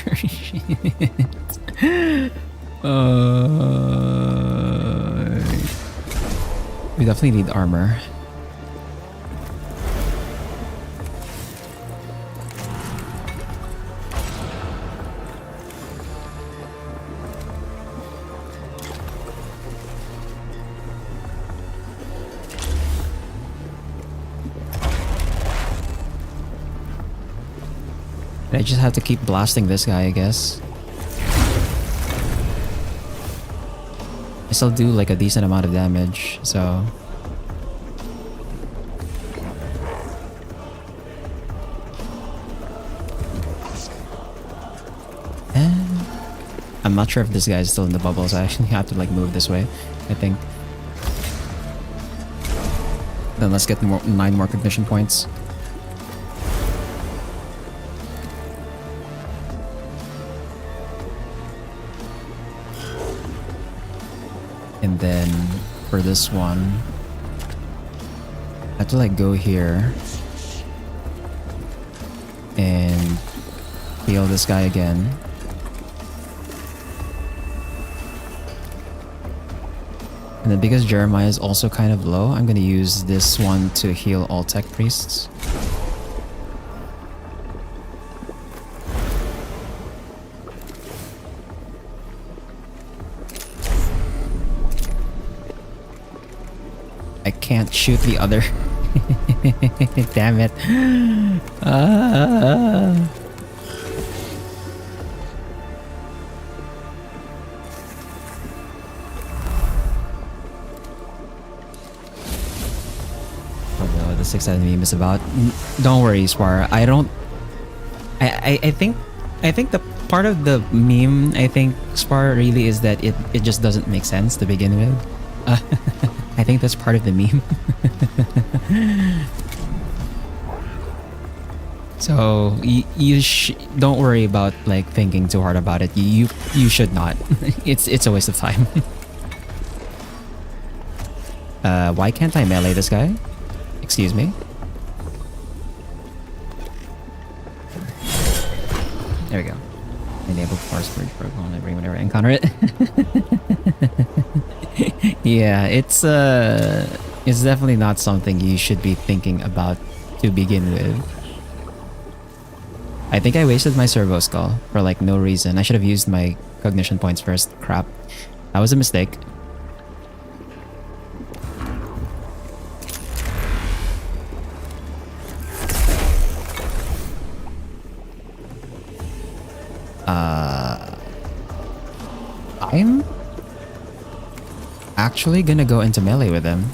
S1: We definitely need armor. I just have to keep blasting this guy, I guess. I still do like a decent amount of damage, so... I'm not sure if this guy is still in the bubbles. I actually have to like move this way, I think. Then let's get 9 more cognition points. And then for this one, I have to like go here and heal this guy again. And then because Jeremiah is also kind of low, I'm gonna use this one to heal all tech priests. I can't shoot the other. Damn it. The 6-sided meme is about. Don't worry, Spar. I don't. I think the part of the meme, I think, Spar, really is that it just doesn't make sense to begin with. I think that's part of the meme. So you don't worry about like thinking too hard about it. You should not. It's a waste of time. Why can't I melee this guy? Excuse me. There we go. Enable force bridge protocol whenever I encounter it. Yeah, it's definitely not something you should be thinking about to begin with. I think I wasted my servo skull for like no reason. I should have used my cognition points first. Crap. That was a mistake. I'm actually gonna go into melee with him.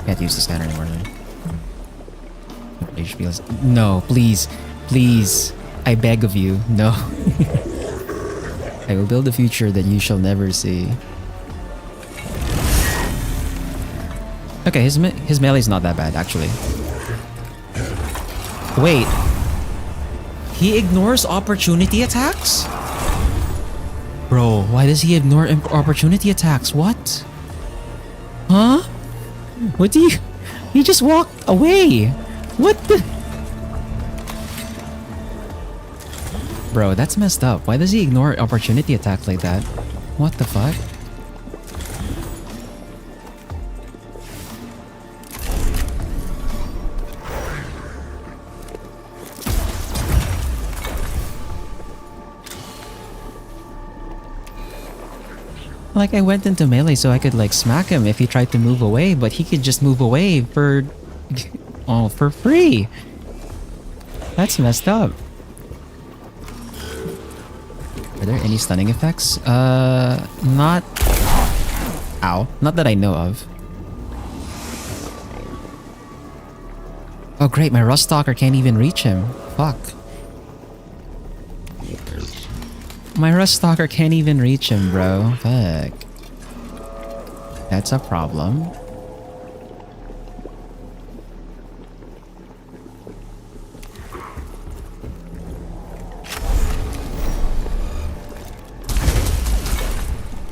S1: Can't use the scanner anymore. No, please. Please. I beg of you. No. I will build a future that you shall never see. Okay, his melee's not that bad, actually. Wait. He ignores opportunity attacks? Bro, why does he ignore opportunity attacks? What? Huh? What do you... He just walked away. What the... Bro, that's messed up. Why does he ignore opportunity attacks like that? What the fuck? Like, I went into melee so I could like smack him if he tried to move away, but he could just move away for... oh, for free. That's messed up. Are there any stunning effects? Not... Ow. Not that I know of. Oh great, my Rust Stalker can't even reach him. Fuck. My Rust Stalker can't even reach him, bro. Fuck. That's a problem.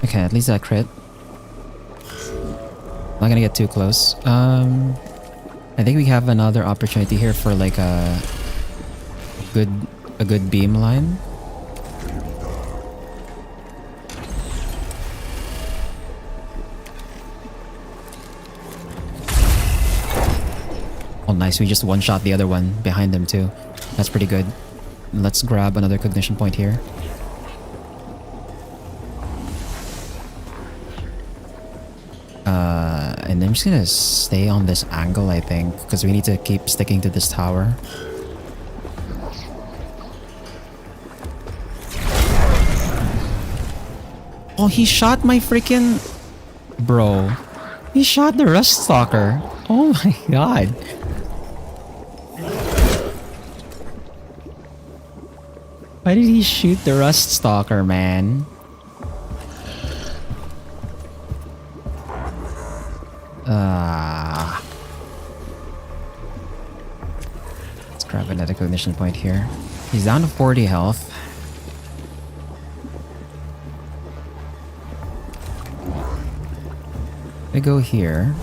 S1: Okay, at least that crit. Not gonna get too close. I think we have another opportunity here for like a good beam line. Oh nice, we just one-shot the other one behind them too. That's pretty good. Let's grab another cognition point here. And I'm just gonna stay on this angle, I think, because we need to keep sticking to this tower. Oh, he shot my freaking... Bro. He shot the Rust Stalker. Oh my god. Why did he shoot the Rust Stalker, man? Let's grab another cognition point here. He's down to 40 health. I go here.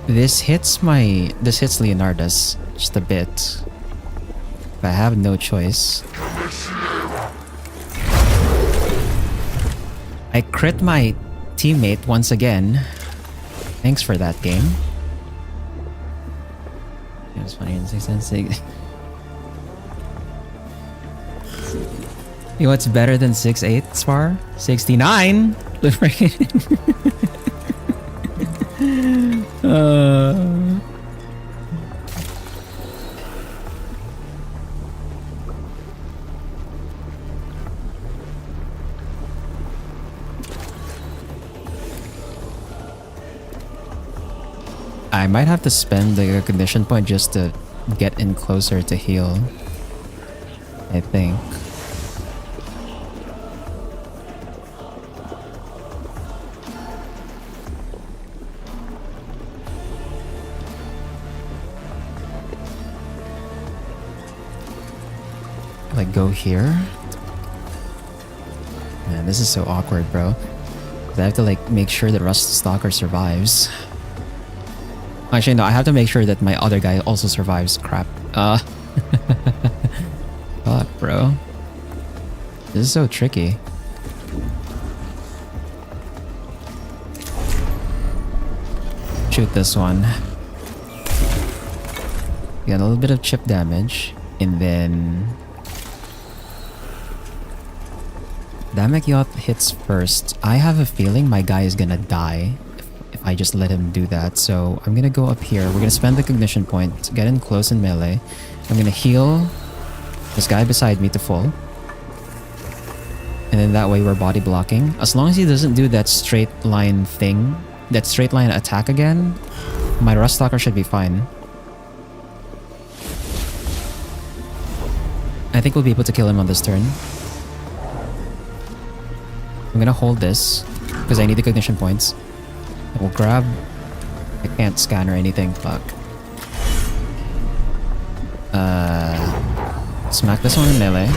S1: This hits Leonardus just a bit. But I have no choice. I crit my teammate once again. Thanks for that, game. It was funny in 6 cents. You know what's better than 6-8 spar? 69! I might have to spend the condition point just to get in closer to heal. I think. Like go here? Man, this is so awkward, bro. I have to like make sure that Rust Stalker survives. Actually, no, I have to make sure that my other guy also survives. Crap. Fuck, bro. This is so tricky. Shoot this one. Got a little bit of chip damage. And then... Damagyot hits first. I have a feeling my guy is gonna die if I just let him do that. So I'm gonna go up here. We're gonna spend the cognition point, get in close and melee. I'm gonna heal this guy beside me to full. And then that way we're body blocking. As long as he doesn't do that straight line thing, that straight line attack again, my Ruststalker should be fine. I think we'll be able to kill him on this turn. I'm gonna hold this because I need the cognition points. And we'll grab... I can't scan or anything, fuck. Smack this one in melee.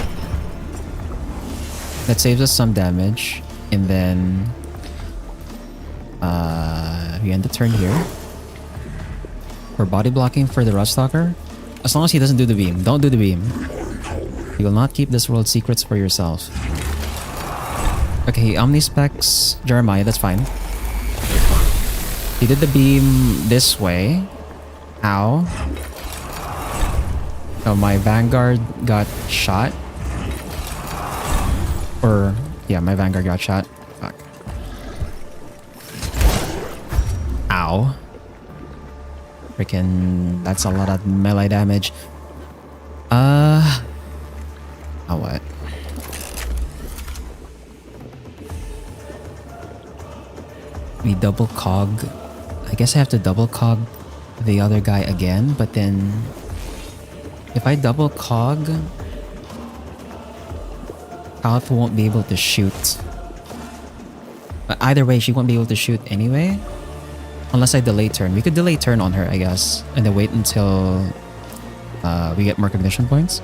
S1: That saves us some damage. And then... we end the turn here. We're body blocking for the Ruststalker. As long as he doesn't do the beam. Don't do the beam. You will not keep this world's secrets for yourself. Okay, he omnispecs Jeremiah, that's fine. He did the beam this way. Ow. Oh, my Vanguard got shot. Or, yeah, my Vanguard got shot. Fuck. Ow. Freaking, that's a lot of melee damage. Oh, what? We double cog. I guess I have to double cog the other guy again, but then if I double cog, Alpha won't be able to shoot. But either way, she won't be able to shoot anyway. Unless I delay turn. We could delay turn on her, I guess. And then wait until we get more cognition points.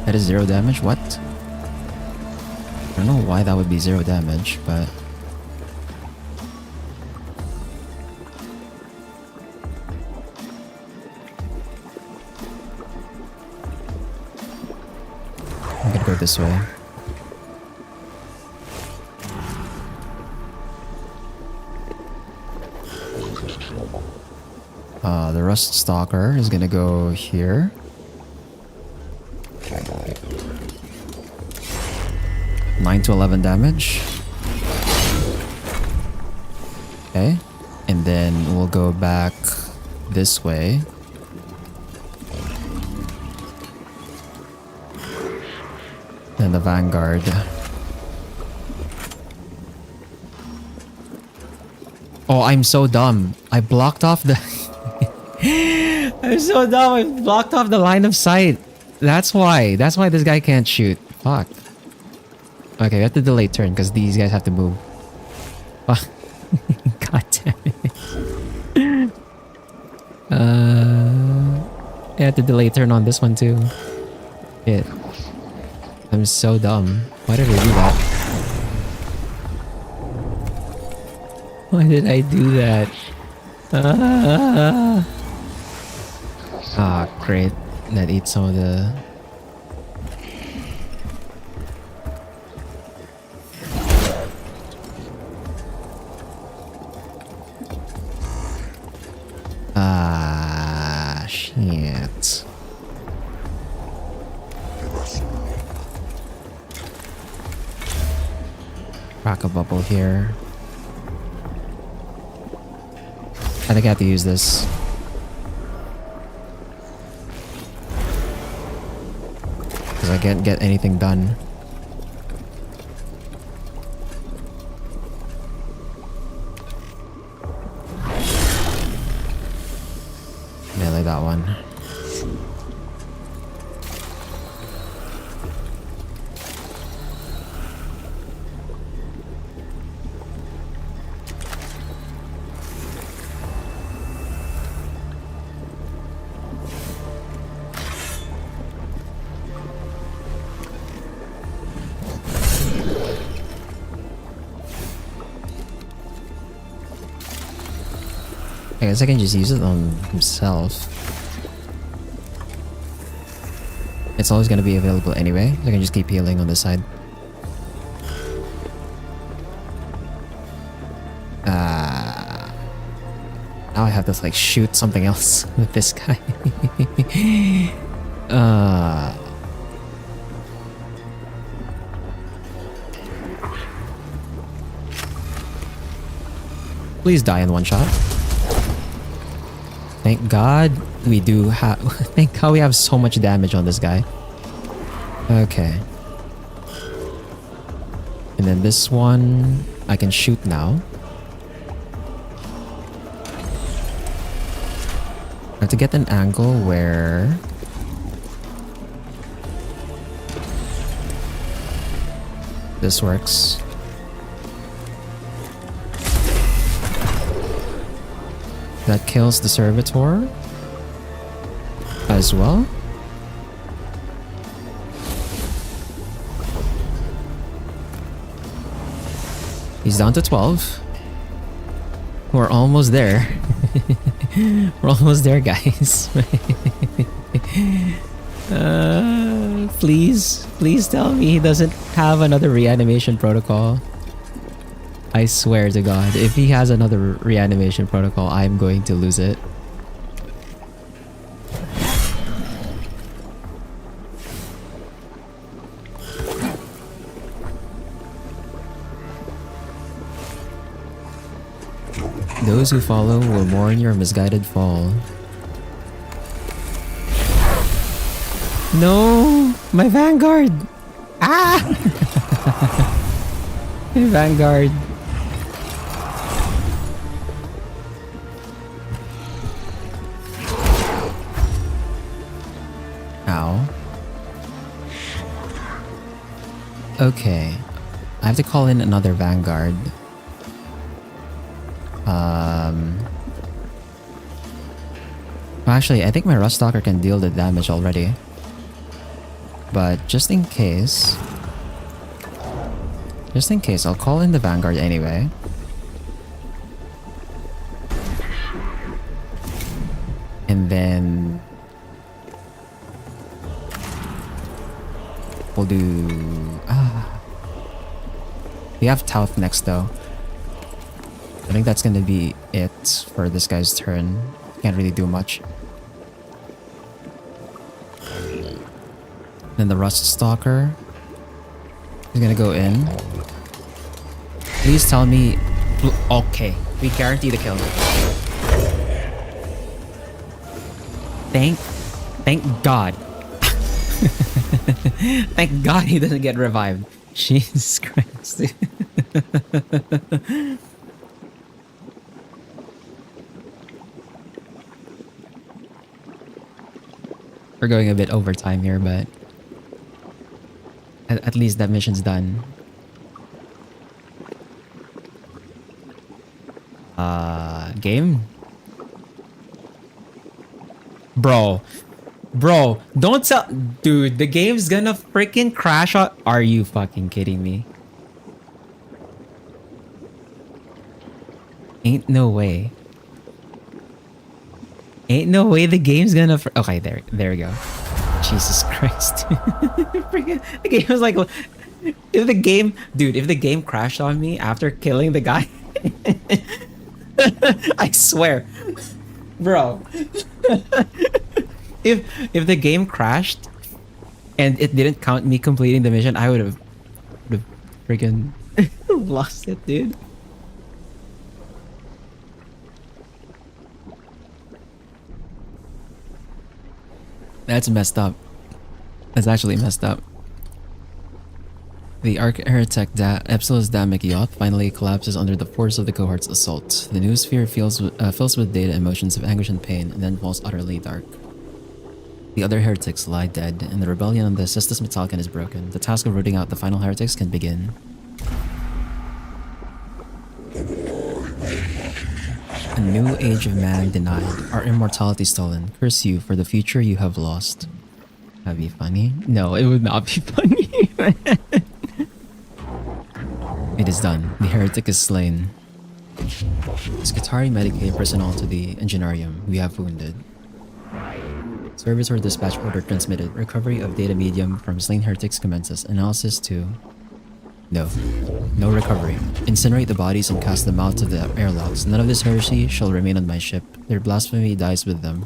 S1: That is 0 damage? What? I don't know why that would be 0 damage, but... I'm gonna go this way. The Ruststalker is gonna go here. 9 to 11 damage. Okay. And then we'll go back this way. Then the Vanguard. Oh, I'm so dumb. I blocked off the... I'm so dumb. I blocked off the line of sight. That's why. That's why this guy can't shoot. Fuck. Okay, we have to delay turn because these guys have to move. Fuck. God damn it. I have to delay turn on this one too. Shit. I'm so dumb. Why did I do that? Why did I do that? Ah, great. That eats some of the... Ah, shit. Crack a bubble here. I think I have to use this. Because I can't get anything done. Melee that one. I guess I can just use it on himself. It's always gonna be available anyway, so I can just keep healing on this side. Now I have to like shoot something else with this guy. Please die in one shot. Thank God we do have. Thank God we have so much damage on this guy. Okay. And then this one I can shoot now. I have to get an angle where this works. That kills the servitor as well. He's down to 12. We're almost there. We're almost there, guys. Please tell me he doesn't have another reanimation protocol. I swear to God, if he has another reanimation protocol, I'm going to lose it. Those who follow will mourn your misguided fall. No! My Vanguard! Ah! My Vanguard. Ow. Okay. I have to call in another Vanguard. Actually, I think my Rust Stalker can deal the damage already. But just in case, I'll call in the Vanguard anyway. And then we'll do... We have Tauth next though. I think that's gonna be it for this guy's turn. Can't really do much. Then the Rust Stalker is gonna go in. Please tell me... Okay, we guarantee the kill. Thank God. Thank God he doesn't get revived. Jesus Christ. We're going a bit overtime here, but at least that mission's done. Game? Bro, don't tell... Dude, the game's gonna freaking crash on... Are you fucking kidding me? Ain't no way. Ain't no way the game's gonna... Okay, there we go. Jesus Christ. Freaking, the game was like... If the game... Dude, if the game crashed on me after killing the guy... I swear. Bro. If the game crashed and it didn't count me completing the mission, I would have freaking lost it, dude. That's messed up. That's actually messed up. The Arch-Heretic Epsilon's Damic yacht finally collapses under the force of the cohort's assault. The new sphere fills with data emotions of anguish and pain, and then falls utterly dark. The other heretics lie dead, and the rebellion on the Cestus Metallicon is broken. The task of rooting out the final heretics can begin. A new age of man denied, our immortality stolen. Curse you for the future you have lost. That'd be funny? No, it would not be funny. It is done. The heretic is slain. Skitari medicate personnel to the engineerium. We have wounded. Service or dispatch order transmitted. Recovery of data medium from slain heretics commences. Analysis to... No. No recovery. Incinerate the bodies and cast them out of the airlocks. None of this heresy shall remain on my ship. Their blasphemy dies with them.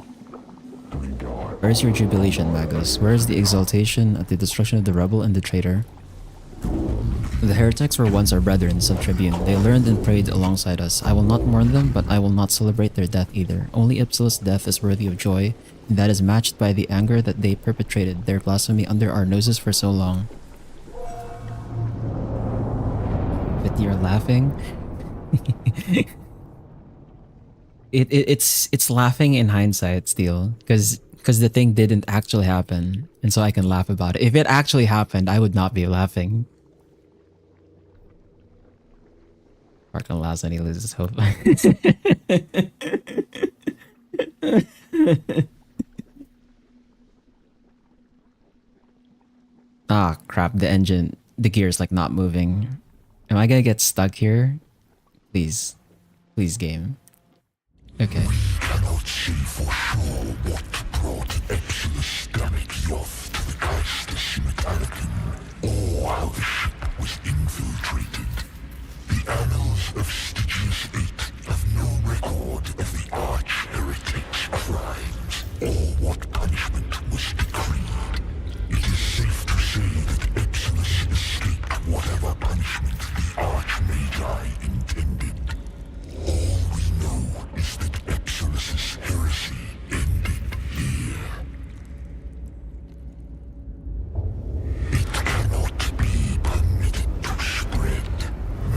S1: Where is your jubilation, Magus? Where is the exultation at the destruction of the rebel and the traitor? The heretics were once our brethren, said Tribune. They learned and prayed alongside us. I will not mourn them, but I will not celebrate their death either. Only Ipsilus' death is worthy of joy, and that is matched by the anger that they perpetrated their blasphemy under our noses for so long. But you're laughing? It's laughing in hindsight still, because the thing didn't actually happen, and so I can laugh about it. If it actually happened, I would not be laughing. Part gonna last and he loses hope. Ah, crap, the engine, the gear's like not moving. Am I gonna get stuck here? Please. Please, game. Okay.
S2: We cannot say for sure what brought Epsilus Damicioth to the Caestus Mechanicum, or how the ship was infiltrated. The annals of Stygius VIII have no record of the arch-heretic's crimes, or what punishment was decreed. It is safe to say that Epsilus escaped whatever punishment the Archmagi intended. All we know is that Epsilus's heresy ended here. It cannot be permitted to spread.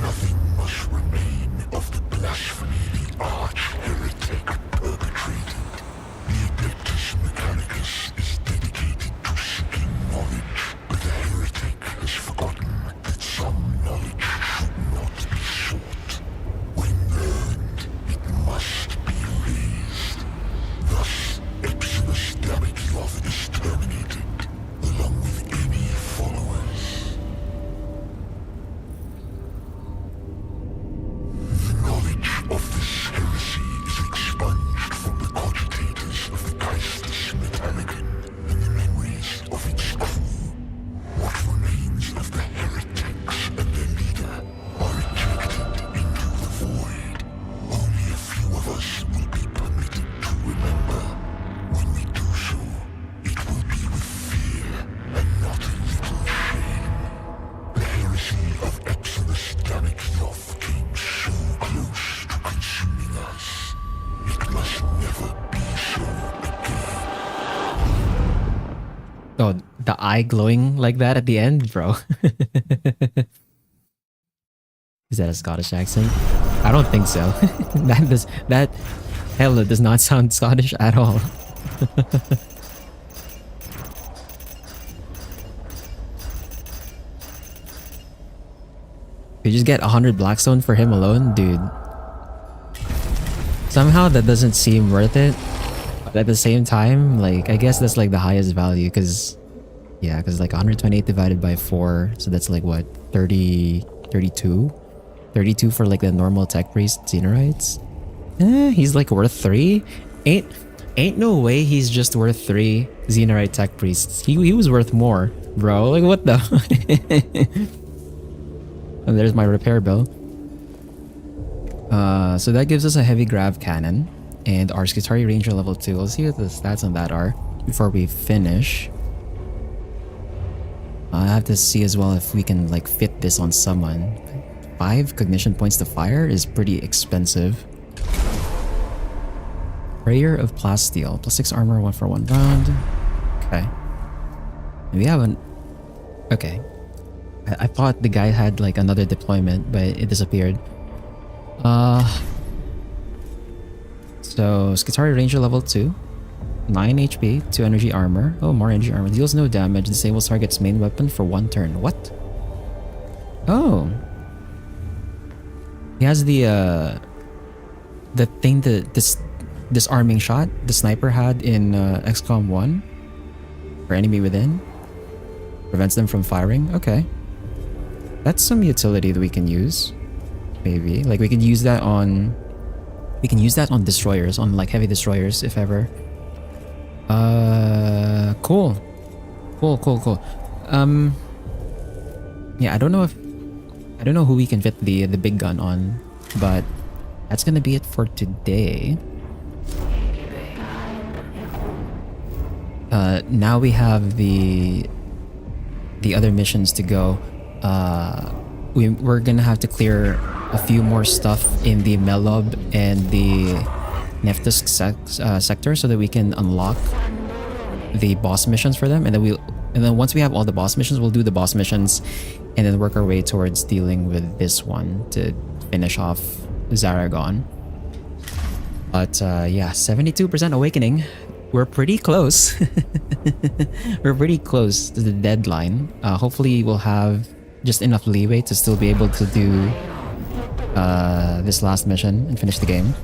S2: Nothing must remain of the blasphemy the arch-heretic perpetrated. The Adeptus Mechanicus is dedicated to seeking knowledge, but the heretic has forgotten that some knowledge should not be sought. When learned, it must be raised. Thus, Epsilus Damicioth is terminated, along with any followers. The knowledge of this heresy is expunged from the cogitators of the Caestus Mechanicum and the memories of its crew. What remains of the heretics and their leader are ejected into the void. Only a few of us will be permitted to remember. When we do so, it will be with fear and not a little shame. The heresy of Epsilus Damicioth came so close to consuming us. It must never be so again.
S1: Oh, the eye glowing like that at the end, bro. Is that a Scottish accent? I don't think so. that hell, it does not sound Scottish at all. You just get 100 Blackstone for him alone, dude. Somehow that doesn't seem worth it. But at the same time, like, I guess that's like the highest value, because yeah, because like 128 divided by 4, so that's like what, 30, 32? 32 for like the normal tech priest Xenorites? He's like worth 3? Ain't no way he's just worth 3 Xenorite tech priests. He was worth more, bro. Like, what the? And there's my repair bill. So that gives us a heavy grav cannon and our Skitari Ranger level 2. Let's see what the stats on that are before we finish. I have to see as well if we can like fit this on someone. 5 cognition points to fire is pretty expensive. Prayer of Plasteel. +6 armor, 1 for 1 round. Okay. And we haven't... Okay. I thought the guy had like another deployment, but it disappeared. So Skitari Ranger level 2. 9 HP, 2 energy armor. Oh, more energy armor. Deals no damage. Disables target's main weapon for 1 turn. What? Oh. He has the thing that disarming shot the sniper had in XCOM 1 for enemy within. Prevents them from firing. Okay. That's some utility that we can use. maybe. Like we can use that on destroyers, on like heavy destroyers if ever. Cool. Yeah, I don't know who we can fit the big gun on, but that's gonna be it for today. Now we have the other missions to go. We're gonna have to clear a few more stuff in the Melob and the Neftisk sector so that we can unlock the boss missions for them, and then once we have all the boss missions, we'll do the boss missions and then work our way towards dealing with this one to finish off Zaragon. But yeah, 72% awakening. We're pretty close. We're pretty close to the deadline. Hopefully we'll have just enough leeway to still be able to do this last mission and finish the game.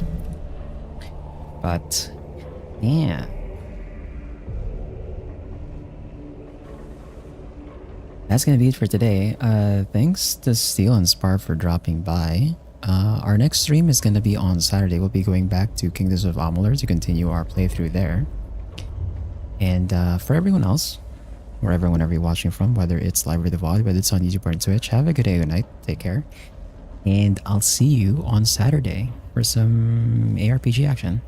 S1: But yeah, that's gonna be it for today. Thanks to Steel and Spar for dropping by. Our next stream is gonna be on Saturday. We'll be going back to Kingdoms of Amalur to continue our playthrough there. And for everyone else, wherever, whenever you're watching from, whether it's live or the VOD, whether it's on YouTube or on Twitch, have a good day, good night, take care. And I'll see you on Saturday for some ARPG action.